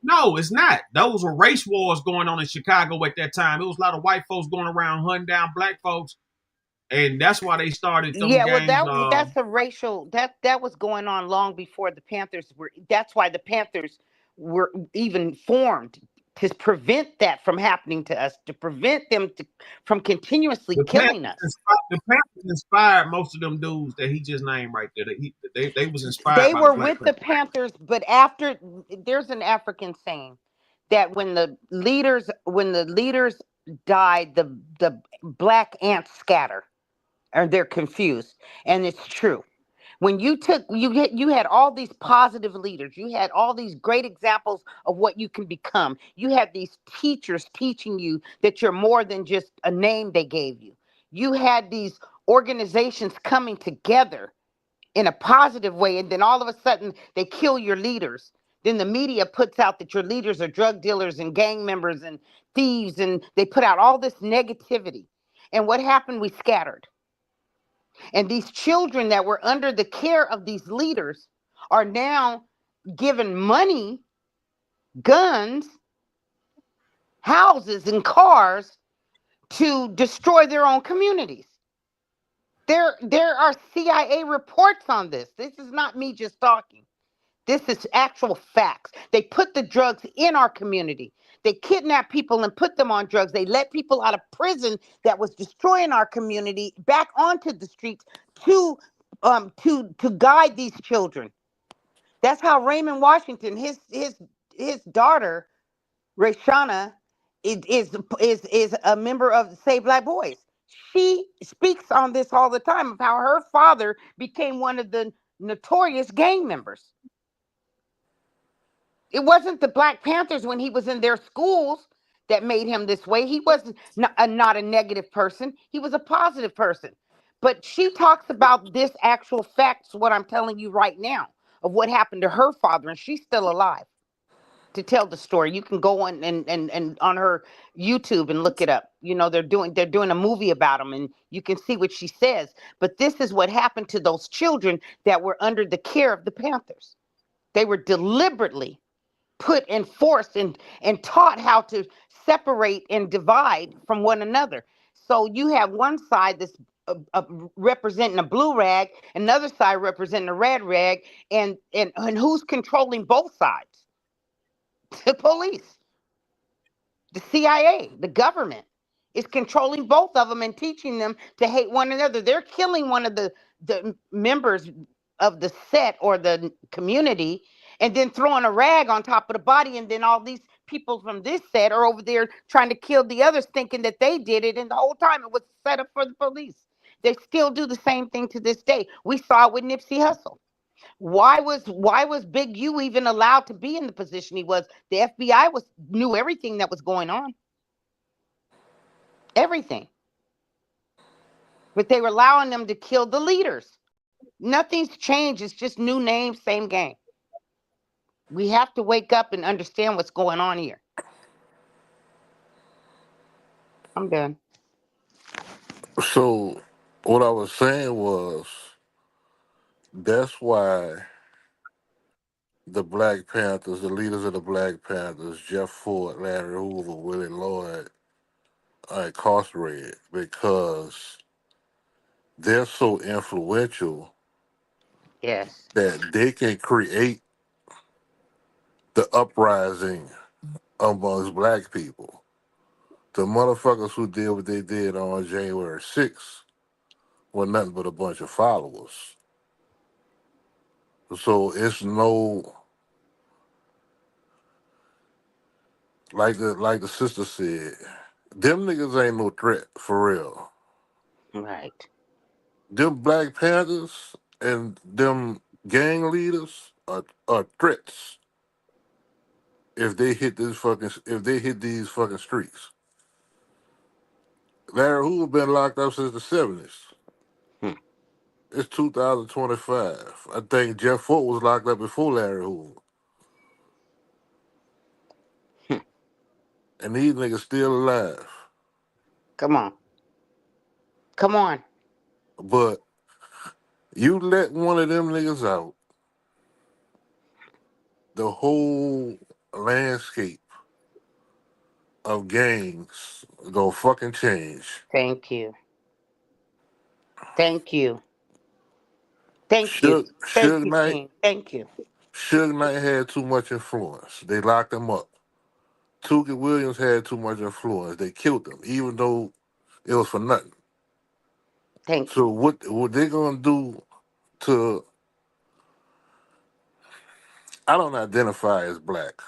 No, it's not. Those were race wars going on in Chicago at that time. It was a lot of white folks going around hunting down black folks, and that's why they started them Yeah, well, gangs. that's a racial that was going on long before the Panthers were. That's why the Panthers were even formed, to prevent that from happening to us, to prevent them from continuously killing us. The Panthers inspired most of them dudes that he just named right there. They was inspired. They by were the Black with the Panthers, but after, there's an African saying that when the leaders died, the black ants scatter, or they're confused, and it's true. When you had all these positive leaders, you had all these great examples of what you can become. You had these teachers teaching you that you're more than just a name they gave you. You had these organizations coming together in a positive way, and then all of a sudden they kill your leaders. Then the media puts out that your leaders are drug dealers and gang members and thieves, and they put out all this negativity. And what happened? We scattered. And these children that were under the care of these leaders are now given money, guns, houses, and cars to destroy their own communities. There are CIA reports on this. This is not me just talking. This is actual facts. They put the drugs in our community. They kidnap people and put them on drugs. They let people out of prison that was destroying our community back onto the streets to guide these children. That's how Raymond Washington, his daughter, Rayshana, is a member of Save Black Boys. She speaks on this all the time of how her father became one of the notorious gang members. It wasn't the Black Panthers when he was in their schools that made him this way. He was not a negative person. He was a positive person. But she talks about this actual facts, what I'm telling you right now, of what happened to her father, and she's still alive to tell the story. You can go on and on her YouTube and look it up. You know, they're doing a movie about him, and you can see what she says. But this is what happened to those children that were under the care of the Panthers. They were deliberately put and forced and taught how to separate and divide from one another. So you have one side that's representing a blue rag, another side representing a red rag, and who's controlling both sides? The police, the CIA, the government is controlling both of them and teaching them to hate one another. They're killing one of the members of the set or the community, and then throwing a rag on top of the body, and then all these people from this set are over there trying to kill the others, thinking that they did it, and the whole time it was set up for the police. They still do the same thing to this day. We saw it with Nipsey Hussle. Why was Big U even allowed to be in the position he was? The FBI knew everything that was going on. Everything. But they were allowing them to kill the leaders. Nothing's changed. It's just new names, same game. We have to wake up and understand what's going on here. I'm done. So what I was saying was that's why the Black Panthers, the leaders of the Black Panthers, Jeff Ford, Larry Hoover, Willie Lloyd, are incarcerated because they're so influential Yes. that they can create the uprising amongst black people. The motherfuckers who did what they did on January 6th were nothing but a bunch of followers. So it's no, like the sister said, them niggas ain't no threat for real. Right. Them Black Panthers and them gang leaders are threats if they hit these fucking streets. Larry Hoover been locked up since the 70s. It's 2025. I think Jeff Fort was locked up before Larry Hoover. And these niggas still alive. Come on. Come on. But you let one of them niggas out, the whole landscape of gangs go fucking change. Thank you. Thank you. Thank you. Thank Suge you, Knight, King. Thank you. Suge Knight had too much influence. They locked him up. Tookie Williams had too much influence. They killed him, even though it was for nothing. Thank So you. what they gonna do to? I don't identify as black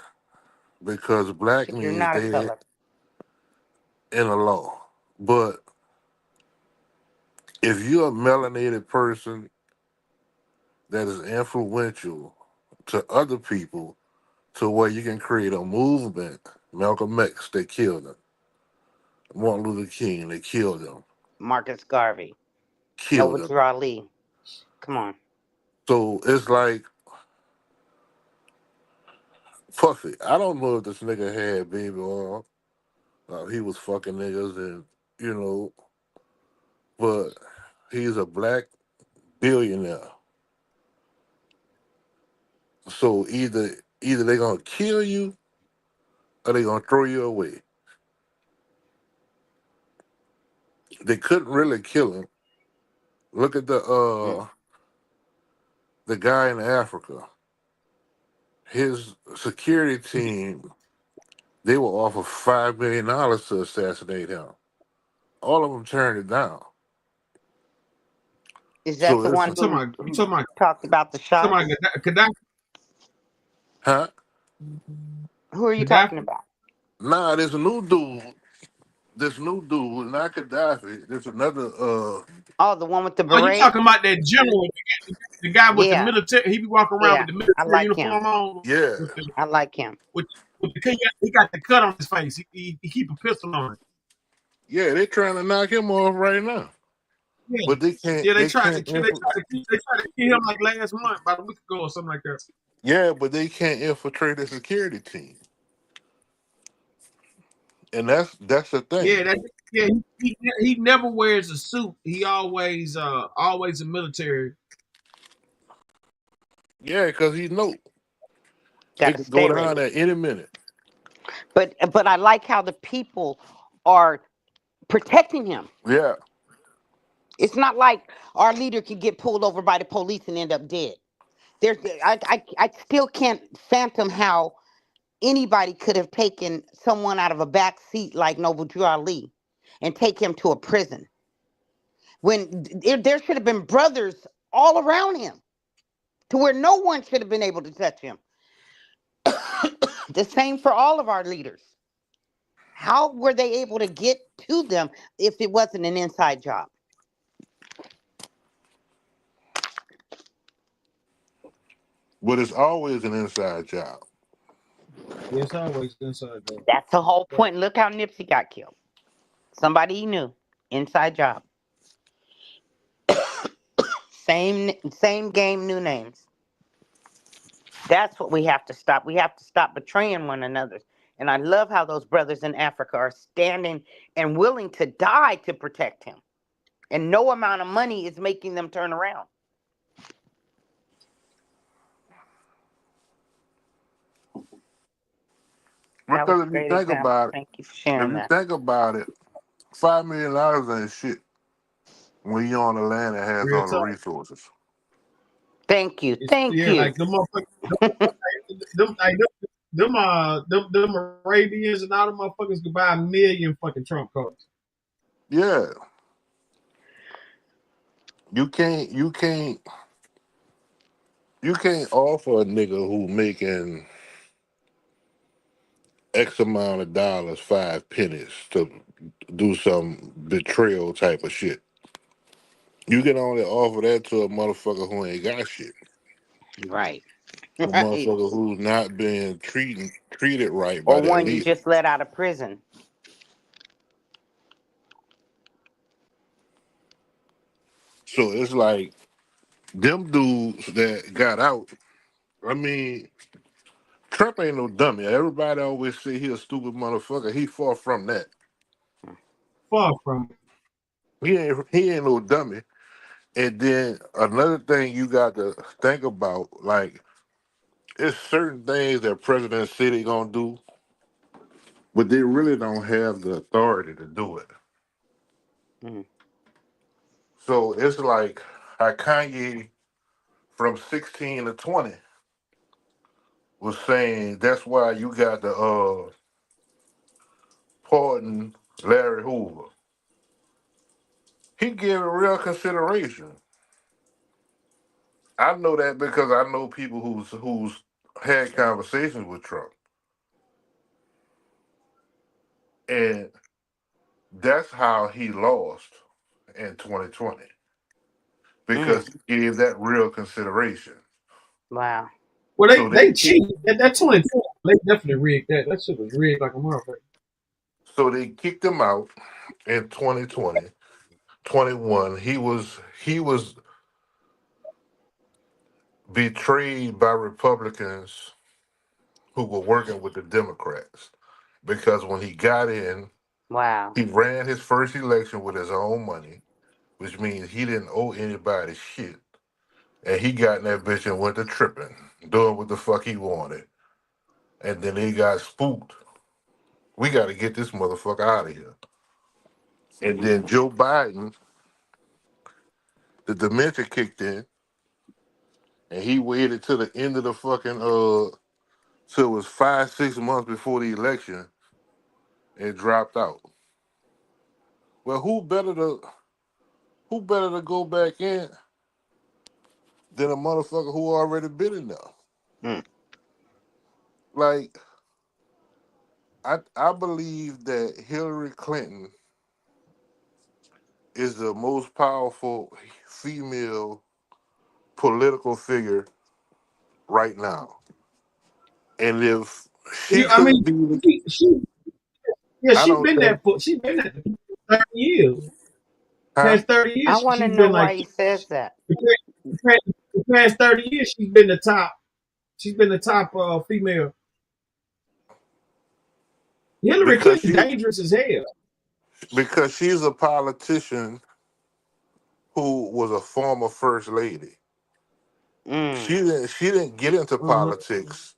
because black You're means not a dead color. in the law. But if you're a melanated person that is influential to other people to where you can create a movement, Malcolm X, they killed him. Martin Luther King, they killed him. Marcus Garvey. Killed him. Noble Ali. Come on. So it's like, Puffy. I don't know if this nigga had baby oil. He was fucking niggas and, but he's a black billionaire. So either they gonna kill you or they gonna throw you away. They couldn't really kill him. Look at the guy in Africa. His security team, they were offered $5 million to assassinate him. All of them turned it down. Is that So the it's one who talked about the shots? Gaddafi. Huh? Who are you Gaddafi? talking about? Nah, there's a new dude. This new dude, not Gaddafi. There's another. Oh, the one with the Oh, you beret? talking about that general, the guy with the Yeah. military? He be walking around with the I military like him. uniform on. Yeah. I like him. With he got the cut on his face. He keep a pistol on it. Yeah, they're trying to knock him off right now. Yeah. But they can't. Yeah, they They tried to can't. kill him like last month, about a week ago or something like that. Yeah, but they can't infiltrate the security team. And that's the thing. Yeah, he never wears a suit. He always a military. Yeah, because he knows it Gotta could stay go down ready. at any minute. But I like how the people are protecting him. Yeah. It's not like our leader could get pulled over by the police and end up dead. I still can't fathom how anybody could have taken someone out of a back seat like Noble Drew Ali and take him to a prison when there should have been brothers all around him to where no one should have been able to touch him. The same for all of our leaders. How were they able to get to them if it wasn't an inside job? But it's always an inside job. Yeah, it's always inside job. That's the whole point. Look how Nipsey got killed. Somebody he knew. Inside job. Same game, new names. That's what we have to stop. We have to stop betraying one another. And I love how those brothers in Africa are standing and willing to die to protect him. And no amount of money is making them turn around. That was Because a if you great think example. about it, Thank you for sharing that. $5 million ain't shit when you're on the land that has Real all the talk. resources. Thank you. Thank Yeah, you. like them motherfuckers, them Arabians and all them motherfuckers could buy 1 million fucking Trump cards. Yeah. You can't offer a nigga who making X amount of dollars, 5 pennies to do some betrayal type of shit. You can only offer that to a motherfucker who ain't got shit. Right. A Right. motherfucker who's not being treated right by Or their one you leader. just let out of prison. So it's like them dudes that got out. I mean, Trump ain't no dummy. Everybody always say he a stupid motherfucker. He far from that. Far from it. He ain't no dummy. And then another thing you got to think about, like, it's certain things that President City gonna do, but they really don't have the authority to do it. Mm. So it's like how Kanye from 16 to 20 was saying that's why you got the pardon Larry Hoover. He gave it real consideration. I know that because I know people who's had conversations with Trump. And that's how he lost in 2020. Mm. Because he gave that real consideration. Wow. Well, So they cheated. That 2020, they definitely rigged that. That shit was rigged like a motherfucker. So they kicked him out in 2020. 21. He was betrayed by Republicans who were working with the Democrats. Because when he got in, Wow. he ran his first election with his own money, which means he didn't owe anybody shit. And he got in that bitch and went to tripping, doing what the fuck he wanted. And then he got spooked. We got to get this motherfucker out of here. And then Joe Biden, the dementia kicked in, and he waited till the end of the fucking till it was 5-6 months before the election, and dropped out. Well, who better to go back in than a motherfucker who already been in there? Mm. Like, I believe that Hillary Clinton is the most powerful female political figure right now. And if she Yeah, I couldn't mean, be, I she's don't been think, there for 30 years. huh? Past 30 I years, want to she's know been why like he says that. the past 30 years, she's been the top. She's been the top female. Hillary Because Clinton she dangerous as hell. because she's a politician who was a former first lady. Mm. She didn't get into Uh-huh. politics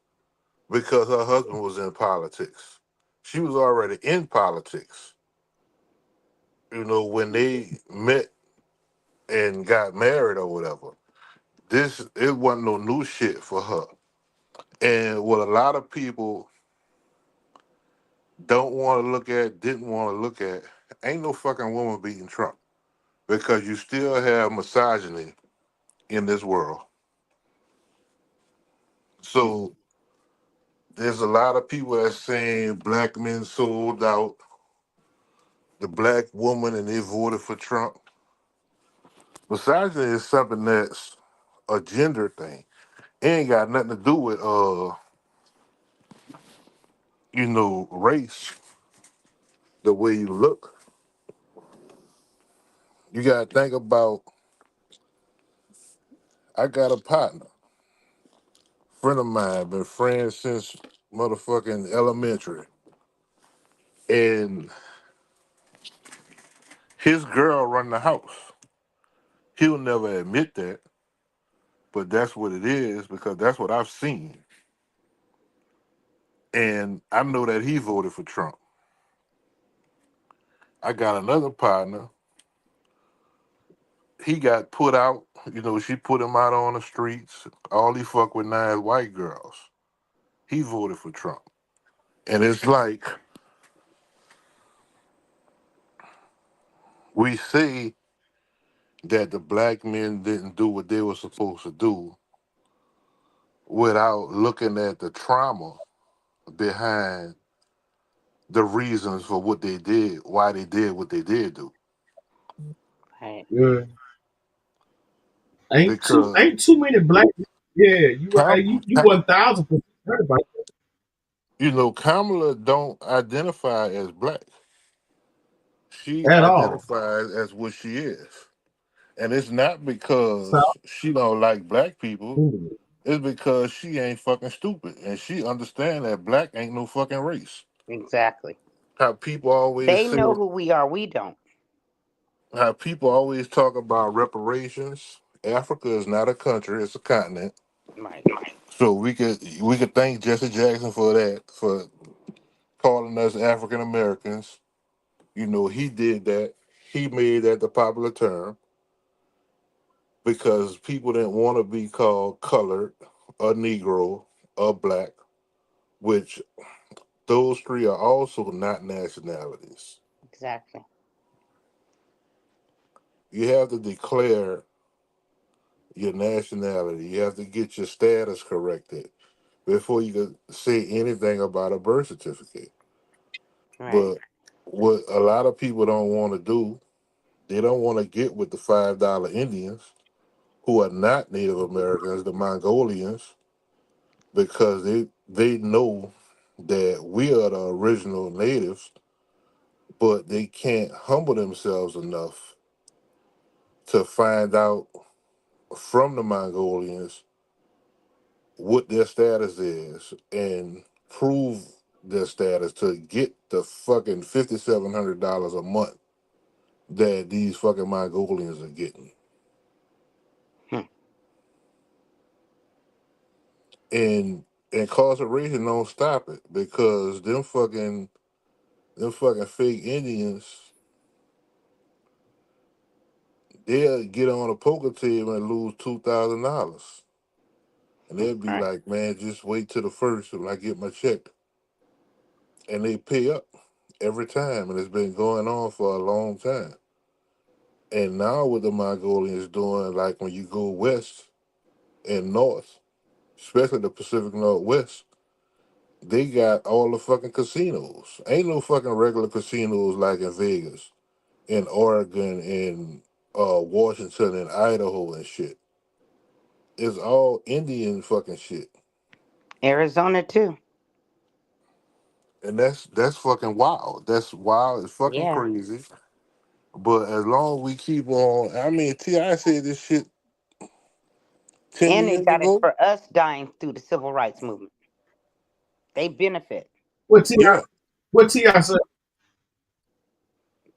because her husband was in politics. She was already in politics. You know, when they met and got married or whatever. It wasn't no new shit for her. And what a lot of people don't want to look at, didn't want to look at, ain't no fucking woman beating Trump. Because you still have misogyny in this world. So there's a lot of people that's saying black men sold out the black woman and they voted for Trump. Misogyny is something that's a gender thing. It ain't got nothing to do with race, the way you look. You gotta think about I got a partner, friend of mine, been friends since motherfucking elementary, and his girl run the house. He'll never admit that, but that's what it is because that's what I've seen. And I know that he voted for Trump. I got another partner. He got put out. You know, she put him out on the streets. All he fucked with 9 white girls. He voted for Trump. And it's like we say that the black men didn't do what they were supposed to do without looking at the trauma behind the reasons for what they did, why they did what they did do. Right. Yeah. Because Ain't too many black. Yeah, you right. You 1,000% right about that. you know, Kamala don't identify as black. She At all. identifies as what she is. And it's not So, because she don't like black people. It's because she ain't fucking stupid. And she understand that black ain't no fucking race. Exactly. How people always They say, know who we are. We don't. how people always talk about reparations. Africa is not a country, it's a continent. Right. So we could thank Jesse Jackson for that, for calling us African Americans. You know, he did that. He made that the popular term because people didn't want to be called colored, or Negro, or black, which those three are also not nationalities. Exactly. You have to declare your nationality. You have to get your status corrected before you can say anything about a birth certificate. Right. But what a lot of people don't want to do, they don't want to get with the $5 Indians who are not Native Americans, the Mongolians, because they know that we are the original natives, but they can't humble themselves enough to find out from the Mongolians what their status is and prove their status to get the fucking $5,700 a month that these fucking Mongolians are getting. And incarceration don't stop it because them fucking fake Indians, they'll get on a poker table and lose $2,000. And they'll be Right. like, man, just wait till the first when I get my check. And they pay up every time. And it's been going on for a long time. And now what the Mongolians doing, like when you go west and north, especially the Pacific Northwest, they got all the fucking casinos. Ain't no fucking regular casinos like in Vegas, in Oregon, in Washington, and Idaho and shit. It's all Indian fucking shit. Arizona too. And that's fucking wild. That's wild. It's fucking Yeah. crazy. But as long as we keep on, I mean, T.I. said this shit 10 And they years got it ago. for us dying through the civil rights movement. They benefit. what T.I. Yeah. What T.I. said?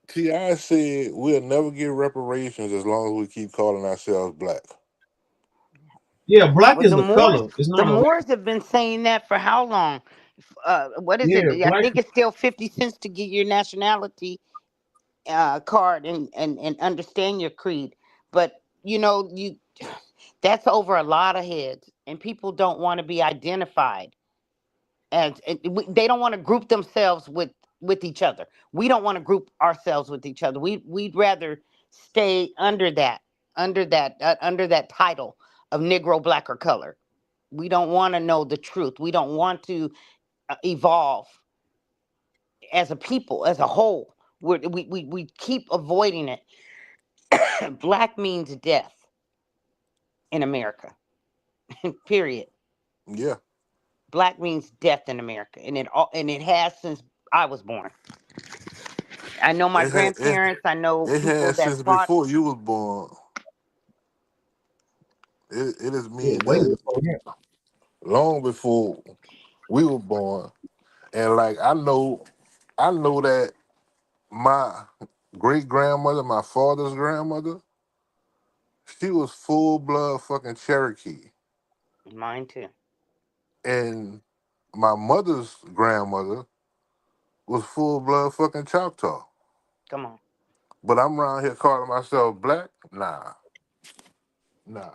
T.I. said we'll never get reparations as long as we keep calling ourselves black. Yeah, black Well, is the color. It's The not a race. Moors have been saying that for how long? What is it? Yeah, I black. think it's still 50 cents to get your nationality card and understand your creed. But that's over a lot of heads, and people don't want to be identified as they don't want to group themselves with each other. We don't want to group ourselves with each other. We'd rather stay under that title of Negro, black, or color. We don't want to know the truth. We don't want to evolve as a people, as a whole. We keep avoiding it. Black means death in America. Period. Yeah. Black means death in America, and it has since I was born. I know my It had grandparents. I know it people had that since fought. before you was born. It is me Yeah, and way them before him. long before we were born. And like I know that my great grandmother, my father's grandmother, she was full blood fucking Cherokee. Mine too. And my mother's grandmother was full blood fucking Choctaw. Come on. But I'm around here calling myself black? Nah. Nah.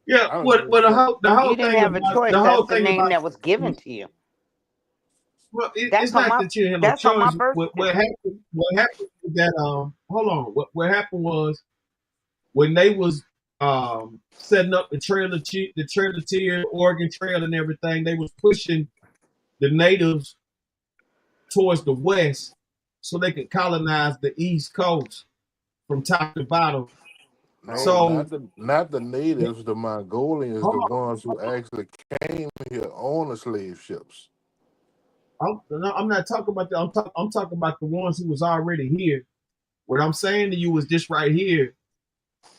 Yeah, I don't what give a fuck. the whole You didn't thing have a about choice. the That's whole the thing name about that was given to you. well, That's it's on not my that you didn't have no that's on my choice. birth What certificate. happened? What happened was that hold on. What happened was when they was setting up the Trailer Tier, Oregon Trail, and everything, they was pushing the natives towards the west so they could colonize the East Coast from top to bottom. No, So not the natives, the Mongolians, hold the on. ones who actually came here on the slave ships. I'm not talking about that. I'm talking about the ones who was already here. What I'm saying to you is this right here.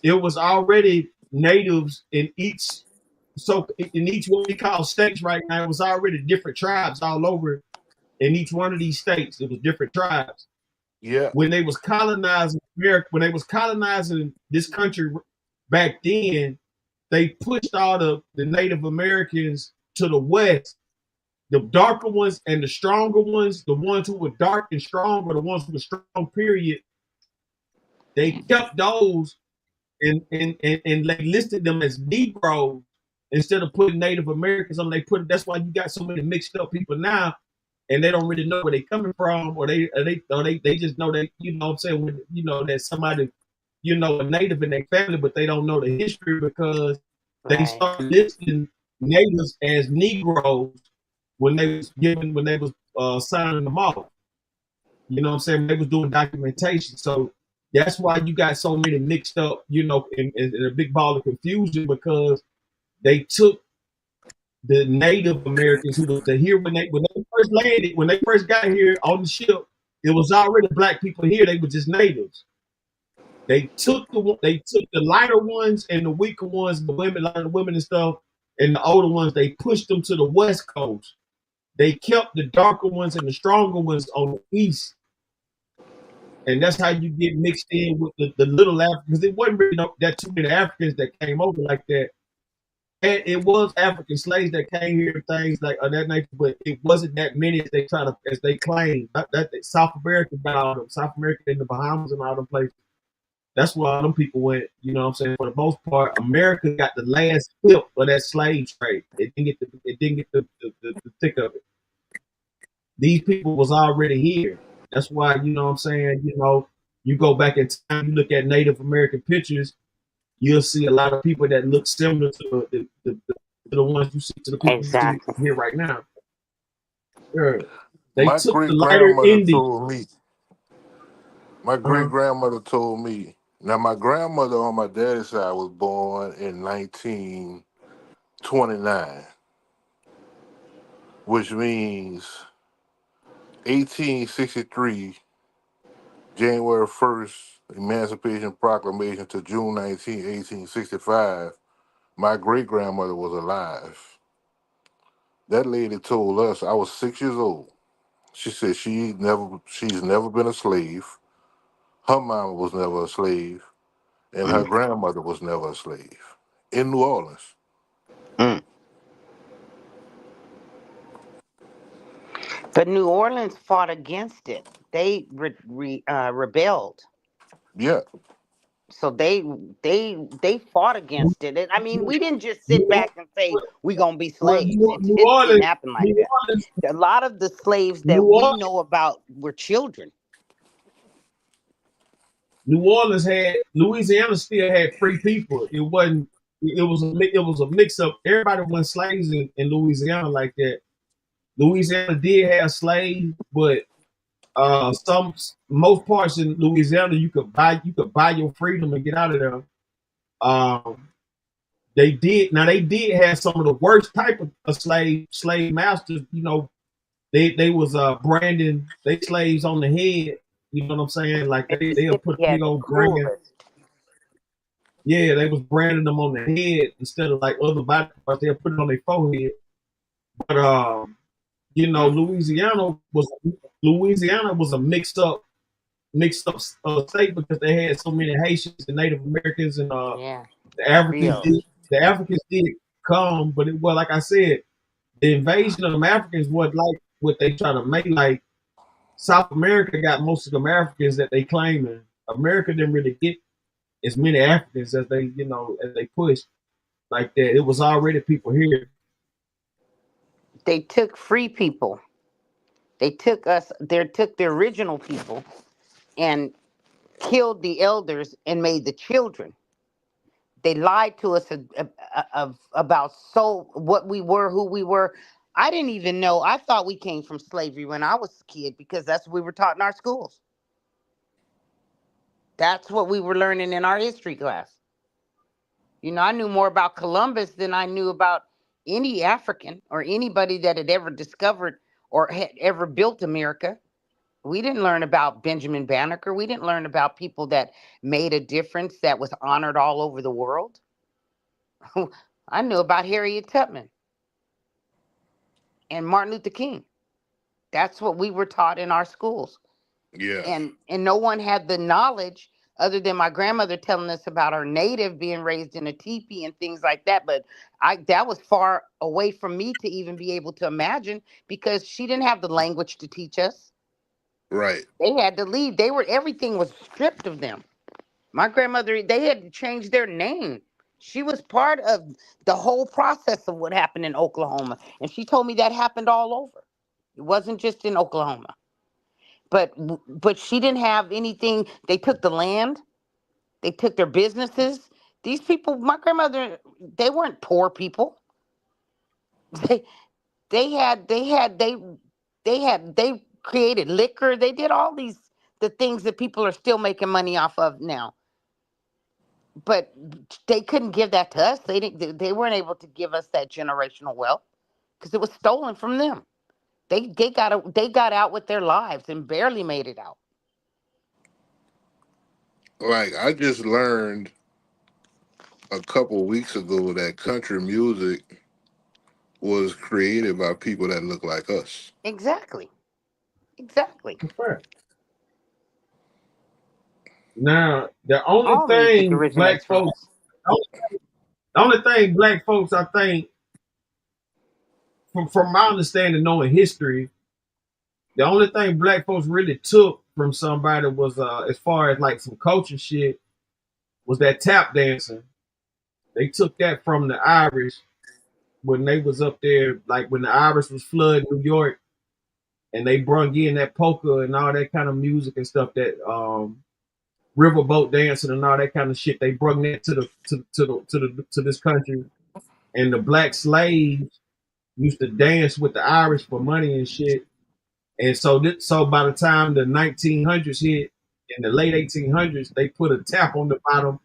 It was already natives in each. So in each what we call states right now, it was already different tribes all over in each one of these states. It was different tribes. Yeah. When they was colonizing America, when they was colonizing this country back then, they pushed all the Native Americans to the west. The darker ones and the stronger ones, the ones who were dark and strong, or the ones who were strong, period, they kept those and they listed them as Negroes instead of putting Native Americans on. They put that's why you got so many mixed up people now, and they don't really know where they coming from, or they just know that what I'm saying that somebody a Native in their family, but they don't know the history because they Right. start listing natives as Negroes when they was signing them off. You know what I'm saying? They was doing documentation. So that's why you got so many mixed up, in a big ball of confusion because they took the Native Americans who were here when they first landed, when they first got here on the ship, it was already black people here. They were just natives. They took the lighter ones and the weaker ones, the women and stuff, and the older ones. They pushed them to the West Coast. They kept the darker ones and the stronger ones on the East. And that's how you get mixed in with the little Africans. It wasn't really that too many Africans that came over like that. And it was African slaves that came here, things like that nature, but it wasn't that many as they claim. That South America got all them, South America and the Bahamas and all them places. That's where all them people went. You know what I'm saying? For the most part, America got the last flip of that slave trade. It didn't get the thick of it. These people was already here. That's why, you know what I'm saying, you go back in time, you look at Native American pictures, you'll see a lot of people that look similar to the ones you see, to the people you see Exactly. here right now. Sure. They My took the great lighter grandmother Indian. told me. My great Uh-huh. grandmother told me. Now my grandmother on my daddy's side was born in 1929, which means 1863, January 1st, Emancipation Proclamation to June 19, 1865. My great grandmother was alive. That lady told us I was 6 years old. She said she's never been a slave. Her mama was never a slave, and her Mm. grandmother was never a slave in New Orleans. Mm. But New Orleans fought against it. They rebelled. Yeah. So they fought against it. And I mean, we didn't just sit New, back and say we're gonna be well, slaves. New, New It didn't Orleans, happen like New that. Orleans, A lot of the slaves New that we Orleans, know about were children. New Orleans had Louisiana still had free people. It wasn't. It was a mix up. Everybody wasn't slaves in Louisiana like that. Louisiana did have slaves, but most parts in Louisiana you could buy your freedom and get out of there. Um, they did have some of the worst type of slave masters. They was branding they slaves on the head. You know what I'm saying? Like they'll put Mississippi a big had the old brand. cruelest. Yeah, they was branding them on the head instead of like other body parts. They'll put it on their forehead. But you know, Louisiana was a mixed up state because they had so many Haitians and Native Americans and Yeah. the Africans Creole. did come, but it was like I said, the invasion of them Africans was like what they try to make. Like South America got most of them Africans that they claiming. America didn't really get as many Africans as they, you know, as they pushed like that. It was already people here. They took free people. They took us. They took the original people and killed the elders and made the children. They lied to us about what we were, who we were. I didn't even know. I thought we came from slavery when I was a kid because that's what we were taught in our schools. That's what we were learning in our history class. You know, I knew more about Columbus than I knew about any African or anybody that had ever discovered or had ever built America. We didn't learn about Benjamin Banneker. We didn't learn about people that made a difference that was honored all over the world. I knew about Harriet Tubman and Martin Luther King. That's what we were taught in our schools. Yeah. And no one had the knowledge other than my grandmother telling us about her native being raised in a teepee and things like that. But that was far away from me to even be able to imagine because she didn't have the language to teach us. Right. They had to leave. Everything was stripped of them. My grandmother, they had to change their name. She was part of the whole process of what happened in Oklahoma. And she told me that happened all over. It wasn't just in Oklahoma. But she didn't have anything. They took the land. They took their businesses. These people, my grandmother, they weren't poor people. They created liquor. They did all the things that people are still making money off of now. But they couldn't give that to us. They weren't able to give us that generational wealth because it was stolen from them. They got out with their lives and barely made it out. Like I just learned a couple weeks ago that country music was created by people that look like us. Exactly. Now, the only All music thing originates from us. the only thing black folks, I think, from my understanding, knowing history, the only thing black folks really took from somebody was, as far as like some culture shit, was that tap dancing. They took that from the Irish when they was up there, like when the Irish was flooding New York, and they brung in that polka and all that kind of music and stuff, that riverboat dancing and all that kind of shit. They brung that to this country, and the black slaves used to dance with the Irish for money and shit. And so by the time the 1900s hit, in the late 1800s, they put a tap on the bottom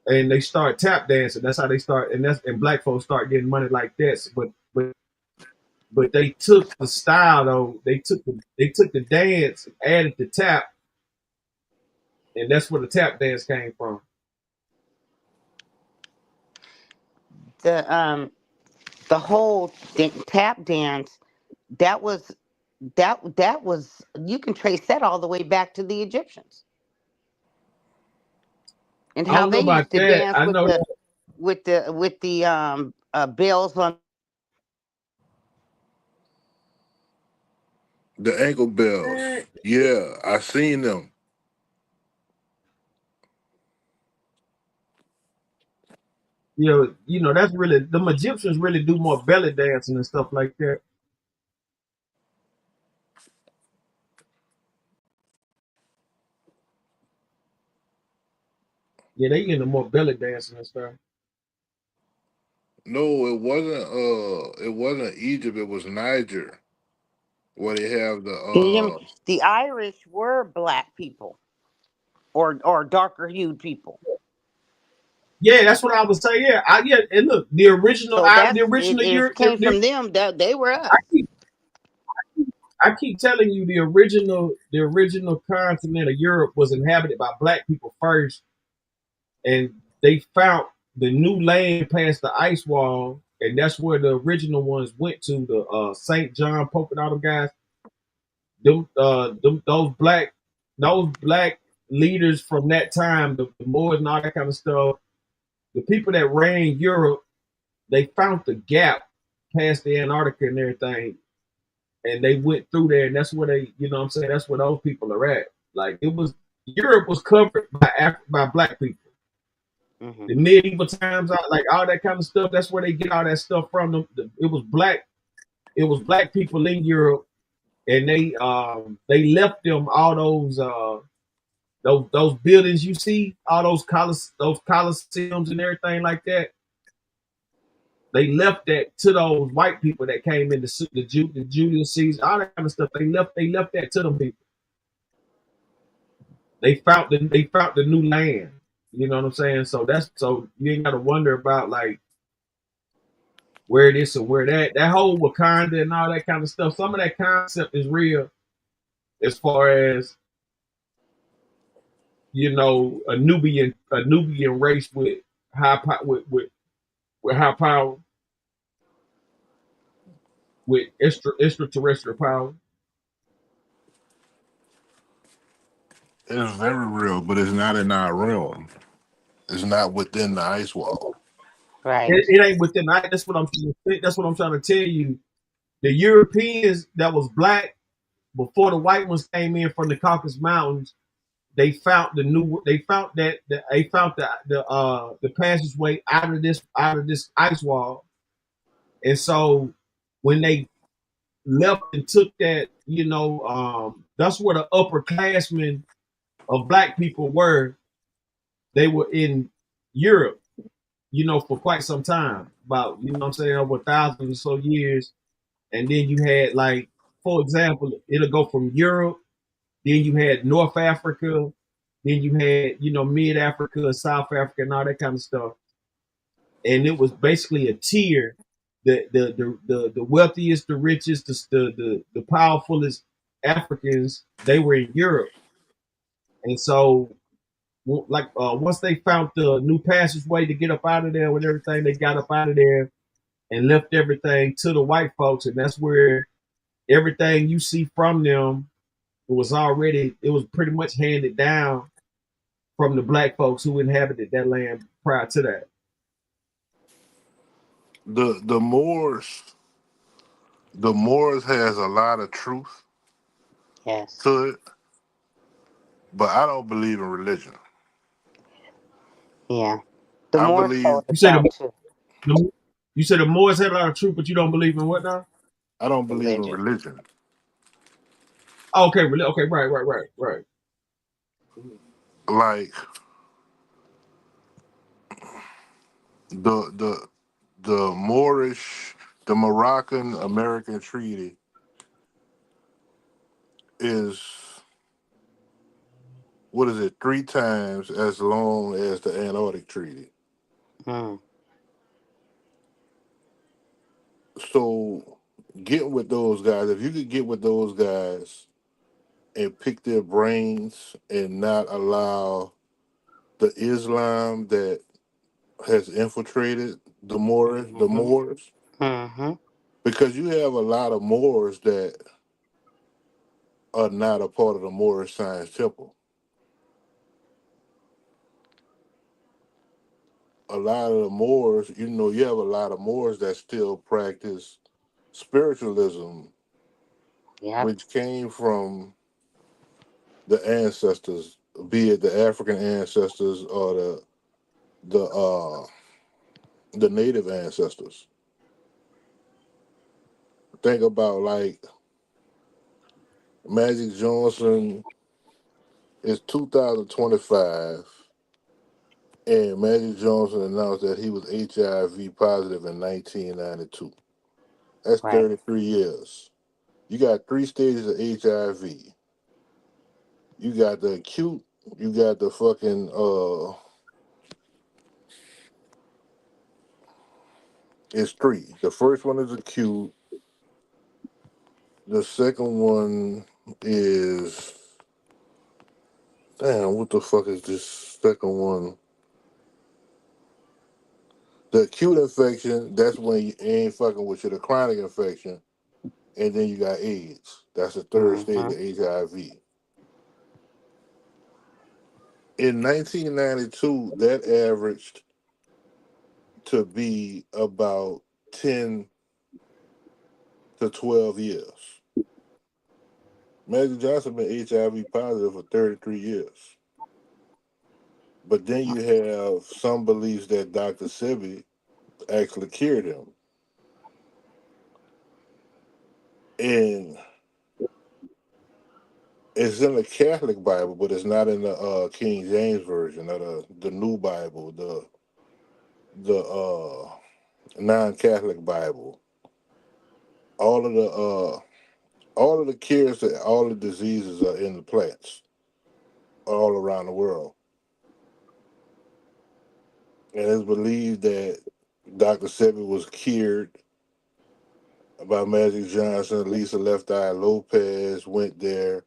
and they start tap dancing. That's how they start, and black folks start getting money like this. But they took the style though. They took the dance, added the tap, and that's where the tap dance came from. The whole tap dance, that was you can trace that all the way back to the Egyptians and I how don't know they used about to that. dance I know that. with the bells on. The ankle bells. Yeah, I seen them. You know, that's really, the Egyptians really do more belly dancing and stuff like that. Yeah, they into more belly dancing and stuff. No, it wasn't Egypt, it was Niger. Where they have The Irish were black people or darker hued people. Yeah, that's what I was saying. Yeah, and look, the original, So the original it Europe. came from them. That they were us. I keep telling you, the original continent of Europe was inhabited by black people first, and they found the new land past the ice wall, and that's where the original ones went to. The St. John Pope and all them guys. Those black leaders from that time, the Moors and all that kind of stuff. The people that ran Europe, they found the gap past the Antarctica and everything, and they went through there, and that's where they, you know what I'm saying, that's where those people are at. Like Europe was covered by black people. Mm-hmm. The medieval times, like all that kind of stuff, that's where they get all that stuff from. It was black people in Europe, and they left them all those buildings you see, all those coliseums and everything like that. They left that to those white people that came in the Julius Caesar, all that kind of stuff. They left that to them people. They found the new land. You know what I'm saying? So you ain't gotta wonder about like where this or where that whole Wakanda and all that kind of stuff. Some of that concept is real as far as, you know, a Nubian race with high with high power, with extraterrestrial power. It's very real, but it's not in our realm. It's not within the ice wall. Right. It ain't within. That's what I'm trying to tell you. The Europeans that was black before the white ones came in from the Caucasus Mountains, they found the passageway out of this ice wall. And so when they left and took that, you know, that's where the upperclassmen of black people were. They were in Europe, you know, for quite some time, about, you know what I'm saying, over thousands or so years. And then you had, like, for example, it'll go from Europe, then you had North Africa, then you had, you know, Mid Africa, South Africa, and all that kind of stuff. And it was basically a tier. The wealthiest, the richest, the powerfulest Africans, they were in Europe. And so, like, once they found the new passageway to get up out of there with everything, they got up out of there and left everything to the white folks. And that's where everything you see from them it was pretty much handed down from the black folks who inhabited that land prior to that. The Moors has a lot of truth to it, but I don't believe in religion. Yeah. I believe You said the Moors had a lot of truth, but you don't believe in what now? I don't believe in religion. Okay, right. Like the Moorish, the Moroccan American treaty is, what is it, 3 times as long as the Antarctic Treaty. So getting with those guys, if you could get with those guys and pick their brains and not allow the Islam that has infiltrated the Moors, because you have a lot of Moors that are not a part of the Moorish Science Temple. A lot of the Moors, you know, you have a lot of Moors that still practice spiritualism, which came from the ancestors, be it the African ancestors or the native ancestors. Think about, like, Magic Johnson is 2025, and Magic Johnson announced that he was HIV positive in 1992. That's 33 years. You got 3 stages of HIV. You got the acute, you got the fucking it's 3. The first one is acute. The second one is, damn, what the fuck is this second one? The acute infection, that's when you ain't fucking with you. The chronic infection, and then you got AIDS. That's the third stage of HIV. In 1992, that averaged to be about 10 to 12 years. Magic Johnson been HIV positive for 33 years. But then you have some beliefs that Dr. Sebi actually cured him. And it's in the Catholic Bible, but it's not in the King James version of the New Bible, the non-Catholic Bible. All of the cures to all the diseases are in the plants all around the world. And it's believed that Dr. Sebi was cured by Magic Johnson. Lisa Left Eye Lopez went there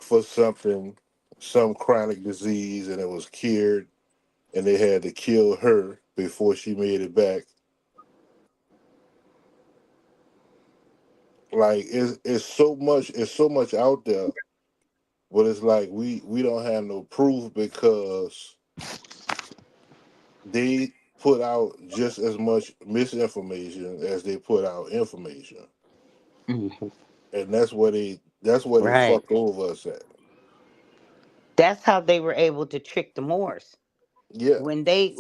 for some chronic disease, and it was cured, and they had to kill her before she made it back. Like it's so much out there, but it's like we don't have no proof because they put out just as much misinformation as they put out information. Mm-hmm. And that's where they Right. fucked over us at. That's how they were able to trick the Moors. Yeah. When they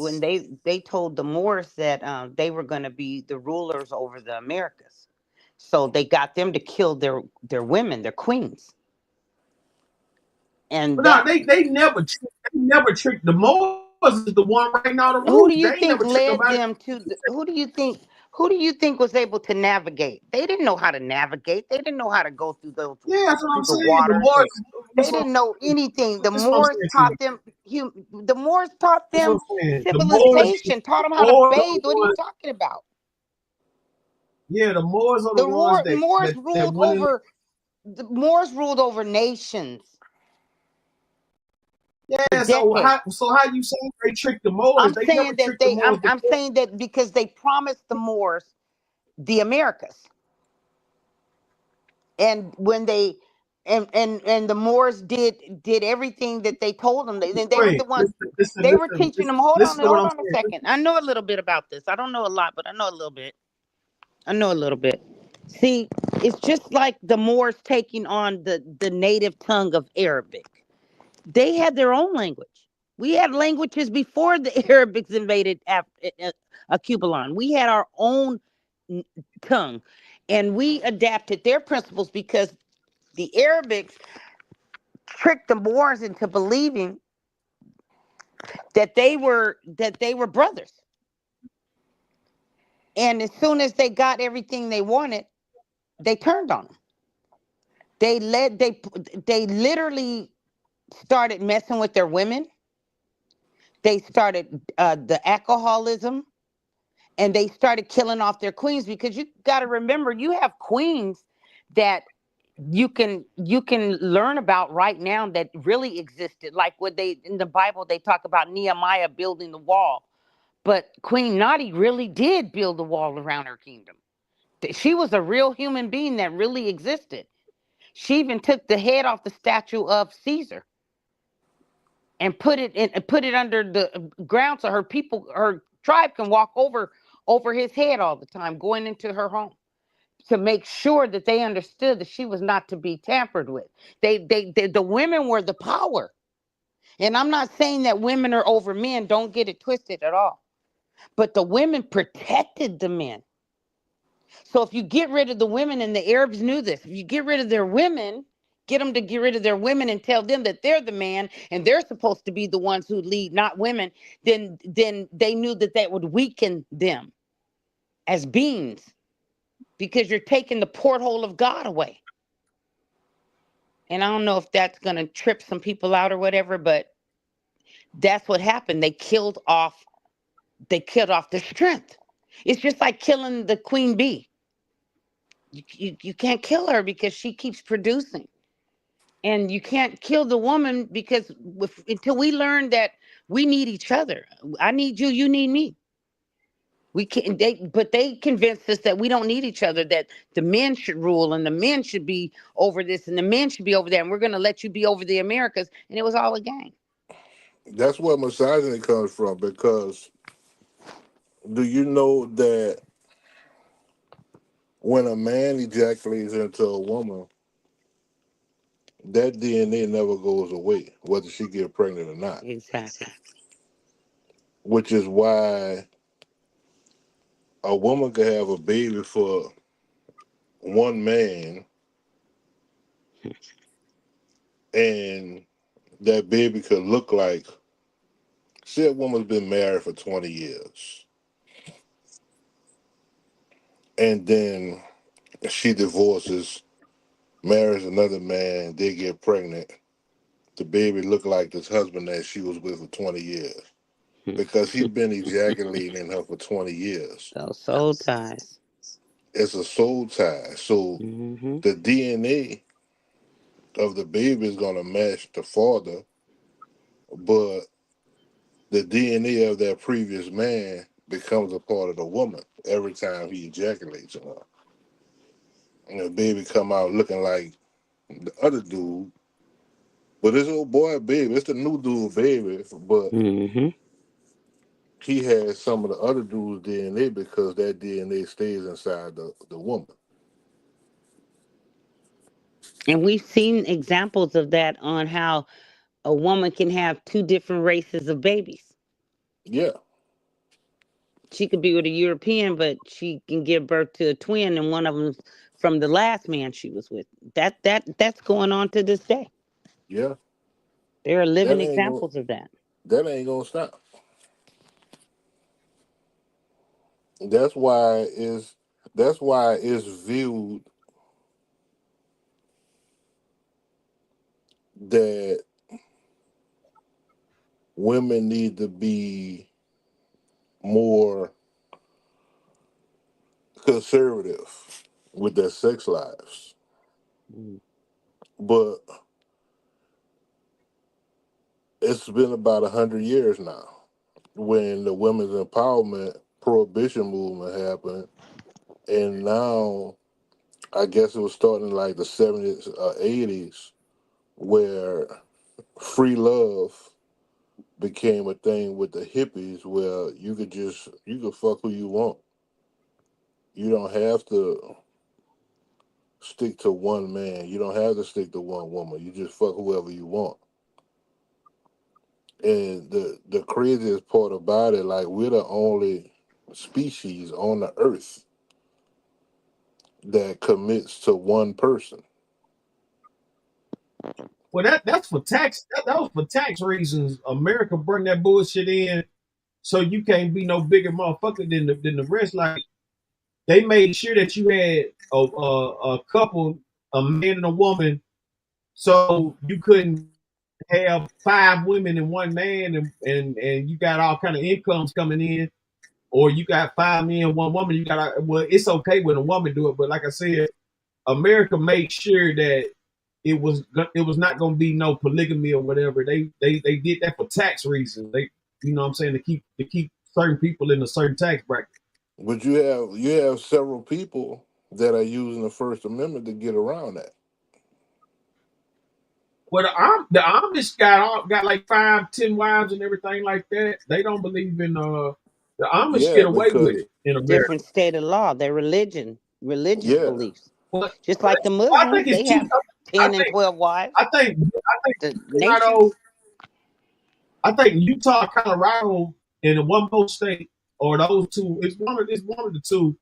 told the Moors that they were going to be the rulers over the Americas, so they got them to kill their women, their queens. And But that, no, they never tricked the Moors. Is the one writing all the who do rules. They you ain't think never tricked led nobody. them to who do you think was able to navigate? They didn't know how to navigate. They didn't know how to go through through That's what I'm the saying. The waters, Moors. and they didn't know anything. The That's what I'm Moors saying to you. taught them the Moors taught That's what them I'm saying. civilization, taught them how to Moors are bathe. the What are you ones. talking about? Yeah, the Moors are the The ones Moors that ruled went in. over the Moors ruled over nations for Yeah. decades. How you saying they tricked the Moors? I'm They never saying that tricked the Moors. I'm saying that because they promised the Moors the Americas. And when they and the Moors did everything that they told them. They were Friend, the ones, listen, they were teaching them. listen to what Hold I'm on a second. I know a little bit about this. I don't know a lot, but I know a little bit. I know a little bit. See, it's just like the Moors taking on the native tongue of Arabic. They had their own language. We had languages before the Arabics invaded Cubalon. We had our own tongue, and we adapted their principles because the Arabics tricked the Moors into believing that they were brothers. And as soon as they got everything they wanted, they turned on them. They literally started messing with their women. They started the alcoholism, and they started killing off their queens, because you got to remember, you have queens that you can learn about right now that really existed. Like what they in the Bible, they talk about Nehemiah building the wall, but Queen Nadi really did build the wall around her kingdom. She was a real human being that really existed. She even took the head off the statue of Caesar and put it under the ground, so her tribe can walk over his head all the time, going into her home, to make sure that they understood that she was not to be tampered with. The women were the power. And I'm not saying that women are over men, don't get it twisted at all. But the women protected the men. So if you get rid of the women, and the Arabs knew this, if you get rid of their women, get them to get rid of their women and tell them that they're the man and they're supposed to be the ones who lead, not women, then they knew that would weaken them as beings, because you're taking the porthole of God away. And I don't know if that's going to trip some people out or whatever, but that's what happened. They killed off their strength. It's just like killing the queen bee. You can't kill her because she keeps producing. And you can't kill the woman because until we learn that we need each other. I need you, you need me. We can't. But they convinced us that we don't need each other. That the men should rule and the men should be over this and the men should be over there, and we're going to let you be over the Americas. And it was all a game. That's where misogyny comes from. Because do you know that when a man ejaculates into a woman, that DNA never goes away, whether she get pregnant or not. Exactly. Which is why a woman could have a baby for one man, and that baby could look like, say a woman's been married for 20 years, and then she divorces, marries another man, they get pregnant. The baby look like this husband that she was with for 20 years. Because he's been ejaculating in her for 20 years. Those soul ties. It's a soul tie. So the DNA of the baby is going to match the father, but the DNA of that previous man becomes a part of the woman every time he ejaculates on her. And the baby come out looking like the other dude, but this old boy baby, it's the new dude baby, but he has some of the other dude's DNA because that DNA stays inside the woman. And we've seen examples of that on how a woman can have two different races of babies. Yeah. She could be with a European, but she can give birth to a twin, and one of them's from the last man she was with. That's going on to this day. Yeah. There are living That ain't examples of that. That ain't gonna stop. That's why it's viewed that women need to be more conservative with their sex lives. But it's been about 100 years now when the women's empowerment prohibition movement happened, and now I guess it was starting in like the 70s or 80s where free love became a thing with the hippies, where you could fuck who you want. You don't have to stick to one man. You don't have to stick to one woman. You just fuck whoever you want. And the craziest part about it, like, we're the only species on the earth that commits to one person. Well, that's for tax. That was for tax reasons. America bring that bullshit in, so you can't be no bigger motherfucker than the rest. Like, they made sure that you had a couple, a man and a woman, so you couldn't have 5 women and 1 man, and you got all kind of incomes coming in, or you got 5 men, 1 woman. You got, well, it's okay when a woman do it, but like I said, America made sure that it was not going to be no polygamy or whatever. They did that for tax reasons. They, you know what I'm saying, to keep certain people in a certain tax bracket. But you have several people that are using the First Amendment to get around that. Well, the Amish got like 5, 10 wives and everything like that. They don't believe in the Amish get away with it in America. Different state of law, their religious beliefs. Well, Just like the well, I Muslims, think they have 10 and 12 wives. I think The Colorado, nations. I think Utah, Colorado, and one more state, or those two, it's one of the two.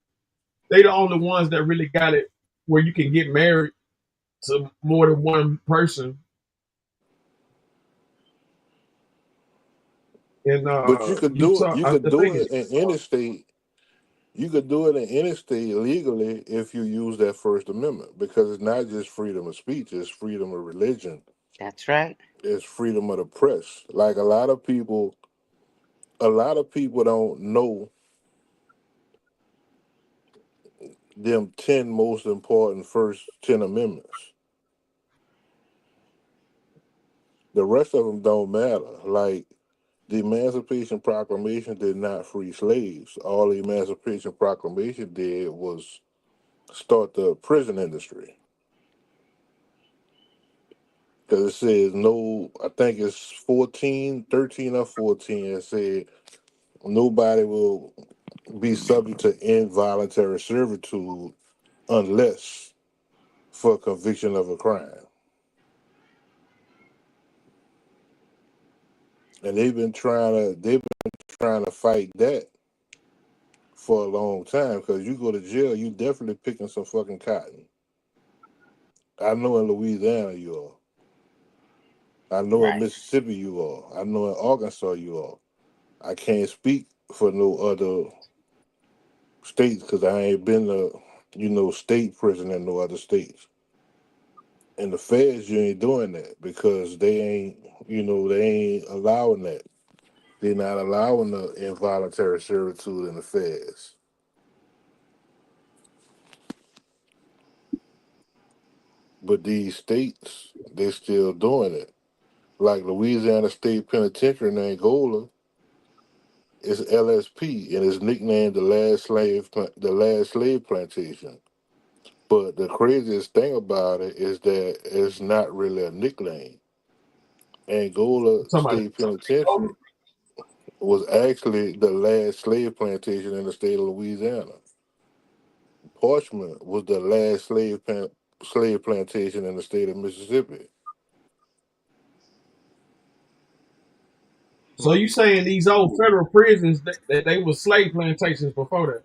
They the only ones that really got it where you can get married to more than one person. And But you could Utah, do it in any state. You could do it in any state legally if you use that First Amendment, because it's not just freedom of speech; it's freedom of religion. That's right. It's freedom of the press. Like, a lot of people don't know them 10 most important first 10 amendments. The rest of them don't matter. Like, The Emancipation Proclamation did not free slaves. All the Emancipation Proclamation did was start the prison industry. Because it says no, I think it's 13 or 14, it said nobody will be subject to involuntary servitude unless for conviction of a crime. And they've been trying to fight that for a long time, because you go to jail, you definitely picking some fucking cotton. I know in Louisiana you are. I know in Right. Mississippi you are. I know in Arkansas you are. I can't speak for no other states because I ain't been to, state prison in no other states. And the feds, you ain't doing that because they ain't allowing that. They're not allowing the involuntary servitude in the feds. But these states, they're still doing it. Like Louisiana State Penitentiary in Angola, it's LSP, and it's nicknamed the last slave plantation. But the craziest thing about it is that it's not really a nickname. Angola Somebody. State Penitentiary was actually the last slave plantation in the state of Louisiana. Parchment was the last slave plantation in the state of Mississippi. So you saying these old federal prisons that they were slave plantations before that?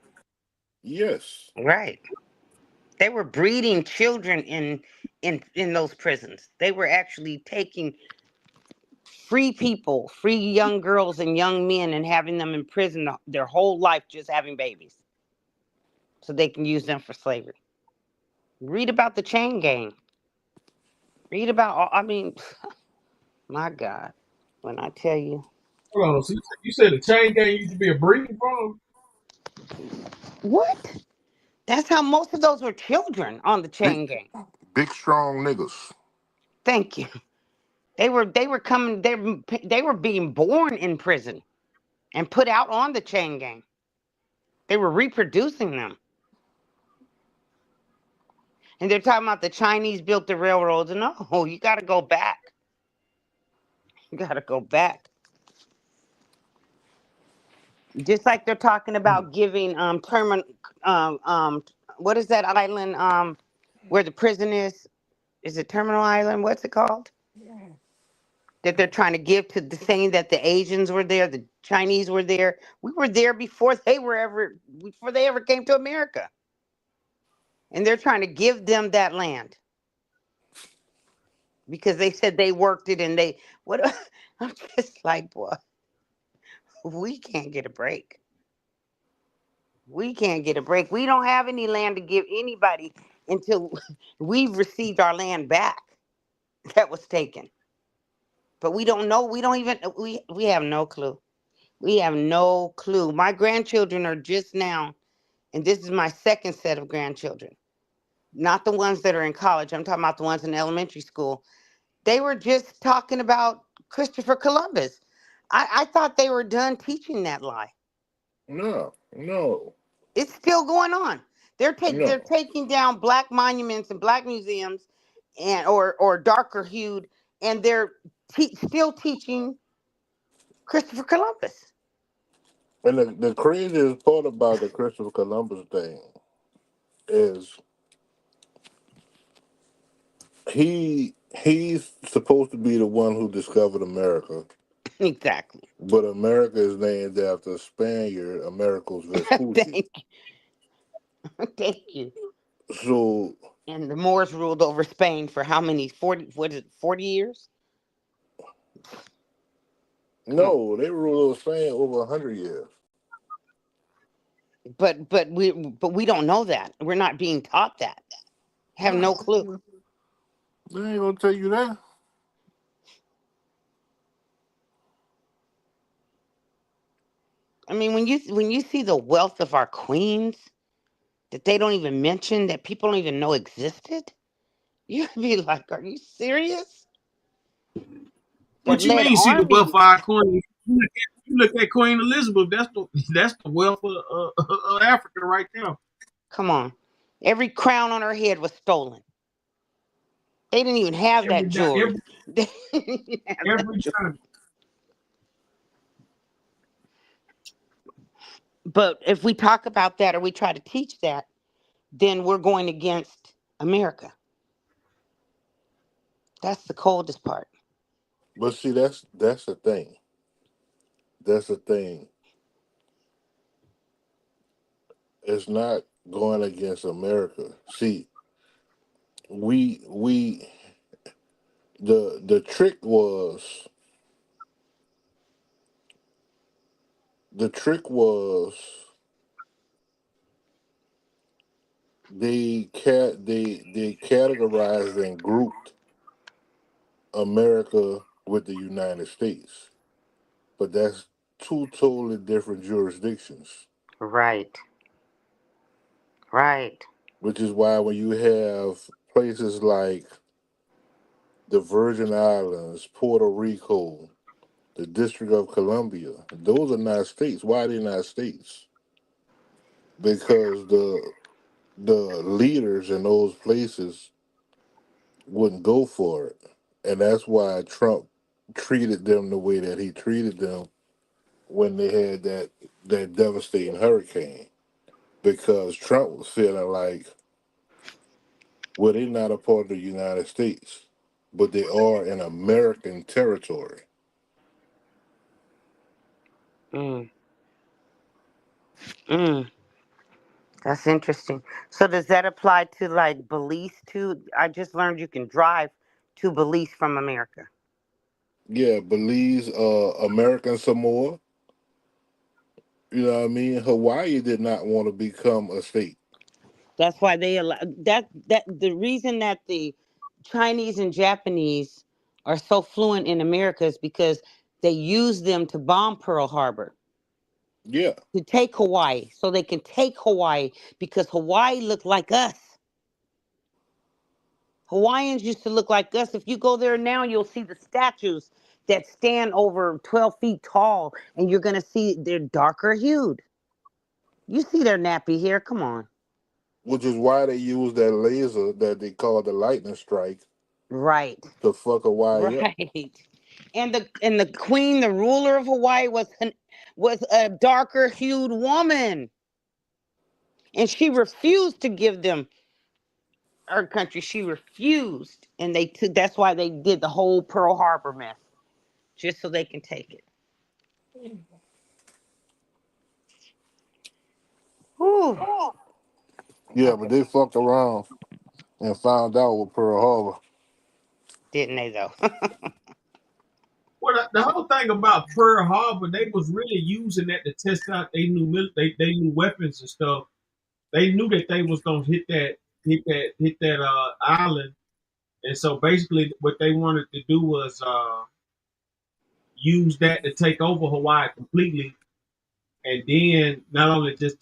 Yes. Right. They were breeding children in those prisons. They were actually taking free people, free young girls and young men, and having them in prison their whole life, just having babies, so they can use them for slavery. Read about the chain gang. Read about. I mean, my God, when I tell you. Hold on. So you said the chain gang used to be a breeding farm? What? That's how most of those were children on the chain gang. Big strong niggas. Thank you. They were coming. They were being born in prison and put out on the chain gang. They were reproducing them. And they're talking about the Chinese built the railroads. No, you got to go back. You got to go back. Just like they're talking about giving what is that island where the prison is? Is it Terminal Island? What's it called? That they're trying to give to the saying that the Asians were there, the Chinese were there. We were there before they ever came to America. And they're trying to give them that land. Because they said they worked it and I'm just like, boy, we can't get a break. We can't get a break. We don't have any land to give anybody until we've received our land back that was taken. But we don't know. We have no clue. We have no clue. My grandchildren are just now, and this is my second set of grandchildren. Not the ones that are in college. I'm talking about the ones in elementary school. They were just talking about Christopher Columbus. I thought they were done teaching that lie. No. It's still going on. They're No. taking down black monuments and black museums, and or darker hued, and they're still teaching Christopher Columbus. And the craziest part about the Christopher Columbus thing is he's supposed to be the one who discovered America. Exactly. But America is named after a Spaniard, Americus Vespucci. Thank you. So. And the Moors ruled over Spain for how many? 40 years? No, they ruled over Spain over 100 years. But we don't know that. We're not being taught that. Have no clue. They ain't gonna tell you that. I mean, when you see the wealth of our queens that they don't even mention, that people don't even know existed, you'd be like, are you serious? What you mean, see the wealth of our queens? You look at Queen Elizabeth. That's the wealth of Africa right now. Come on. Every crown on her head was stolen. They didn't even have that jewelry. Every time. But if we talk about that or we try to teach that, then we're going against America. That's the coldest part. But see, that's the thing. That's the thing. It's not going against America. See, the trick was they categorized and grouped America with the United States, but that's two totally different jurisdictions. Right. Right. Which is why when you have places like the Virgin Islands, Puerto Rico, the District of Columbia, those are not states. Why are they not states? Because the leaders in those places wouldn't go for it. And that's why Trump treated them the way that he treated them when they had that devastating hurricane. Because Trump was feeling like, well, they're not a part of the United States, but they are in American territory. Mm. Mm. That's interesting. So does that apply to like Belize too? I just learned you can drive to Belize from America. Yeah, Belize, American Samoa. You know what I mean? Hawaii did not want to become a state. That's why they allow that the reason that the Chinese and Japanese are so fluent in America is because they use them to bomb Pearl Harbor. Yeah. To take Hawaii. So they can take Hawaii because Hawaii looked like us. Hawaiians used to look like us. If you go there now, you'll see the statues that stand over 12 feet tall, and you're going to see they're darker hued. You see their nappy hair. Come on. Which is why they use that laser that they call the lightning strike. Right. To fuck Hawaii up. Right. And the queen, the ruler of Hawaii, was a darker hued woman. And she refused to give them her country. She refused. And that's why they did the whole Pearl Harbor mess. Just so they can take it. Whew. Yeah, but they fucked around and found out with Pearl Harbor. Didn't they though? Well, the whole thing about Pearl Harbor, they was really using that to test out they new weapons and stuff. They knew that they was gonna hit that island, and so basically what they wanted to do was use that to take over Hawaii completely, and then not only to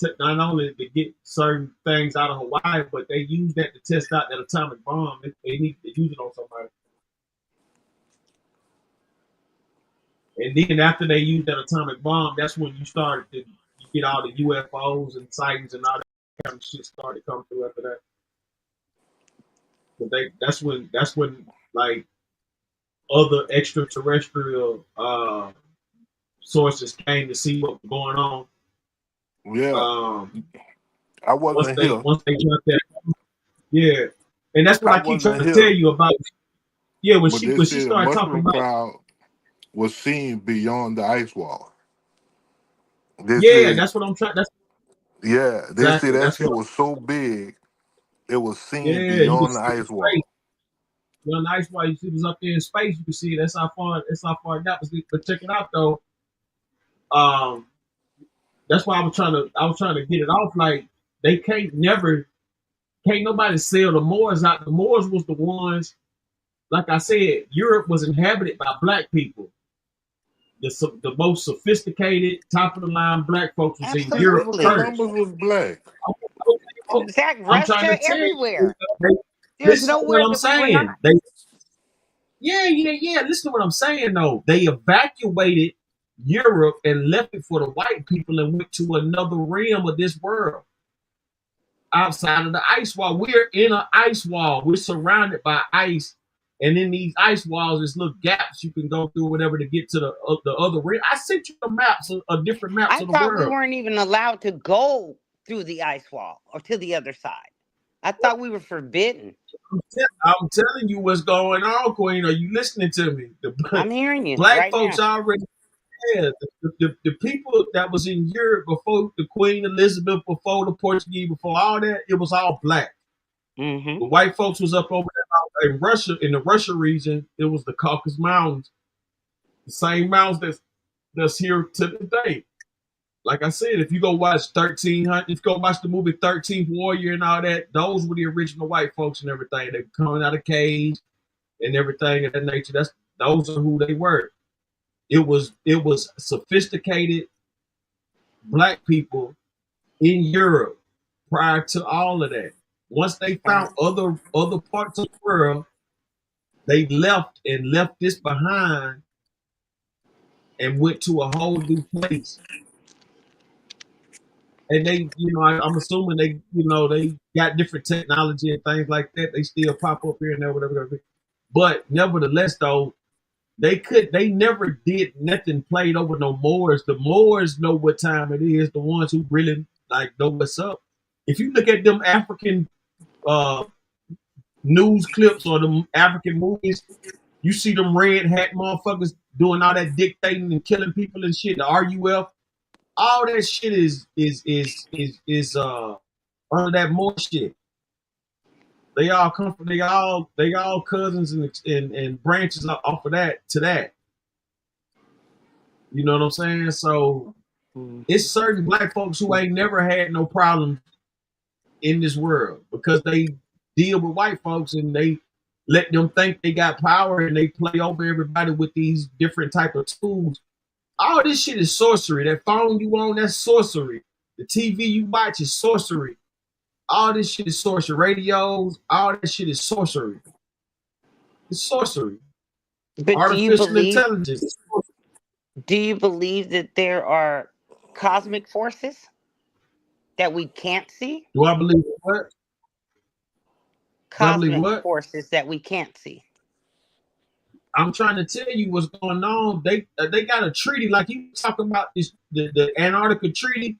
get certain things out of Hawaii, but they used that to test out that atomic bomb. They need to use it on somebody. And then after they used that atomic bomb, that's when you get all the UFOs and sightings and all that kind of shit started coming through after that. But that's when like other extraterrestrial sources came to see what was going on. Yeah. I wasn't here. Once they got that, yeah. And that's what I keep trying to tell you about. Yeah, when she started talking about crowd was seen beyond the ice wall. That's what I'm trying. Yeah, they say that shit was so big, it was seen beyond the ice wall. Beyond the ice wall, you see it was up there in space. You can see it. That's how far that was. But check it out though. That's why I was trying to get it off. Like they can't nobody sell the Moors out. The Moors was the ones. Like I said, Europe was inhabited by black people. The most sophisticated, top of the line black folks was in Europe first. Columbus was black. Zach, Russia, everywhere. There's nowhere that we were not. Yeah. Listen to what I'm saying, though. They evacuated Europe and left it for the white people and went to another realm of this world outside of the ice wall. We're in an ice wall. We're surrounded by ice. And in these ice walls, there's little gaps you can go through, whatever, to get to the other realm. I sent you the maps, different maps I of the thought we world. weren't even allowed to go through the ice wall or to the other side. I thought we were forbidden. I'm telling you what's going on, Queen. Are you listening to me? I'm hearing you Black right folks now. already. Yeah, the people that was in Europe before the Queen Elizabeth, before the Portuguese, before all that, it was all black. Mm-hmm. The white folks was up over there in Russia, in the Russia region. It was the Caucasus Mountains, the same mountains that's here to this day. Like I said, if you go watch 1300, if you go watch the movie 13th Warrior and all that, those were the original white folks and everything. They were coming out of caves and everything of that nature. Those are who they were. It was sophisticated black people in Europe prior to all of that. Once they found other parts of the world, they left this behind and went to a whole new place. And they, I'm assuming they got different technology and things like that. They still pop up here and there, whatever. But nevertheless, though, they never did nothing played over no Moors. The Moors know what time it is. The ones who really know what's up. If you look at them African news clips or them African movies, you see them red hat motherfuckers doing all that dictating and killing people and shit. The RUF, all that shit is under that Moor shit. They all come from they all cousins and branches off of that to that. You know what I'm saying? So it's certain black folks who ain't never had no problems in this world because they deal with white folks and they let them think they got power and they play over everybody with these different type of tools. All this shit is sorcery. That phone you own, that's sorcery. The TV you watch is sorcery. All this shit is sorcery. Radios, all that shit is sorcery. It's sorcery. But Artificial intelligence. Do you believe that there are cosmic forces that we can't see? Do I believe what? Cosmic forces that we can't see. I'm trying to tell you what's going on. They got a treaty, like you talking about this, the Antarctica Treaty.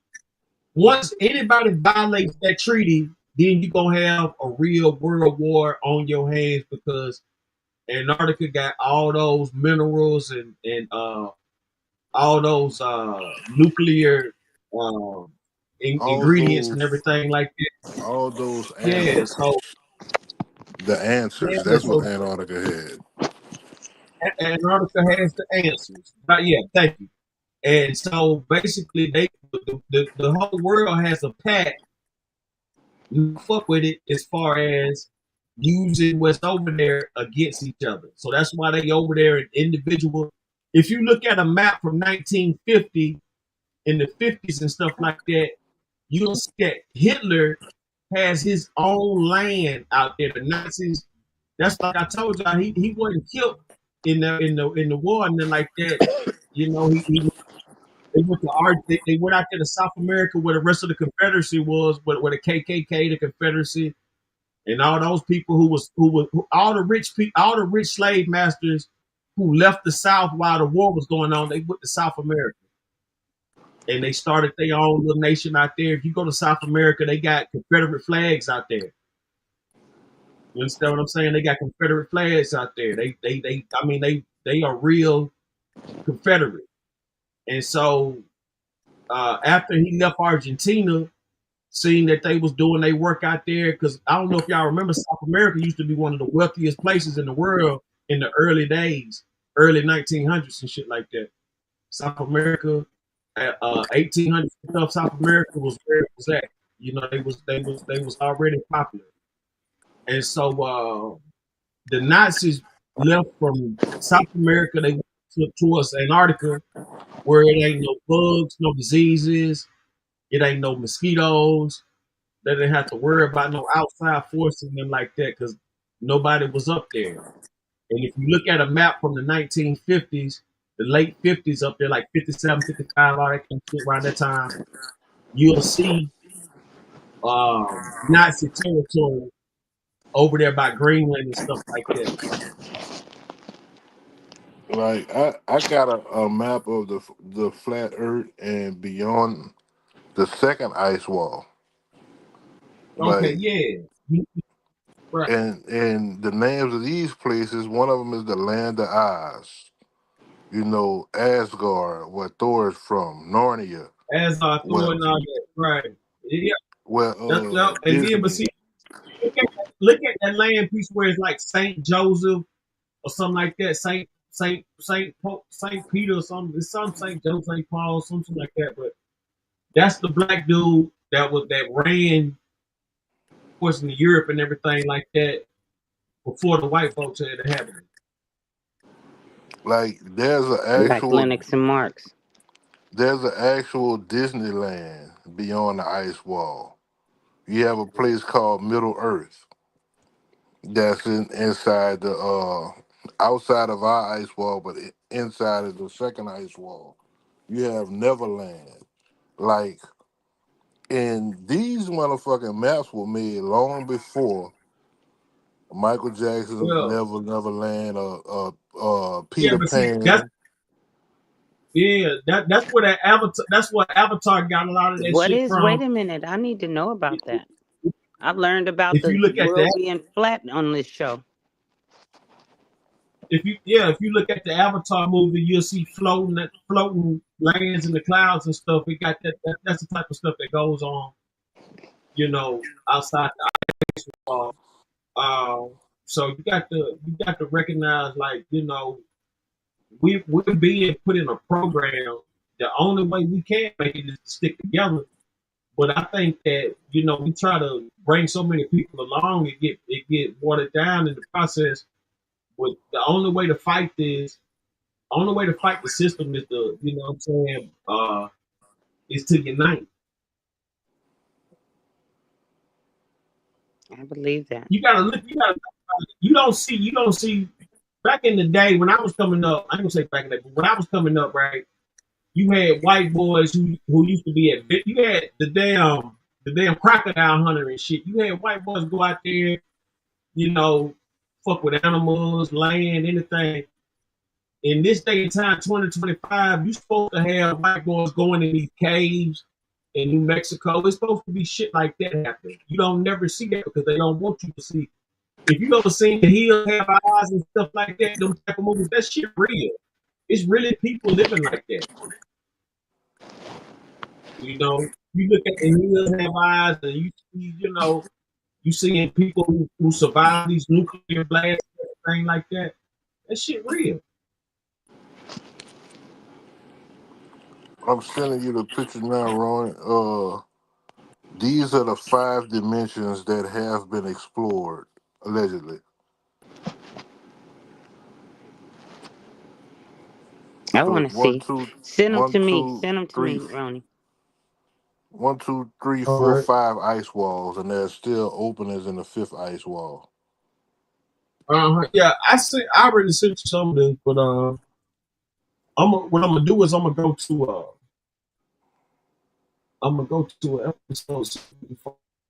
Once anybody violates that treaty, then you're gonna have a real world war on your hands because Antarctica got all those minerals and all those nuclear ingredients and everything like that. All those answers. Yeah, So the answers. Yeah, That's what so Antarctica had. Antarctica has the answers. Yeah, thank you. And so basically, the whole world has a pact. You fuck with it as far as using what's over there against each other. So that's why they over there in individual. If you look at a map from 1950 in the 50s and stuff like that, you'll see that Hitler has his own land out there. The Nazis, that's like I told y'all, he wasn't killed in the war and then like that. You know, they went to they went out there to South America where the rest of the Confederacy was, where the KKK, the Confederacy, and all those people all the rich slave masters who left the South while the war was going on, they went to South America. And they started their own little nation out there. If you go to South America, they got Confederate flags out there. You understand what I'm saying? They got Confederate flags out there. They are real Confederate. And so after he left Argentina, seeing that they was doing their work out there, because I don't know if y'all remember, South America used to be one of the wealthiest places in the world in the early days, early 1900s and shit like that. South America, 1800s stuff. South America was where it was at. You know, they was already popular. And so the Nazis left from South America. They went towards Antarctica, where it ain't no bugs, no diseases, it ain't no mosquitoes. They didn't have to worry about no outside forces and like that because nobody was up there. And if you look at a map from the 1950s, the late 50s up there, like 57, 55, all that kind of shit around that time, you'll see Nazi territory over there by Greenland and stuff like that. Like I got a map of the flat Earth and beyond the second ice wall. Okay, Like yeah. Right. and the names of these places, one of them is the Land of Oz. You know, Asgard, where Thor is from, Narnia. As Thor Well, and all that, right? Yeah, well, that's and then but Disney. see, look at that land piece where it's like Saint Joseph or something like that, Saint Peter or something. It's some Saint Joseph, Saint Paul, something like that. But that's the black dude that ran, of course, in Europe and everything like that before the white folks had inhabited. Like Like Lennox and Marks. there's an actual Disneyland beyond the ice wall. You have a place called Middle Earth that's inside the outside of our ice wall, but inside of the second ice wall. You have Neverland. Like, and these motherfucking maps were made long before Michael Jackson's Well, Neverland, yeah, Peter but see, that's Pan. that's where that Avatar. That's what Avatar got a lot of that What shit is, wait from. a minute, I need to know about that. I've learned about If you the look at world that, being flat on this show. if you look at the Avatar movie, you'll see floating lands in the clouds and stuff. We got that's the type of stuff that goes on, outside the ice wall. So you got to recognize, like, we're being put in a program. The only way we can make it is to stick together. But I think that we try to bring so many people along, it get watered down in the process. But the only way to fight this, only way to fight the system is to, what I'm saying, is to unite. I believe that. You gotta look. You don't see. Back in the day when I was coming up, I ain't gonna say back in the day, but when I was coming up, right, you had white boys who used to be you had the damn crocodile hunter and shit. You had white boys go out there, you know, fuck with animals, land, anything. In this day and time, 2025, you're supposed to have white boys going in these caves in New Mexico. It's supposed to be shit like that happening. You don't never see that because they don't want you to see. If you ever seen The Hills Have Eyes and stuff like that, them type of movies, that shit real. It's really people living like that. You look at The Hills Have Eyes and you see, you seeing people who survive these nuclear blasts and everything like that. That shit real. I'm sending you the picture now, Ron. These are the 5 dimensions that have been explored, allegedly. I So want it's to see. Send them to me. Send them to me, Ronnie. 1, 2, 3, All 4, right. 5 ice walls, and there's still openings in the 5th ice wall. Yeah, I already sent you some of this, but what I'm gonna do is I'm gonna go to an episode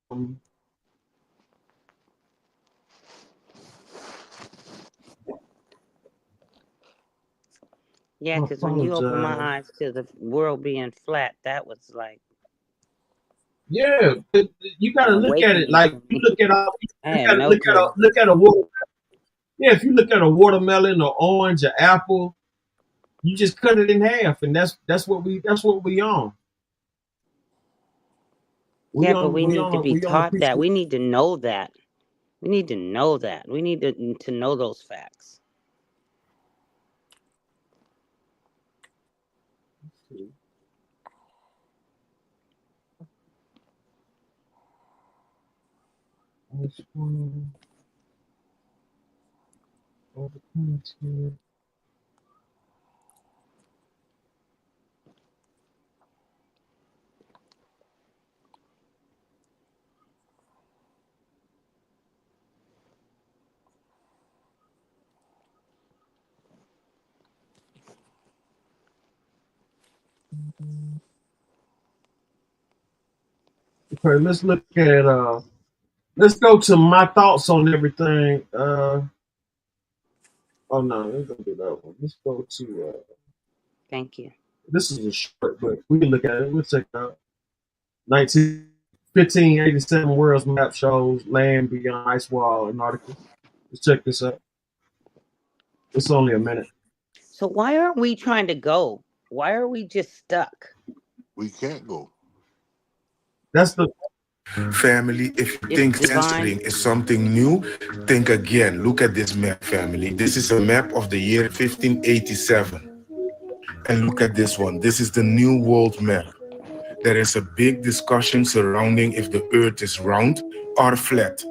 from Yeah, I because when you open my apologize. eyes to the world being flat, that was like Yeah, you gotta look at it awakening like for you me. look at I you had gotta no clue. look at a water. Yeah, if you look at a watermelon or orange or apple, you just cut it in half, and that's what we on. We Yeah, but on we we need to on be we on a taught piece that. of. We need to know that. We need to know that. We need to know those facts. Okay, let's look at let's go to my thoughts on everything. Oh no, let's go do that one. Let's go to Thank you. this is a short, but we can look at it. We'll check it out. 1587 World's Map shows land beyond ice wall Antarctica. Let's check this out. It's only a minute. So why aren't we trying to go? Why are we just stuck? We can't go. That's the family. If you think censoring is something new, think again. Look at this map, family. This is a map of the year 1587. And look at this one. This is the New World Map. There is a big discussion surrounding if the Earth is round or flat.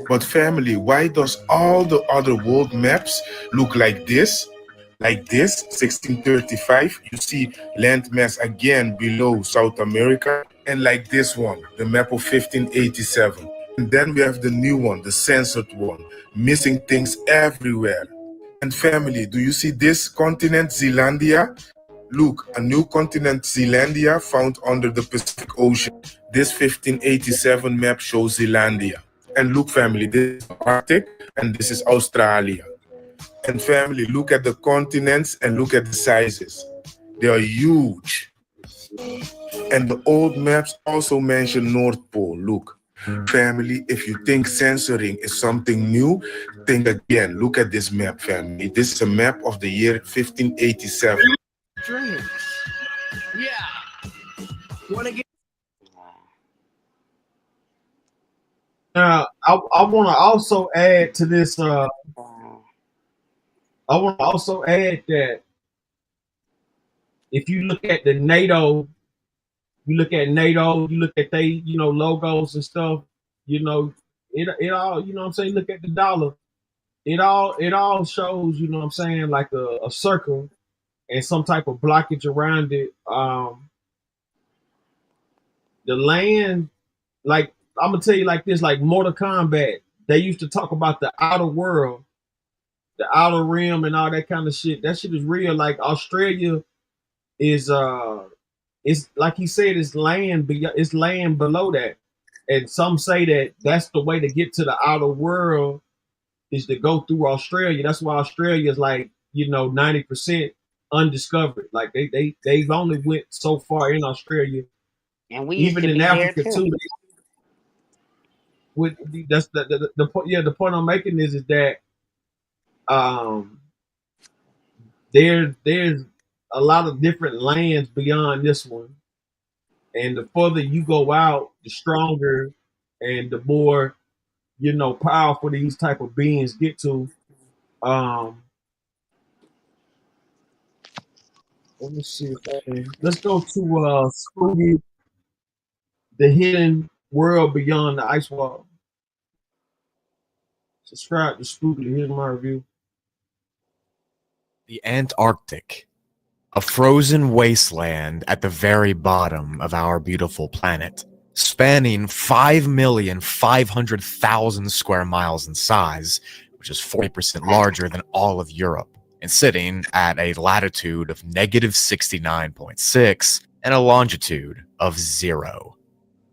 But family, why does all the other world maps look like this? Like this, 1635, you see landmass again below South America. And like this one, the map of 1587. And then we have the new one, the censored one, missing things everywhere. And family, do you see this continent, Zealandia? Look, a new continent, Zealandia, found under the Pacific Ocean. This 1587 map shows Zealandia. And look, family, this is Arctic and this is Australia. And family, look at the continents and look at the sizes. They are huge. And the old maps also mention North Pole. Look, family, if you think censoring is something new, think again. Look at this map, family. This is a map of the year 1587. Drinks. Yeah. Wanna get Now, I want to also add to this. I want to also add that if you look at the NATO, you look at they, logos and stuff, it all, what I'm saying, look at the dollar. It all shows, what I'm saying, like a circle and some type of blockage around it. The land, like, I'm gonna tell you like this, like Mortal Kombat, they used to talk about the outer world, the outer rim and all that kind of shit. That shit is real. Like Australia is it's like he said, it's land below that. And some say that that's the way to get to the outer world is to go through Australia. That's why Australia is like, 90% undiscovered. Like they've only went so far in Australia. And we even used to in be Africa there too. That's the point. Yeah, the point I'm making is that there's a lot of different lands beyond this one, and the further you go out, the stronger and the more powerful these type of beings get to. Let me see. Let's go to Spooky, the hidden world beyond the ice wall. Subscribe to Spooky. Here's my review. The Antarctic, a frozen wasteland at the very bottom of our beautiful planet, spanning 5,500,000 square miles in size, which is 40% larger than all of Europe, and sitting at a latitude of -69.6 and a longitude of 0.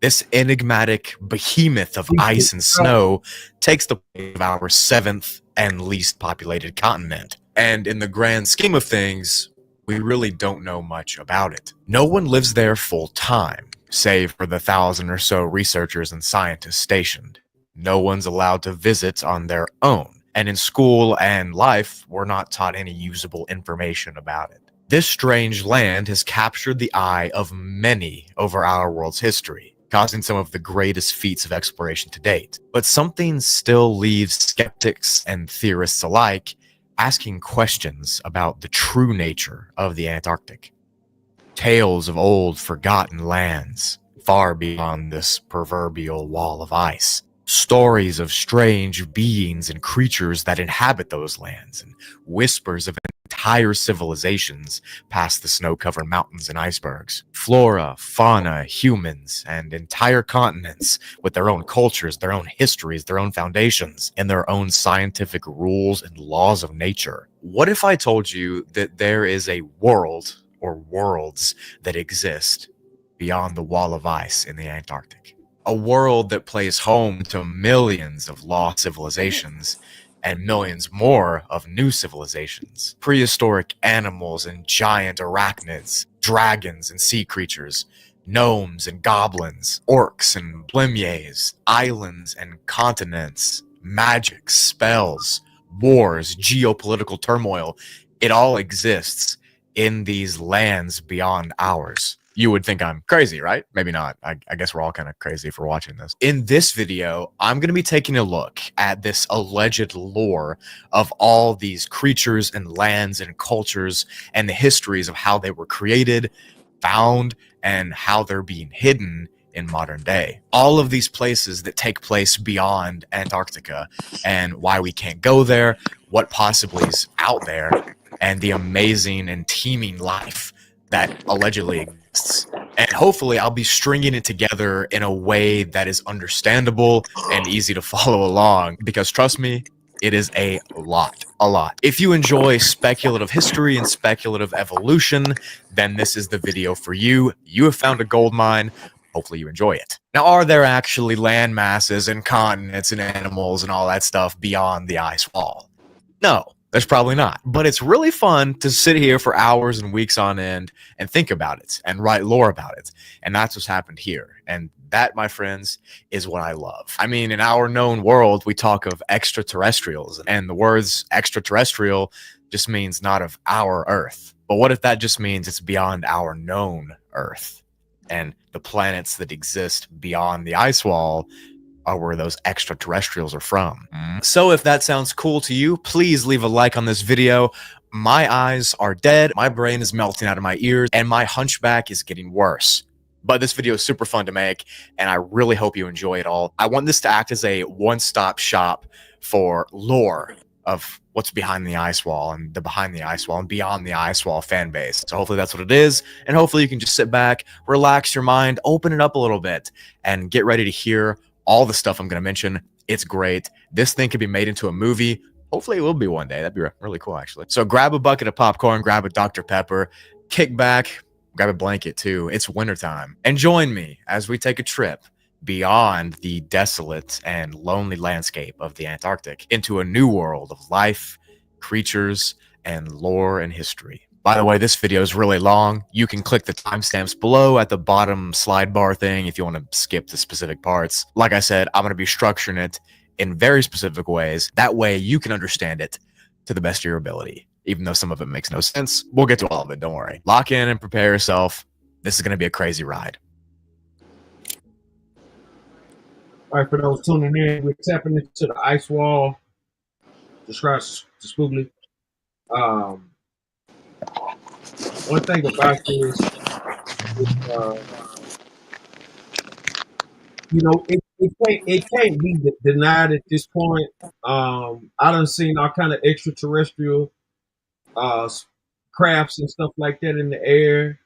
This enigmatic behemoth of ice and snow takes the place of our 7th and least populated continent. And in the grand scheme of things, we really don't know much about it. No one lives there full time, save for the 1,000 or so researchers and scientists stationed. No one's allowed to visit on their own. And in school and life, we're not taught any usable information about it. This strange land has captured the eye of many over our world's history, causing some of the greatest feats of exploration to date. But something still leaves skeptics and theorists alike asking questions about the true nature of the Antarctic. Tales of old forgotten lands, far beyond this proverbial wall of ice. stories of strange beings and creatures that inhabit those lands, and whispers of entire civilizations past the snow-covered mountains and icebergs. Flora, fauna, humans, and entire continents with their own cultures, their own histories, their own foundations, and their own scientific rules and laws of nature. What if I told you that there is a world or worlds that exist beyond the wall of ice in the Antarctic? A world that plays home to millions of lost civilizations and millions more of new civilizations. Prehistoric animals and giant arachnids, dragons and sea creatures, gnomes and goblins, orcs and blimiers, islands and continents, magic, spells, wars, geopolitical turmoil. It all exists in these lands beyond ours. You would think I'm crazy, right? Maybe not. I guess we're all kind of crazy for watching this. In this video, I'm going to be taking a look at this alleged lore of all these creatures and lands and cultures and the histories of how they were created, found, and how they're being hidden in modern day. All of these places that take place beyond Antarctica and why we can't go there, what possibly is out there, and the amazing and teeming life that allegedly exists. And hopefully I'll be stringing it together in a way that is understandable and easy to follow along, because trust me, it is a lot. If you enjoy speculative history and speculative evolution, then this is the video for you. You have found a gold mine. Hopefully you enjoy it. Now, are there actually land masses and continents and animals and all that stuff beyond the ice wall? No. There's probably not, but it's really fun to sit here for hours and weeks on end and think about it and write lore about it. And that's what's happened here. And that, my friends, is what I love. I mean, in our known world, we talk of extraterrestrials, and the words extraterrestrial just means not of our Earth. But what if that just means it's beyond our known Earth? And the planets that exist beyond the ice wall are where those extraterrestrials are from. So if that sounds cool to you, please leave a like on this video. My eyes are dead, my brain is melting out of my ears, and my hunchback is getting worse. But this video is super fun to make, and I really hope you enjoy it all. I want this to act as a one-stop shop for lore of what's behind the ice wall and the behind the ice wall and beyond the ice wall fan base. So hopefully that's what it is, and hopefully you can just sit back, relax your mind, open it up a little bit, and get ready to hear all the stuff I'm going to mention. It's great. This thing could be made into a movie. Hopefully it will be one day. That'd be really cool, actually. So grab a bucket of popcorn, grab a Dr. Pepper, kick back, grab a blanket too. It's wintertime. And join me as we take a trip beyond the desolate and lonely landscape of the Antarctic into a new world of life, creatures, and lore and history. By the way, this video is really long. You can click the timestamps below at the bottom slide bar thing if you want to skip the specific parts. Like I said, I'm going to be structuring it in very specific ways. That way you can understand it to the best of your ability, even though some of it makes no sense. We'll get to all of it, don't worry. Lock in and prepare yourself. This is going to be a crazy ride. All right, for those tuning in, we're tapping into the ice wall. Describes spookily. One thing about this, you know, it can't be denied at this point. I done seen all kind of extraterrestrial crafts and stuff like that in the air.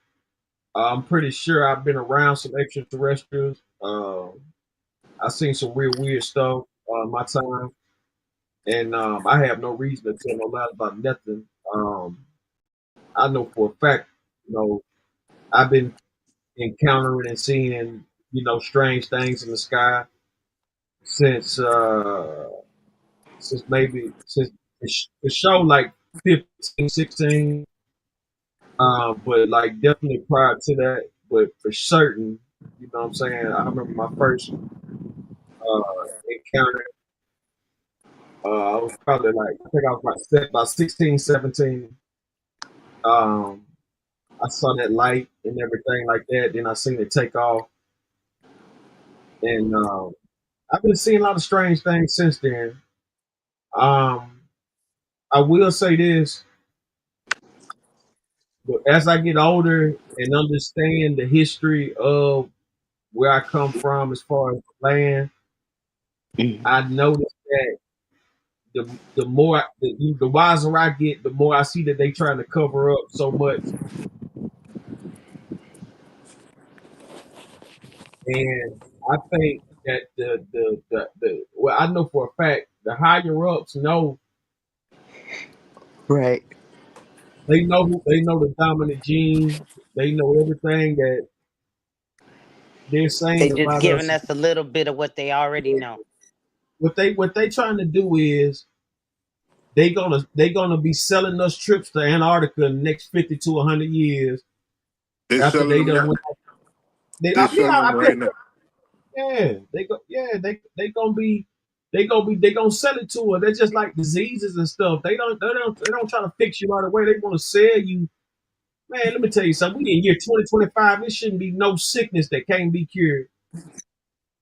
I'm pretty sure I've been around some extraterrestrials. I've seen some real weird stuff my time, and I have no reason to tell no lie about nothing. I know for a fact, you know, I've been encountering and seeing, you know, strange things in the sky since the show like 15, 16. But like definitely prior to that, but for certain, you know what I'm saying? I remember my first encounter. I was probably like, I think I was about 16, 17. I saw that light and everything like that. Then I seen it take off. And I've been seeing a lot of strange things since then. I will say this, but as I get older and understand the history of where I come from as far as the land, I noticed that the more the wiser I get, the more I see that they trying to cover up so much. And I think that the well, I know for a fact the higher ups know. Right. They know the dominant gene. They know everything that they're They saying just about giving us. us a little bit of what they already know. What they trying to do is they gonna be selling us trips to Antarctica in the next 50 to 100 years They after selling they them done now. went. They Yeah, selling them I bet. right now. They gonna sell it to her. They're just like diseases and stuff. They don't try to fix you right away. They want to sell you. Man, let me tell you something. We in year 2025. There shouldn't be no sickness that can't be cured.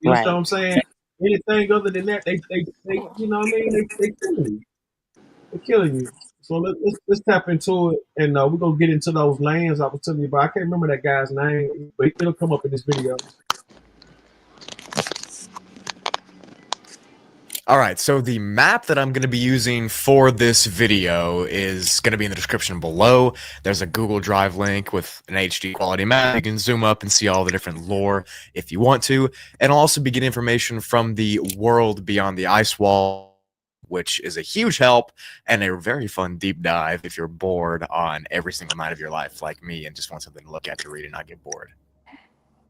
You understand what Right. I'm saying? Anything other than that, they you know what I mean? They killing you. They're killing you. So let's tap into it, and we're gonna get into those lands I was telling you about. I can't remember that guy's name, but it'll come up in this video. All right, so the map that I'm going to be using for this video is going to be in the description below. There's a Google Drive link with an HD quality map. You can zoom up and see all the different lore if you want to. And I'll also be getting information from the World Beyond the Ice Wall, which is a huge help and a very fun deep dive if you're bored on every single night of your life like me and just want something to look at to read and not get bored.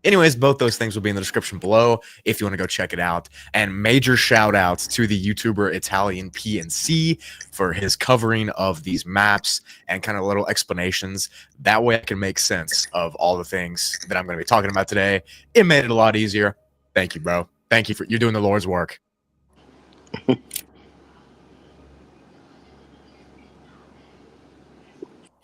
Anyways, both those things will be in the description below if you want to go check it out. And major shout outs to the YouTuber Italian PNC for his covering of these maps and kind of little explanations. That way I can make sense of all the things that I'm going to be talking about today. It made it a lot easier. Thank you, bro. Thank you for you're doing the Lord's work.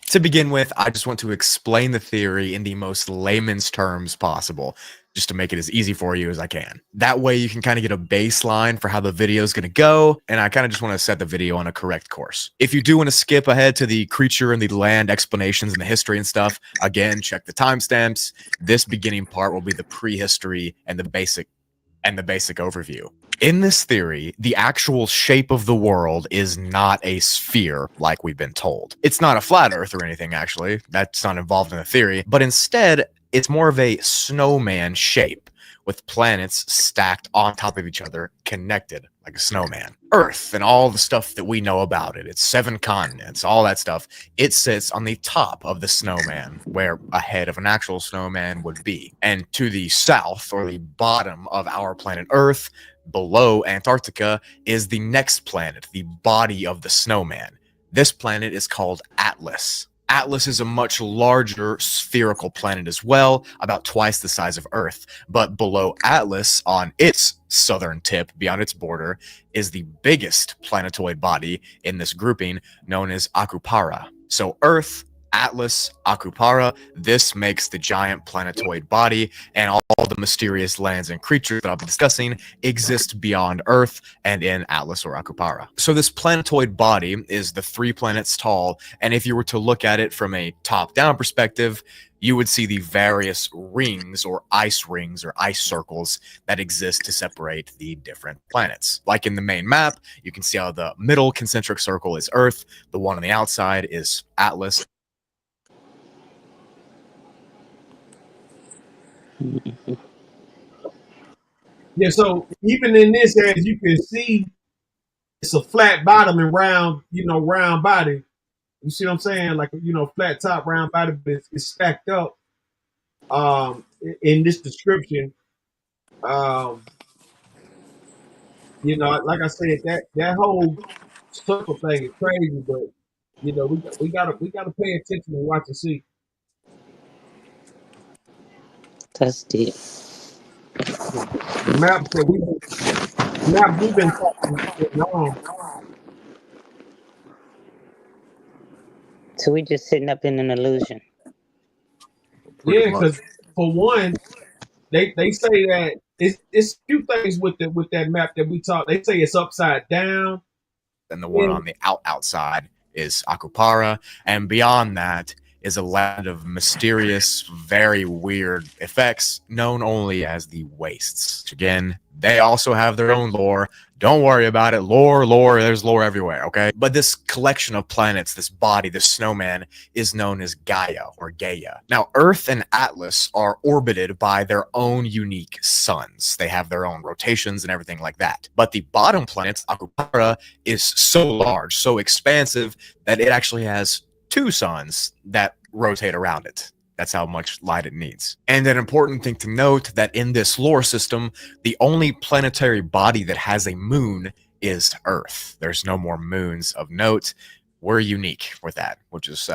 To begin with, I just want to explain the theory in the most layman's terms possible, just to make it as easy for you as I can. That way you can kind of get a baseline for how the video is going to go, and I kind of just want to set the video on a correct course. If you do want to skip ahead to the creature and the land explanations and the history and stuff, again, check the timestamps. This beginning part will be the prehistory and the basic overview. In this theory, the actual shape of the world is not a sphere like we've been told. It's not a flat earth or anything, actually. That's not involved in the theory. But instead, it's more of a snowman shape with planets stacked on top of each other, connected like a snowman. Earth and all the stuff that we know about it, it's 7 continents, all that stuff, it sits on the top of the snowman, where a head of an actual snowman would be. And to the south, or the bottom of our planet Earth, below Antarctica, is the next planet, the body of the snowman. This planet is called Atlas. Atlas is a much larger spherical planet as well, about twice the size of Earth. But below Atlas, on its southern tip, beyond its border, is the biggest planetoid body in this grouping, known as Akupara. So Earth, Atlas, Akupara, this makes the giant planetoid body, and all the mysterious lands and creatures that I'll be discussing exist beyond Earth and in Atlas or Akupara. So this planetoid body is the 3 planets tall, and if you were to look at it from a top-down perspective, you would see the various rings or ice circles that exist to separate the different planets. Like in the main map, you can see how the middle concentric circle is Earth, the one on the outside is Atlas. Yeah, so even in this, as you can see, it's a flat bottom and round, round body. You see what I'm saying? Like, flat top, round body, but it's stacked up. In this description, like I said, that whole circle thing is crazy, but we gotta pay attention and watch and see. That's deep. The maps we've been talking long. So we just sitting up in an illusion. Yeah, because for one, they say that it's a few things with that map that we talk. They say it's upside down. And the one on the outside is Akupara, and beyond that is a land of mysterious, very weird effects known only as the Wastes. Again, they also have their own lore. Don't worry about it. Lore, there's lore everywhere, okay? But this collection of planets, this body, this snowman, is known as Gaia or Gaia. Now, Earth and Atlas are orbited by their own unique suns. They have their own rotations and everything like that. But the bottom planet, Akupara, is so large, so expansive, that it actually has 2 suns that rotate around it. That's how much light it needs. And an important thing to note that in this lore system, the only planetary body that has a moon is Earth. There's no more moons of note. We're unique with that, which is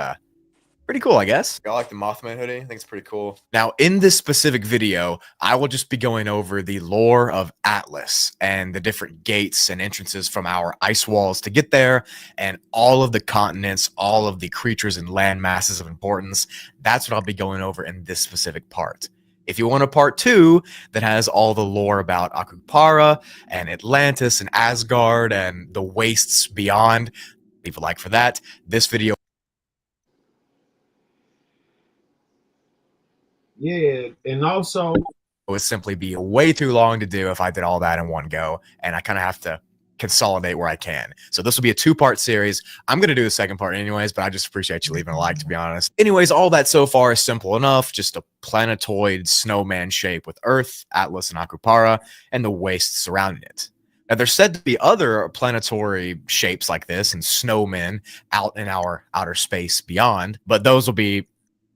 pretty cool, I guess. I like the Mothman hoodie. I think it's pretty cool. Now, in this specific video, I will just be going over the lore of Atlas and the different gates and entrances from our ice walls to get there, and all of the continents, all of the creatures and land masses of importance. That's what I'll be going over in this specific part. If you want a part 2 that has all the lore about Akupara and Atlantis and Asgard and the wastes beyond, leave a like for that. This video Yeah, and also would simply be way too long to do if I did all that in one go, and I kind of have to consolidate where I can. So this will be a 2-part series. I'm going to do the second part anyways, but I just appreciate you leaving a like, to be honest. Anyways, all that so far is simple enough. Just a planetoid snowman shape with Earth, Atlas, and Akupara, and the wastes surrounding it. Now, there's said to be other planetary shapes like this and snowmen out in our outer space beyond, but those will be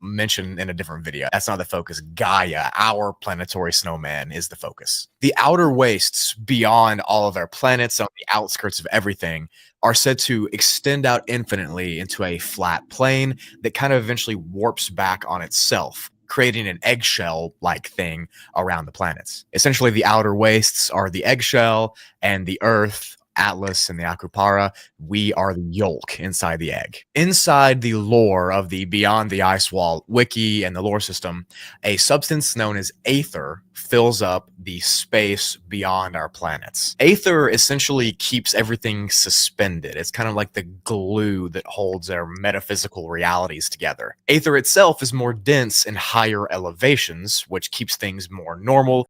mentioned in a different video. That's not the focus. Gaia, our planetary snowman, is the focus. The outer wastes beyond all of our planets, on the outskirts of everything, are said to extend out infinitely into a flat plane that kind of eventually warps back on itself, creating an eggshell-like thing around the planets. Essentially, the outer wastes are the eggshell, and the Earth, Atlas, and the Akupara, we are the yolk inside the egg. Inside the lore of the Beyond the Ice Wall wiki and the lore system, a substance known as aether fills up the space beyond our planets. Aether essentially keeps everything suspended. It's kind of like the glue that holds our metaphysical realities together. Aether itself is more dense in higher elevations, which keeps things more normal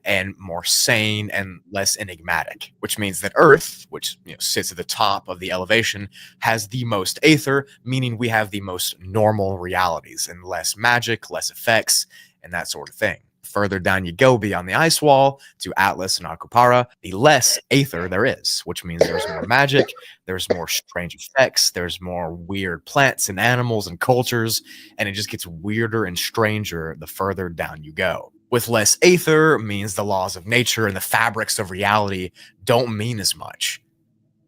and more sane and less enigmatic, which means that Earth, which sits at the top of the elevation, has the most aether, meaning we have the most normal realities and less magic, less effects, and that sort of thing. Further down you go beyond the ice wall to Atlas and Akupara, the less aether there is, which means there's more magic, there's more strange effects, there's more weird plants and animals and cultures, and it just gets weirder and stranger the further down you go. With less aether means the laws of nature and the fabrics of reality don't mean as much.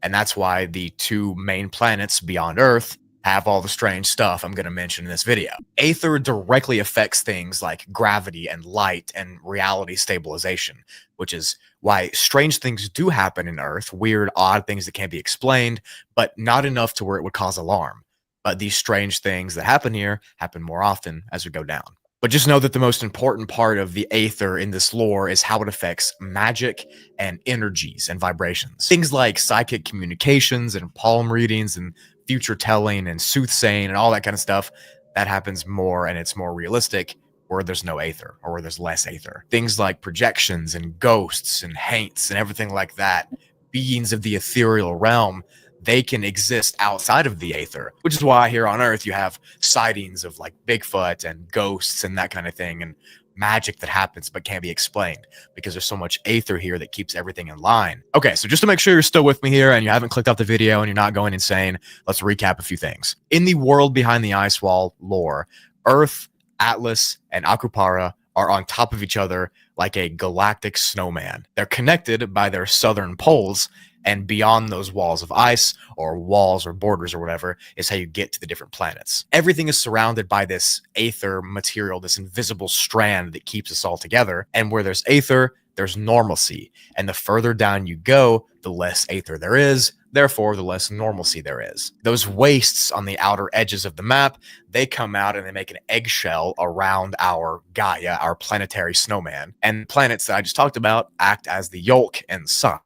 And that's why the 2 main planets beyond Earth have all the strange stuff I'm going to mention in this video. Aether directly affects things like gravity and light and reality stabilization, which is why strange things do happen in Earth, weird, odd things that can't be explained, but not enough to where it would cause alarm. But these strange things that happen here happen more often as we go down. But just know that the most important part of the aether in this lore is how it affects magic and energies and vibrations. Things like psychic communications and palm readings and future telling and soothsaying and all that kind of stuff, that happens more and it's more realistic where there's no aether or where there's less aether. Things like projections and ghosts and haints and everything like that, beings of the ethereal realm, they can exist outside of the aether, which is why here on Earth you have sightings of like Bigfoot and ghosts and that kind of thing and magic that happens but can't be explained because there's so much aether here that keeps everything in line. Okay, so just to make sure you're still with me here and you haven't clicked off the video and you're not going insane, let's recap a few things. In the world behind the ice wall lore, Earth, Atlas, and Akupara are on top of each other like a galactic snowman. They're connected by their southern poles, and beyond those walls of ice or walls or borders or whatever is how you get to the different planets. Everything is surrounded by this aether material, this invisible strand that keeps us all together. And where there's aether, there's normalcy. And the further down you go, the less aether there is, therefore the less normalcy there is. Those wastes on the outer edges of the map, they come out and they make an eggshell around our Gaia, our planetary snowman. And planets that I just talked about act as the yolk and sun.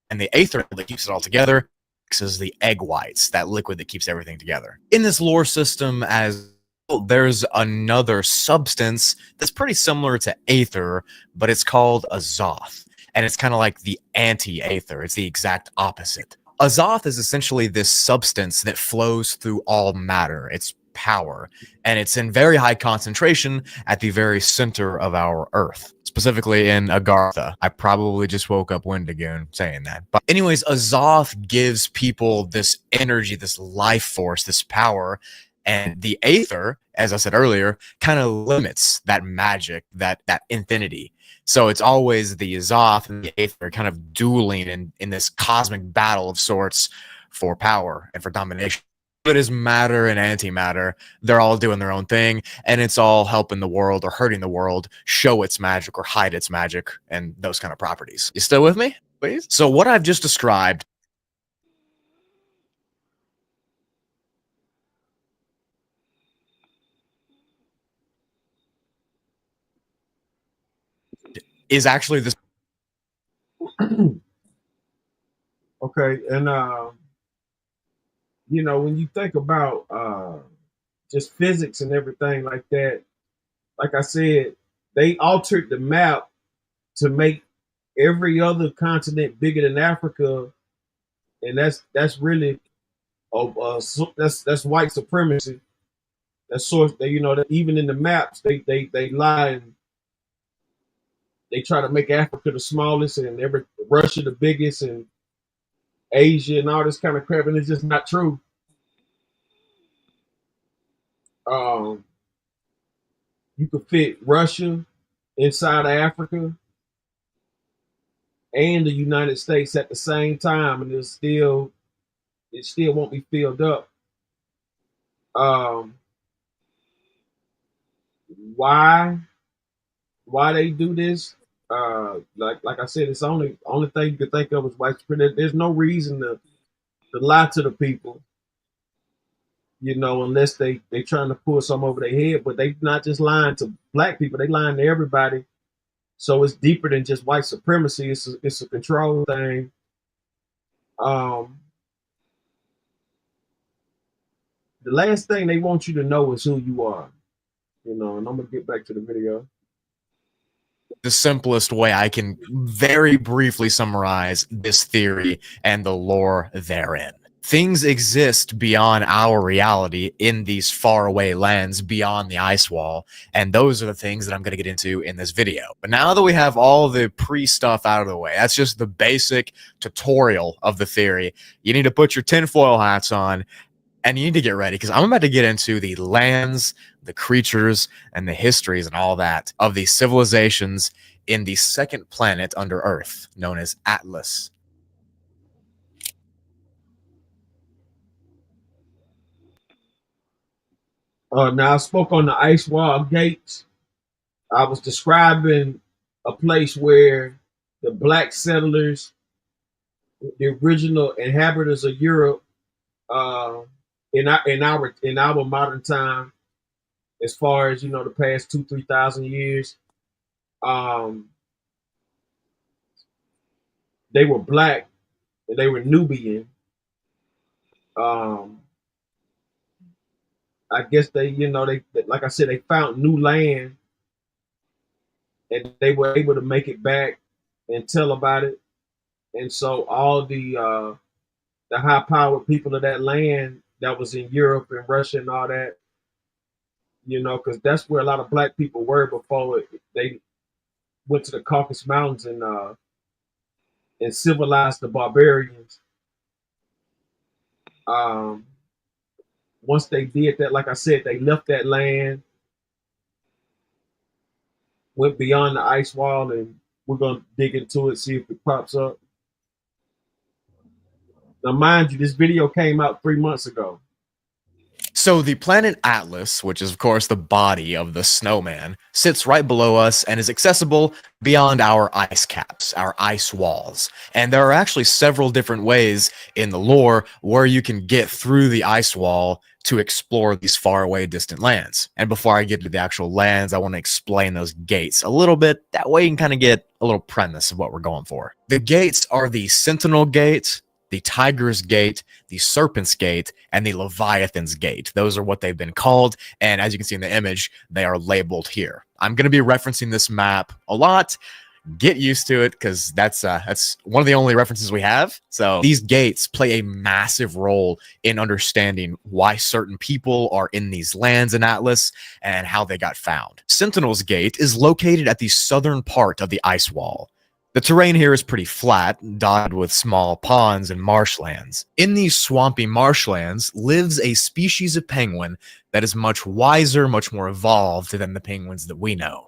And the aether that keeps it all together is the egg whites, that liquid that keeps everything together. In this lore system, as there's another substance that's pretty similar to aether, but it's called azoth. And it's kind of like the anti-aether. It's the exact opposite. Azoth is essentially this substance that flows through all matter. It's power, and it's in very high concentration at the very center of our Earth, specifically in Agartha. I probably just woke up Wendigoon saying that. But anyways, Azoth gives people this energy, this life force, this power, and the Aether, as I said earlier, kind of limits that magic, that infinity. So it's always the Azoth and the Aether kind of dueling in this cosmic battle of sorts for power and for domination. It is matter and antimatter. They're all doing their own thing, and it's all helping the world or hurting the world show its magic or hide its magic and those kind of properties. You still with me, please? So what I've just described is actually this. Okay, and you know, when you think about just physics and everything like that, like I said, they altered the map to make every other continent bigger than Africa, and that's really that's white supremacy. That's source. You know, that even in the maps, they lie and they try to make Africa the smallest and Russia the biggest and Asia and all this kind of crap, and it's just not true. You could fit Russia inside of Africa and the United States at the same time, and it still won't be filled up. Why they do this? Like I said, it's only thing you can think of is white supremacy. There's no reason to lie to the people, you know, unless they trying to pull something over their head. But they not just lying to black people; they lying to everybody. So it's deeper than just white supremacy. It's a control thing. The last thing they want you to know is who you are, you know. And I'm gonna get back to the video. The simplest way I can very briefly summarize this theory and the lore therein. Things exist beyond our reality in these faraway lands beyond the ice wall, and those are the things that I'm going to get into in this video. But now that we have all the pre-stuff out of the way, that's just the basic tutorial of the theory. You need to put your tinfoil hats on, and you need to get ready, because I'm about to get into the lands, the creatures, and the histories and all that of these civilizations in the second planet under Earth, known as Atlas. Now I spoke on the ice wall gates. I was describing a place where the black settlers, the original inhabitants of Europe, in our modern time, as far as, you know, the past 2,000-3,000 years, they were black and they were Nubian. I guess they, you know, they, like I said, they found new land and they were able to make it back and tell about it. And so all the high-powered people of that land that was in Europe and Russia and all that, you know, because that's where a lot of black people were before they went to the Caucasus Mountains and civilized the barbarians. Once they did that, like I said, they left that land, went beyond the ice wall, and we're going to dig into it, see if it pops up. Now, mind you, this video came out 3 months ago. So the planet Atlas, which is of course the body of the snowman, sits right below us and is accessible beyond our ice caps, our ice walls. And there are actually several different ways in the lore where you can get through the ice wall to explore these faraway distant lands. And before I get to the actual lands, I want to explain those gates a little bit. That way you can kind of get a little premise of what we're going for. The gates are the Sentinel Gate, The Tiger's Gate, the Serpent's Gate, and the Leviathan's Gate. Those are what they've been called, and as you can see in the image, they are labeled here. I'm going to be referencing this map a lot. Get used to it, because that's one of the only references we have. So these gates play a massive role in understanding why certain people are in these lands in Atlas and how they got found. Sentinel's Gate is located at the southern part of the ice wall. The terrain here is pretty flat, dotted with small ponds and marshlands. In these swampy marshlands lives a species of penguin that is much wiser, much more evolved than the penguins that we know.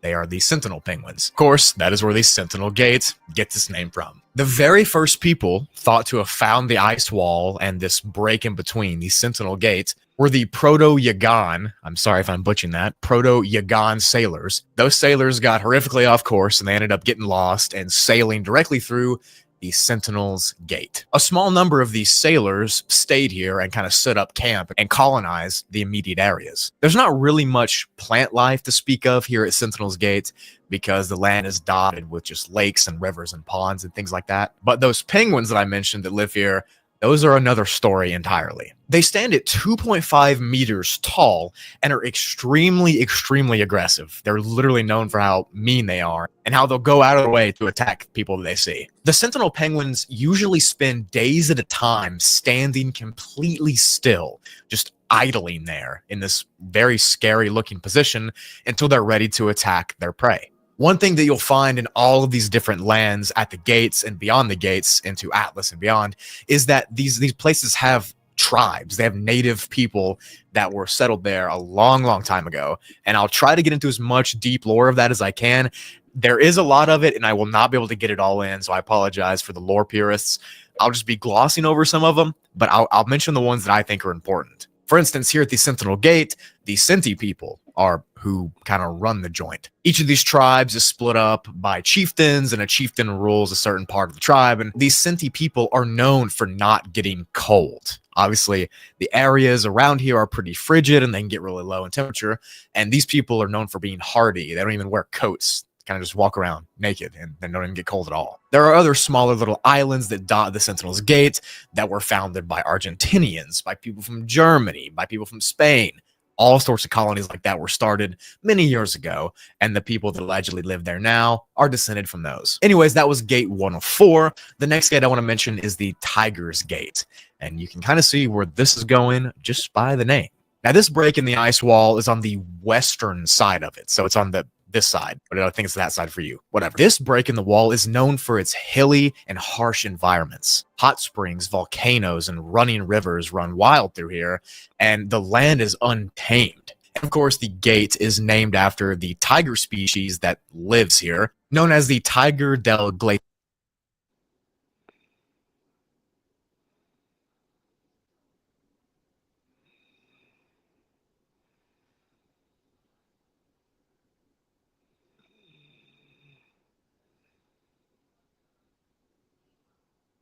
They are the Sentinel penguins. Of course, that is where the Sentinel Gate gets its name from. The very first people thought to have found the ice wall and this break in between, the Sentinel Gate, were the Proto-Yagan, I'm sorry if I'm butchering that, Proto-Yagan sailors. Those sailors got horrifically off course and they ended up getting lost and sailing directly through the Sentinel's Gate. A small number of these sailors stayed here and kind of set up camp and colonized the immediate areas. There's not really much plant life to speak of here at Sentinel's Gate because the land is dotted with just lakes and rivers and ponds and things like that. But those penguins that I mentioned that live here, those are another story entirely. They stand at 2.5 meters tall and are extremely, extremely aggressive. They're literally known for how mean they are and how they'll go out of their way to attack people that they see. The Sentinel penguins usually spend days at a time standing completely still, just idling there in this very scary looking position until they're ready to attack their prey. One thing that you'll find in all of these different lands at the gates and beyond the gates into Atlas and beyond is that these places have tribes. They have native people that were settled there a long, long time ago. And I'll try to get into as much deep lore of that as I can. There is a lot of it, and I will not be able to get it all in, so I apologize for the lore purists. I'll just be glossing over some of them, but I'll mention the ones that I think are important. For instance, here at the Sentinel Gate, the Senti people are who kind of run the joint. Each of these tribes is split up by chieftains, and a chieftain rules a certain part of the tribe, and these Senti people are known for not getting cold. Obviously, the areas around here are pretty frigid, and they can get really low in temperature, and these people are known for being hardy. They don't even wear coats. Kind of just walk around naked and they don't even get cold at all. There are other smaller little islands that dot the Sentinel's Gate that were founded by Argentinians, by people from Germany, by people from Spain. All sorts of colonies like that were started many years ago, and the people that allegedly live there now are descended from those. Anyways, that was Gate 104. The next gate I want to mention is the Tiger's Gate, and you can kind of see where this is going just by the name. Now, this break in the ice wall is on the western side of it, so it's on this side, but I think it's that side for you. Whatever. This break in the wall is known for its hilly and harsh environments. Hot springs, volcanoes, and running rivers run wild through here, and the land is untamed. And of course, the gate is named after the tiger species that lives here, known as the Tiger del Glaciar.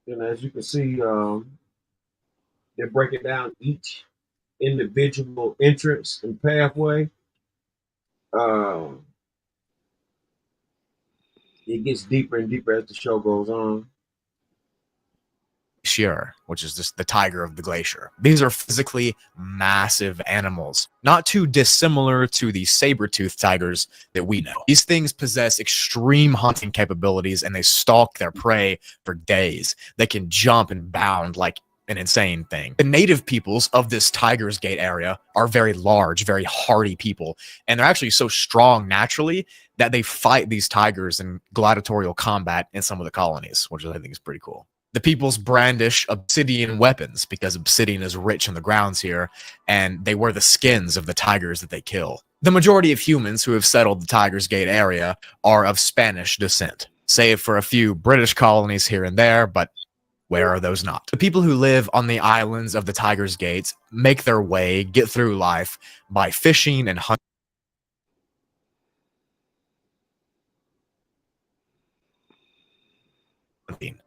And as you can see, they're breaking down each individual entrance and pathway. It gets deeper and deeper as the show goes on. Which is just the tiger of the glacier. These are physically massive animals, not too dissimilar to the saber-toothed tigers that we know. These things possess extreme hunting capabilities, and they stalk their prey for days. They can jump and bound like an insane thing. The native peoples of this Tiger's Gate area are very large, very hardy people, and they're actually so strong naturally that they fight these tigers in gladiatorial combat in some of the colonies, which I think is pretty cool. The peoples brandish obsidian weapons because obsidian is rich in the grounds here, and they wear the skins of the tigers that they kill. The majority of humans who have settled the Tiger's Gate area are of Spanish descent, save for a few British colonies here and there, but where are those not? The people who live on the islands of the Tiger's Gate make their way, get through life by fishing and hunting.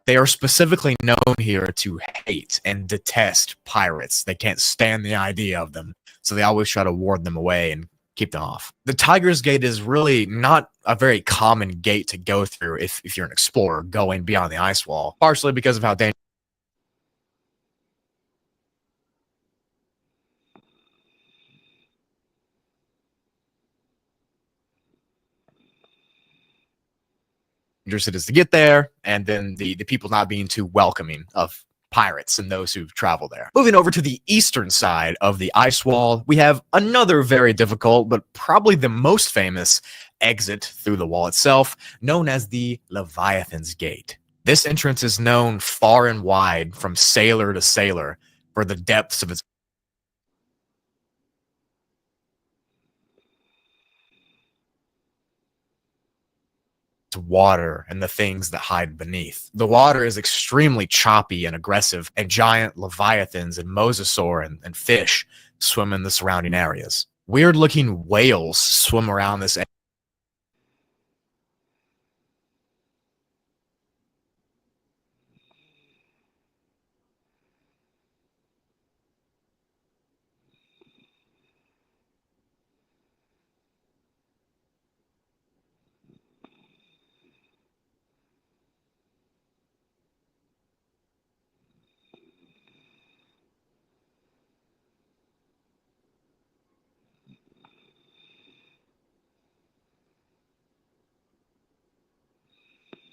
They are specifically known here to hate and detest pirates. They can't stand the idea of them, so they always try to ward them away and keep them off. The Tiger's Gate is really not a very common gate to go through if you're an explorer going beyond the ice wall, partially because of how dangerous dangerous it is to get there, and then the people not being too welcoming of pirates and those who travel there. Moving over to the eastern side of the ice wall, we have another very difficult, but probably the most famous exit through the wall itself, known as the Leviathan's Gate. This entrance is known far and wide from sailor to sailor for the depths of its water and the things that hide beneath. The water is extremely choppy and aggressive, and giant leviathans and mosasaur and fish swim in the surrounding areas. Weird-looking whales swim around this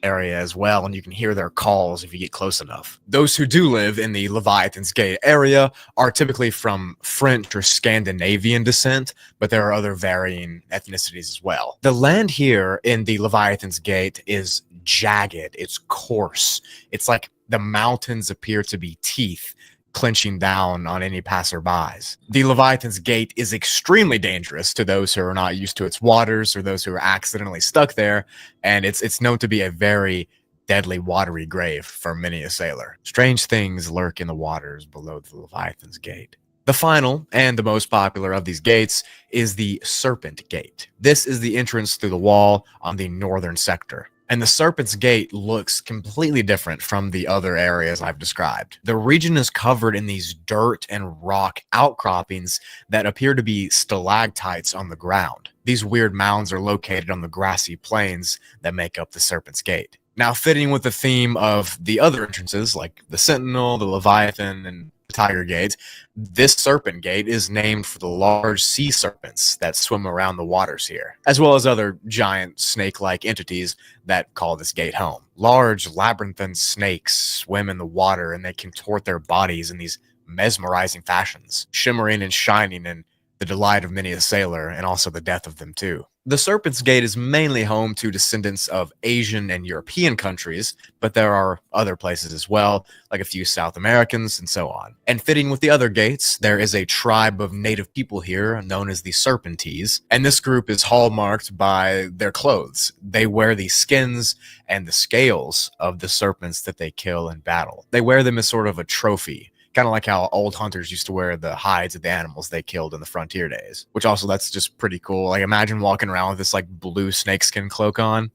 area as well, and you can hear their calls if you get close enough. Those who do live in the Leviathan's Gate area are typically from French or Scandinavian descent, but there are other varying ethnicities as well. The land here in the Leviathan's Gate is jagged, it's coarse, it's like the mountains appear to be teeth clenching down on any passerbys. The Leviathan's Gate is extremely dangerous to those who are not used to its waters or those who are accidentally stuck there, and it's known to be a very deadly watery grave for many a sailor. Strange things lurk in the waters below the Leviathan's Gate. The final and the most popular of these gates is the Serpent Gate. This is the entrance through the wall on the northern sector. And the Serpent's Gate looks completely different from the other areas I've described. The region is covered in these dirt and rock outcroppings that appear to be stalactites on the ground. These weird mounds are located on the grassy plains that make up the Serpent's Gate. Now, fitting with the theme of the other entrances, like the Sentinel, the Leviathan, and the Tiger Gate, this Serpent Gate is named for the large sea serpents that swim around the waters here, as well as other giant snake-like entities that call this gate home. Large labyrinthine snakes swim in the water, and they contort their bodies in these mesmerizing fashions, shimmering and shining in the delight of many a sailor, and also the death of them too. The Serpent's Gate is mainly home to descendants of Asian and European countries, but there are other places as well, like a few South Americans and so on. And fitting with the other gates, there is a tribe of native people here known as the Serpentese, and this group is hallmarked by their clothes. They wear the skins and the scales of the serpents that they kill in battle. They wear them as sort of a trophy, kind of like how old hunters used to wear the hides of the animals they killed in the frontier days, which also, that's just pretty cool. Like, imagine walking around with this like blue snakeskin cloak on.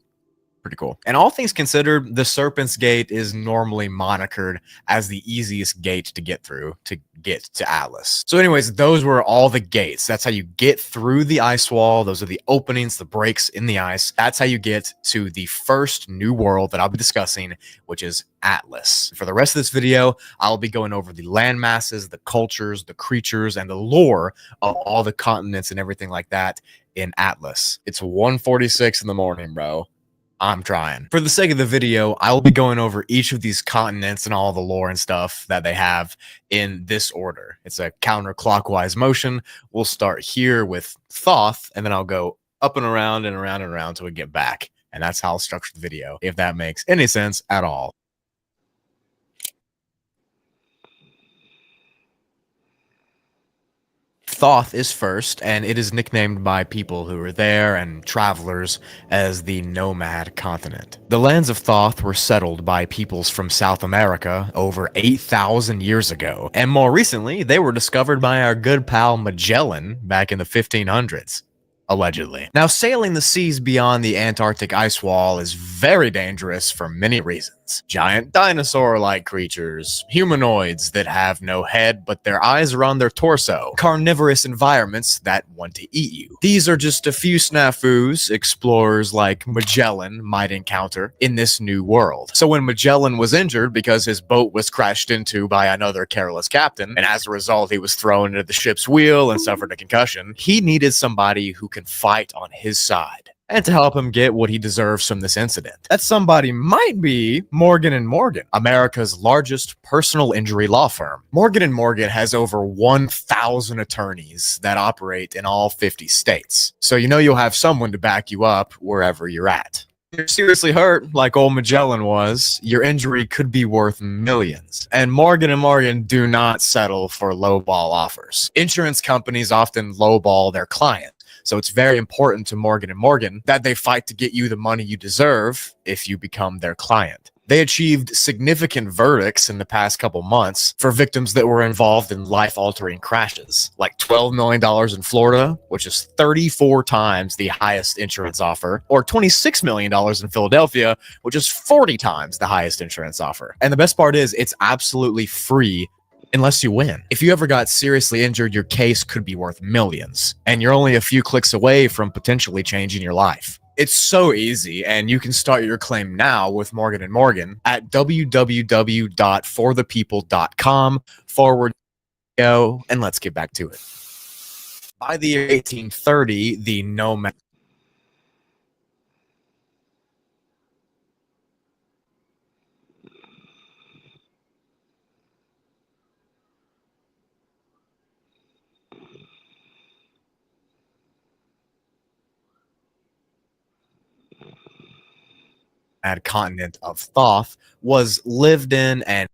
Pretty cool. And all things considered, the Serpent's Gate is normally monikered as the easiest gate to get through to get to Atlas. So anyways, those were all the gates. That's how you get through the ice wall. Those are the openings, the breaks in the ice. That's how you get to the first new world that I'll be discussing, which is Atlas. For the rest of this video, I'll be going over the land masses, the cultures, the creatures, and the lore of all the continents and everything like that in Atlas. It's 1:46 in the morning, bro. I'm trying. For the sake of the video, I will be going over each of these continents and all the lore and stuff that they have in this order. It's a counterclockwise motion. We'll start here with Thoth, and then I'll go up and around and around and around until we get back. And that's how I'll structure the video, if that makes any sense at all. Thoth is first, and it is nicknamed by people who were there and travelers as the Nomad Continent. The lands of Thoth were settled by peoples from South America over 8,000 years ago, and more recently, they were discovered by our good pal Magellan back in the 1500s. Allegedly. Now, sailing the seas beyond the Antarctic ice wall is very dangerous for many reasons. Giant dinosaur-like creatures, humanoids that have no head but their eyes are on their torso, carnivorous environments that want to eat you. These are just a few snafus explorers like Magellan might encounter in this new world. So when Magellan was injured because his boat was crashed into by another careless captain, and as a result he was thrown into the ship's wheel and suffered a concussion, he needed somebody who could fight on his side. and to help him get what he deserves from this incident. That somebody might be Morgan & Morgan, America's largest personal injury law firm. Morgan & Morgan has over 1,000 attorneys that operate in all 50 states. So you know you'll have someone to back you up wherever you're at. If you're seriously hurt, like old Magellan was, your injury could be worth millions. And Morgan & Morgan do not settle for lowball offers. Insurance companies often lowball their client. So it's very important to Morgan & Morgan that they fight to get you the money you deserve if you become their client. They achieved significant verdicts in the past couple months for victims that were involved in life-altering crashes, like $12 million in Florida, which is 34 times the highest insurance offer, or $26 million in Philadelphia, which is 40 times the highest insurance offer. And the best part is it's absolutely free unless you win. If you ever got seriously injured, your case could be worth millions, and you're only a few clicks away from potentially changing your life. It's so easy, and you can start your claim now with Morgan & Morgan at www.forthepeople.com/go, and let's get back to it. By the year 1830, the nomad continent of Thoth was lived in and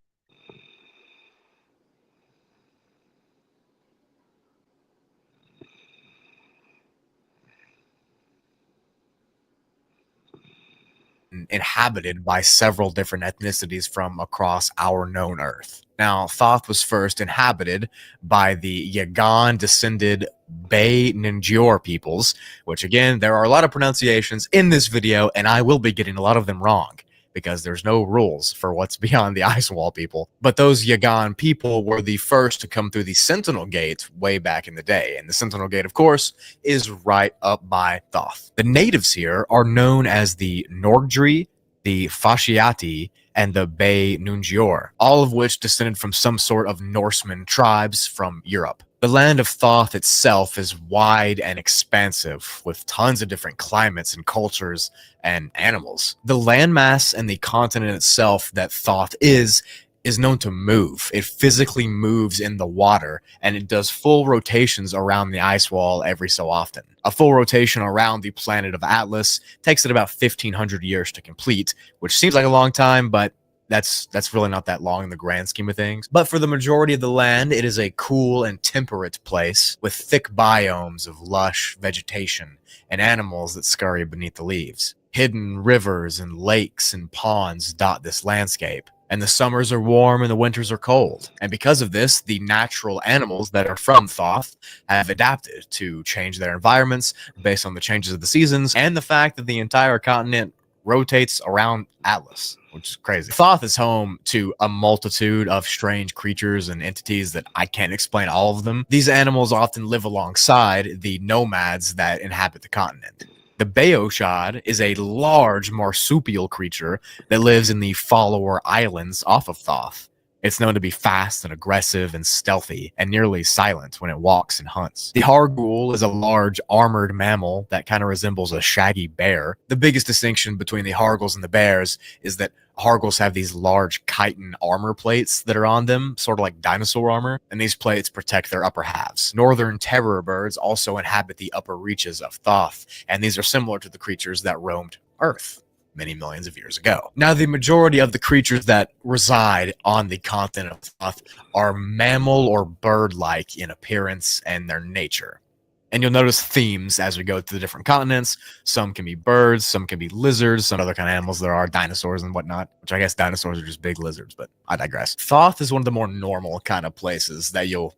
inhabited by several different ethnicities from across our known Earth. Now, Thoth was first inhabited by the Yagan-descended Bay Ninjor peoples, which again, there are a lot of pronunciations in this video, and I will be getting a lot of them wrong, because there's no rules for what's beyond the ice wall people. But those Yagan people were the first to come through the Sentinel Gate way back in the day. And the Sentinel Gate, of course, is right up by Thoth. The natives here are known as the Norgdri, the Fasciati, and the Bay Nungior, all of which descended from some sort of Norseman tribes from Europe. The land of Thoth itself is wide and expansive, with tons of different climates and cultures and animals. The landmass and the continent itself that Thoth is known to move. It physically moves in the water, and it does full rotations around the ice wall every so often. A full rotation around the planet of Atlas takes it about 1,500 years to complete, which seems like a long time, but that's really not that long in the grand scheme of things. But for the majority of the land, it is a cool and temperate place with thick biomes of lush vegetation and animals that scurry beneath the leaves. Hidden rivers and lakes and ponds dot this landscape, and the summers are warm and the winters are cold. And because of this, the natural animals that are from Thoth have adapted to change their environments based on the changes of the seasons and the fact that the entire continent rotates around Atlas, which is crazy. Thoth is home to a multitude of strange creatures and entities that I can't explain all of them. These animals often live alongside the nomads that inhabit the continent. The Bayoshad is a large marsupial creature that lives in the Follower Islands off of Thoth. It's known to be fast and aggressive and stealthy and nearly silent when it walks and hunts. The Hargul is a large armored mammal that kind of resembles a shaggy bear. The biggest distinction between the Harguls and the bears is that Harguls have these large chitin armor plates that are on them, sort of like dinosaur armor, and these plates protect their upper halves. Northern terror birds also inhabit the upper reaches of Thoth, and these are similar to the creatures that roamed Earth many millions of years ago. Now, the majority of the creatures that reside on the continent of Thoth are mammal or bird-like in appearance and their nature. And you'll notice themes as we go to the different continents. Some can be birds, some can be lizards, some other kind of animals. There are dinosaurs and whatnot, which I guess dinosaurs are just big lizards, but I digress. Thoth is one of the more normal kind of places that you'll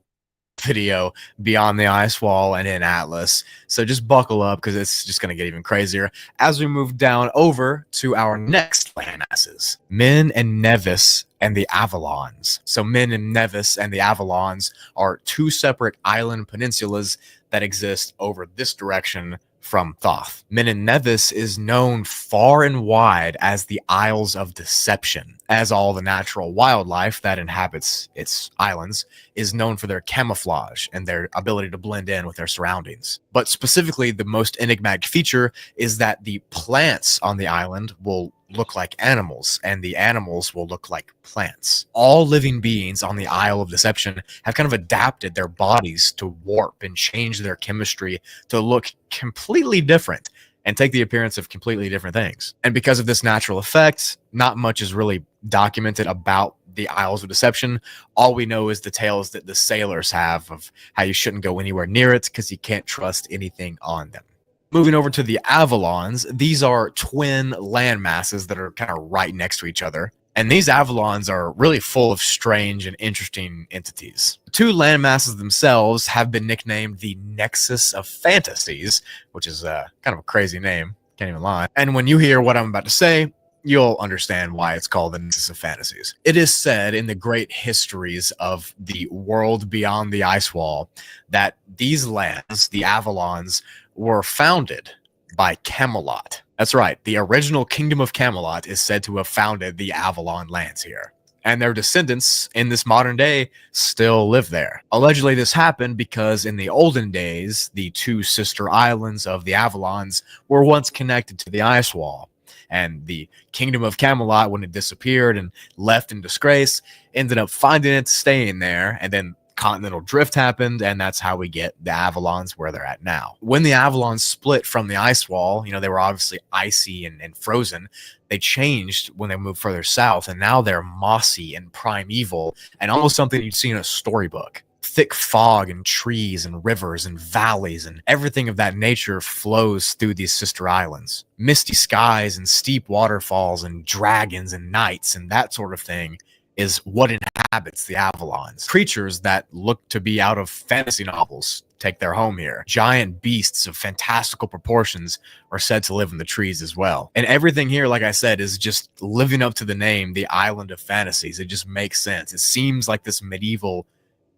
video beyond the ice wall and in Atlas. So just buckle up because it's just going to get even crazier as we move down over to our next landmasses, Min and Nevis and the Avalons. So Min and Nevis and the Avalons are two separate island peninsulas that exist over this direction from Thoth. Menin Nevis is known far and wide as the Isles of Deception, as all the natural wildlife that inhabits its islands is known for their camouflage and their ability to blend in with their surroundings. But specifically, the most enigmatic feature is that the plants on the island will look like animals, and the animals will look like plants. All living beings on the Isle of Deception have kind of adapted their bodies to warp and change their chemistry to look completely different and take the appearance of completely different things. And because of this natural effect, not much is really documented about the Isles of Deception. All we know is the tales that the sailors have of how you shouldn't go anywhere near it because you can't trust anything on them. Moving over to the Avalons, these are twin land masses that are kind of right next to each other. And these Avalons are really full of strange and interesting entities. The two land masses themselves have been nicknamed the Nexus of Fantasies, which is kind of a crazy name, can't even lie. And when you hear what I'm about to say, you'll understand why it's called the Nexus of Fantasies. It is said in the great histories of the world beyond the ice wall that these lands, the Avalons, were founded by Camelot. That's right, the original kingdom of Camelot is said to have founded the Avalon lands here. And their descendants in this modern day still live there. Allegedly, this happened because in the olden days, the two sister islands of the Avalons were once connected to the ice wall. And the kingdom of Camelot, when it disappeared and left in disgrace, ended up finding it, staying there, and then continental drift happened, and that's how we get the Avalons where they're at now. When the Avalons split from the ice wall, you know, they were obviously icy and frozen. They changed when they moved further south, and now they're mossy and primeval and almost something you'd see in a storybook. Thick fog and trees and rivers and valleys and everything of that nature flows through these sister islands. Misty skies and steep waterfalls and dragons and knights and that sort of thing is what inhabits the Avalons. Creatures that look to be out of fantasy novels take their home here. Giant beasts of fantastical proportions are said to live in the trees as well. And everything here, like I said, is just living up to the name, the Island of Fantasies. It just makes sense. It seems like this medieval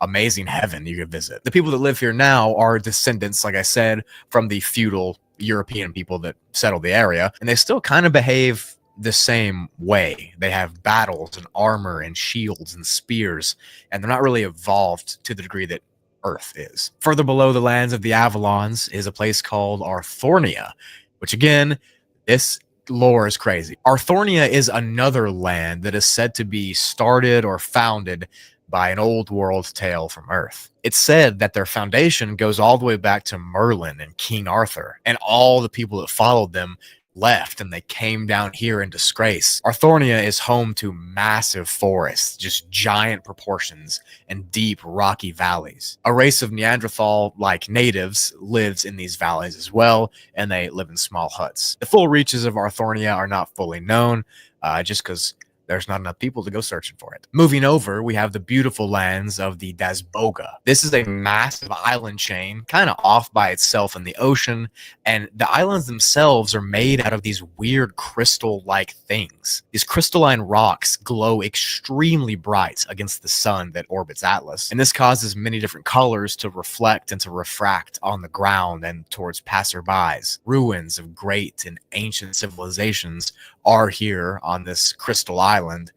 amazing heaven you could visit. The people that live here now are descendants, like I said, from the feudal European people that settled the area, and they still kind of behave the same way. They have battles and armor and shields and spears, and they're not really evolved to the degree that Earth is. Further below the lands of the Avalons is a place called Arthornia, which again, this lore is crazy. Arthornia is another land that is said to be started or founded by an old world tale from Earth. It's said that their foundation goes all the way back to Merlin and King Arthur, and all the people that followed them left and they came down here in disgrace. Arthornia is home to massive forests, just giant proportions, and deep rocky valleys. A race of Neanderthal-like natives lives in these valleys as well, and they live in small huts. The full reaches of Arthornia are not fully known, just because there's not enough people to go searching for it. Moving over, we have the beautiful lands of the Dasboga. This is a massive island chain, kind of off by itself in the ocean, and the islands themselves are made out of these weird crystal-like things. These crystalline rocks glow extremely bright against the sun that orbits Atlas, and this causes many different colors to reflect and to refract on the ground and towards passerbys. Ruins of great and ancient civilizations are here on this crystal island,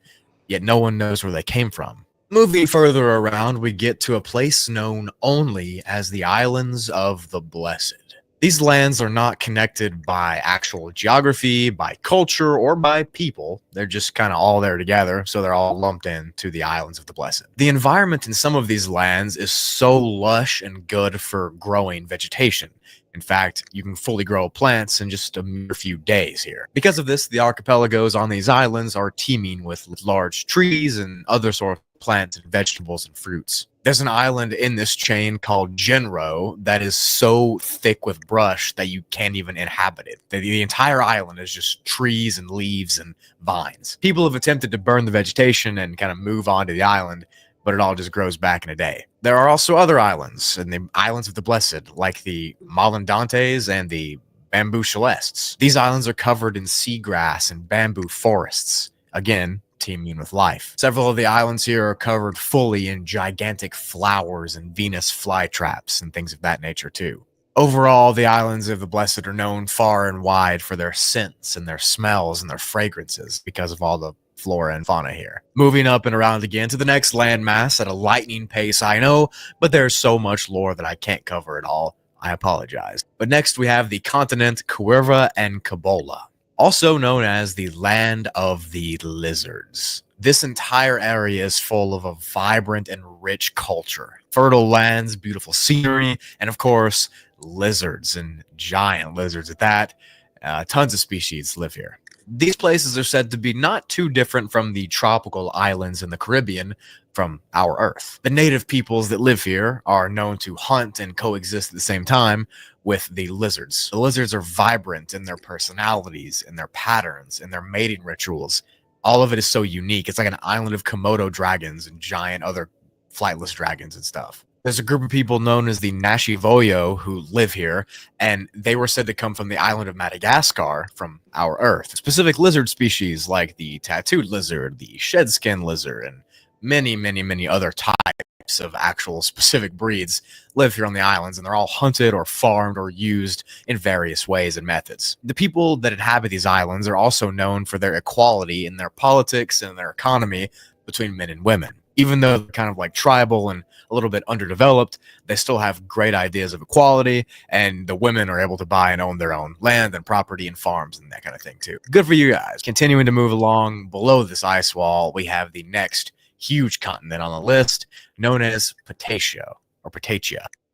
yet no one knows where they came from. Moving further around, we get to a place known only as the Islands of the Blessed. These lands are not connected by actual geography, by culture, or by people. They're just kind of all there together, so they're all lumped into the Islands of the Blessed. The environment in some of these lands is so lush and good for growing vegetation. In fact, you can fully grow plants in just a mere few days here. Because of this, the archipelagos on these islands are teeming with large trees and other sort of plants and vegetables and fruits. There's an island in this chain called Genro that is so thick with brush that you can't even inhabit it. The entire island is just trees and leaves and vines. People have attempted to burn the vegetation and kind of move on to the island, but it all just grows back in a day. There are also other islands, in the Islands of the Blessed, like the Malandantes and the Bamboo Celestes. These islands are covered in seagrass and bamboo forests, again, teeming with life. Several of the islands here are covered fully in gigantic flowers and Venus flytraps and things of that nature too. Overall, the islands of the Blessed are known far and wide for their scents and their smells and their fragrances because of all the flora and fauna here. Moving up and around again to the next landmass at a lightning pace, I know, but there's so much lore that I can't cover it all. I apologize. But next we have the continent Cuerva and Cabola, also known as the Land of the Lizards. This entire area is full of a vibrant and rich culture. Fertile lands, beautiful scenery, and of course, lizards, and giant lizards at that. Tons of species live here. These places are said to be not too different from the tropical islands in the Caribbean from our Earth. The native peoples that live here are known to hunt and coexist at the same time with the lizards. The lizards are vibrant in their personalities, in their patterns, in their mating rituals. All of it is so unique. It's like an island of Komodo dragons and giant other flightless dragons and stuff. There's a group of people known as the Nashivoyo who live here, and they were said to come from the island of Madagascar from our Earth. Specific lizard species like the tattooed lizard, the shedskin lizard, and many other types of actual specific breeds live here on the islands, and they're all hunted or farmed or used in various ways and methods. The people that inhabit these islands are also known for their equality in their politics and their economy between men and women. Even though they're kind of like tribal and a little bit underdeveloped, they still have great ideas of equality, and the women are able to buy and own their own land and property and farms and that kind of thing too. Good for you guys. Continuing to move along below this ice wall, we have the next huge continent on the list, known as Patacia.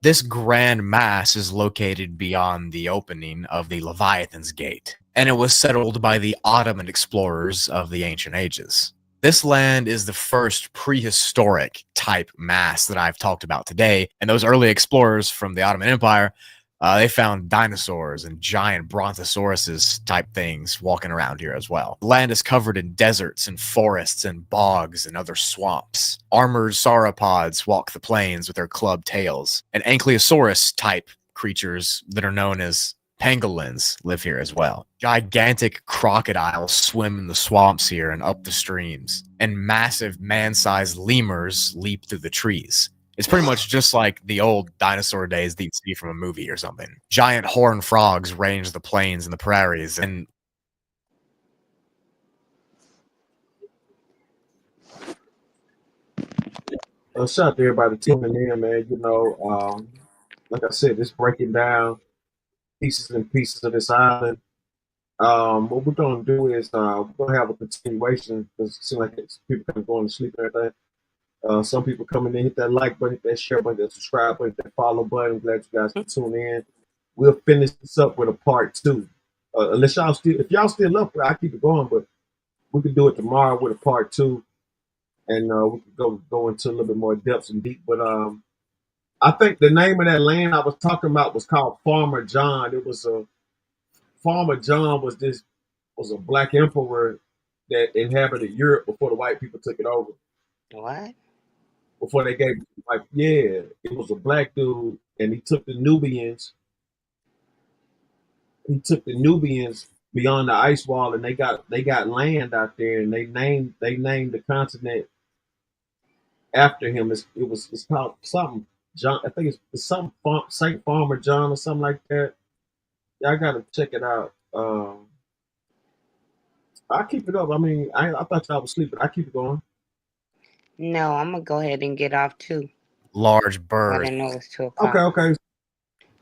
This grand mass is located beyond the opening of the Leviathan's Gate, and it was settled by the Ottoman explorers of the ancient ages. This land is the first prehistoric type mass that I've talked about today, and those early explorers from the Ottoman Empire, they found dinosaurs and giant brontosauruses type things walking around here as well. The land is covered in deserts and forests and bogs and other swamps. Armored sauropods walk the plains with their clubbed tails, and ankylosaurus type creatures that are known as pangolins live here as well. Gigantic crocodiles swim in the swamps here and up the streams, and massive man-sized lemurs leap through the trees. It's pretty much just like the old dinosaur days that you'd see from a movie or something. Giant horned frogs range the plains and the prairies, and shout out to everybody tuning in, man. You know, like I said, it's breaking down pieces and pieces of this island. What we're gonna do is we're gonna have a continuation because it seems like people kind of going to sleep and everything. Some people coming in, hit that like button, hit that share button, that subscribe button, that follow button. I'm glad you guys can tune in. We'll finish this up with a part 2. Unless y'all still, if y'all still up, I'll keep it going, but we could do it tomorrow with a part 2, and we could go into a little bit more depths and deep. But I think the name of that land I was talking about was called Farmer John. It was Farmer John was a black emperor that inhabited Europe before the white people took it over. What? Before they gave it was a black dude, and he took the Nubians. He took the Nubians beyond the ice wall, and they got land out there, and they named the continent after him. It's called something John. I think it's something Saint Farmer John or something like that. Yeah, I gotta check it out. I'll keep it up. I mean, I thought y'all was sleeping. I keep it going. No, I'm gonna go ahead and get off too. Large birds. I know it's 2 o'clock. Okay.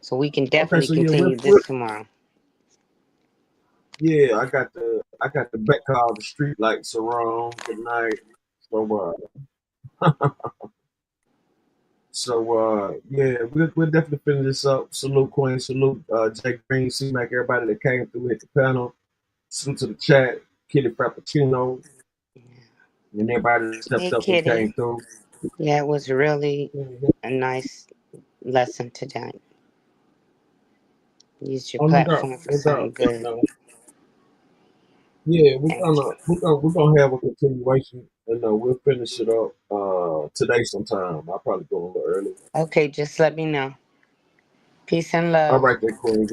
So we can definitely continue this tomorrow. Yeah, I got the back call. The street lights are on. Good night. Yeah, we'll definitely finish this up. Salute Queen, salute Jake Green, C-Mac, everybody that came through at the panel. Salute to the chat, Kitty Frappuccino, and everybody that stepped up and came through. Yeah, it was really a nice lesson today. Use your platform for something good. Yeah, we're gonna have a continuation, and we'll finish it up today sometime. I'll probably go a little early. Okay, just let me know. Peace and love. All right, Queen.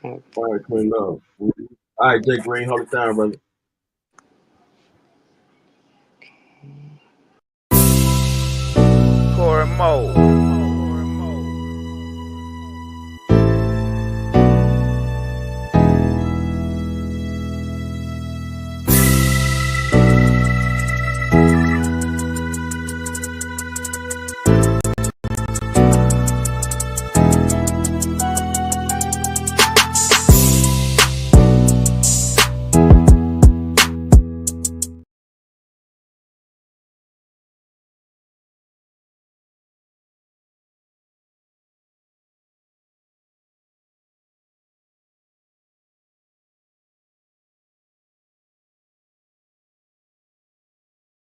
All right, Queen, love. All right, Jake Green, hold it down, brother. Corey Moe.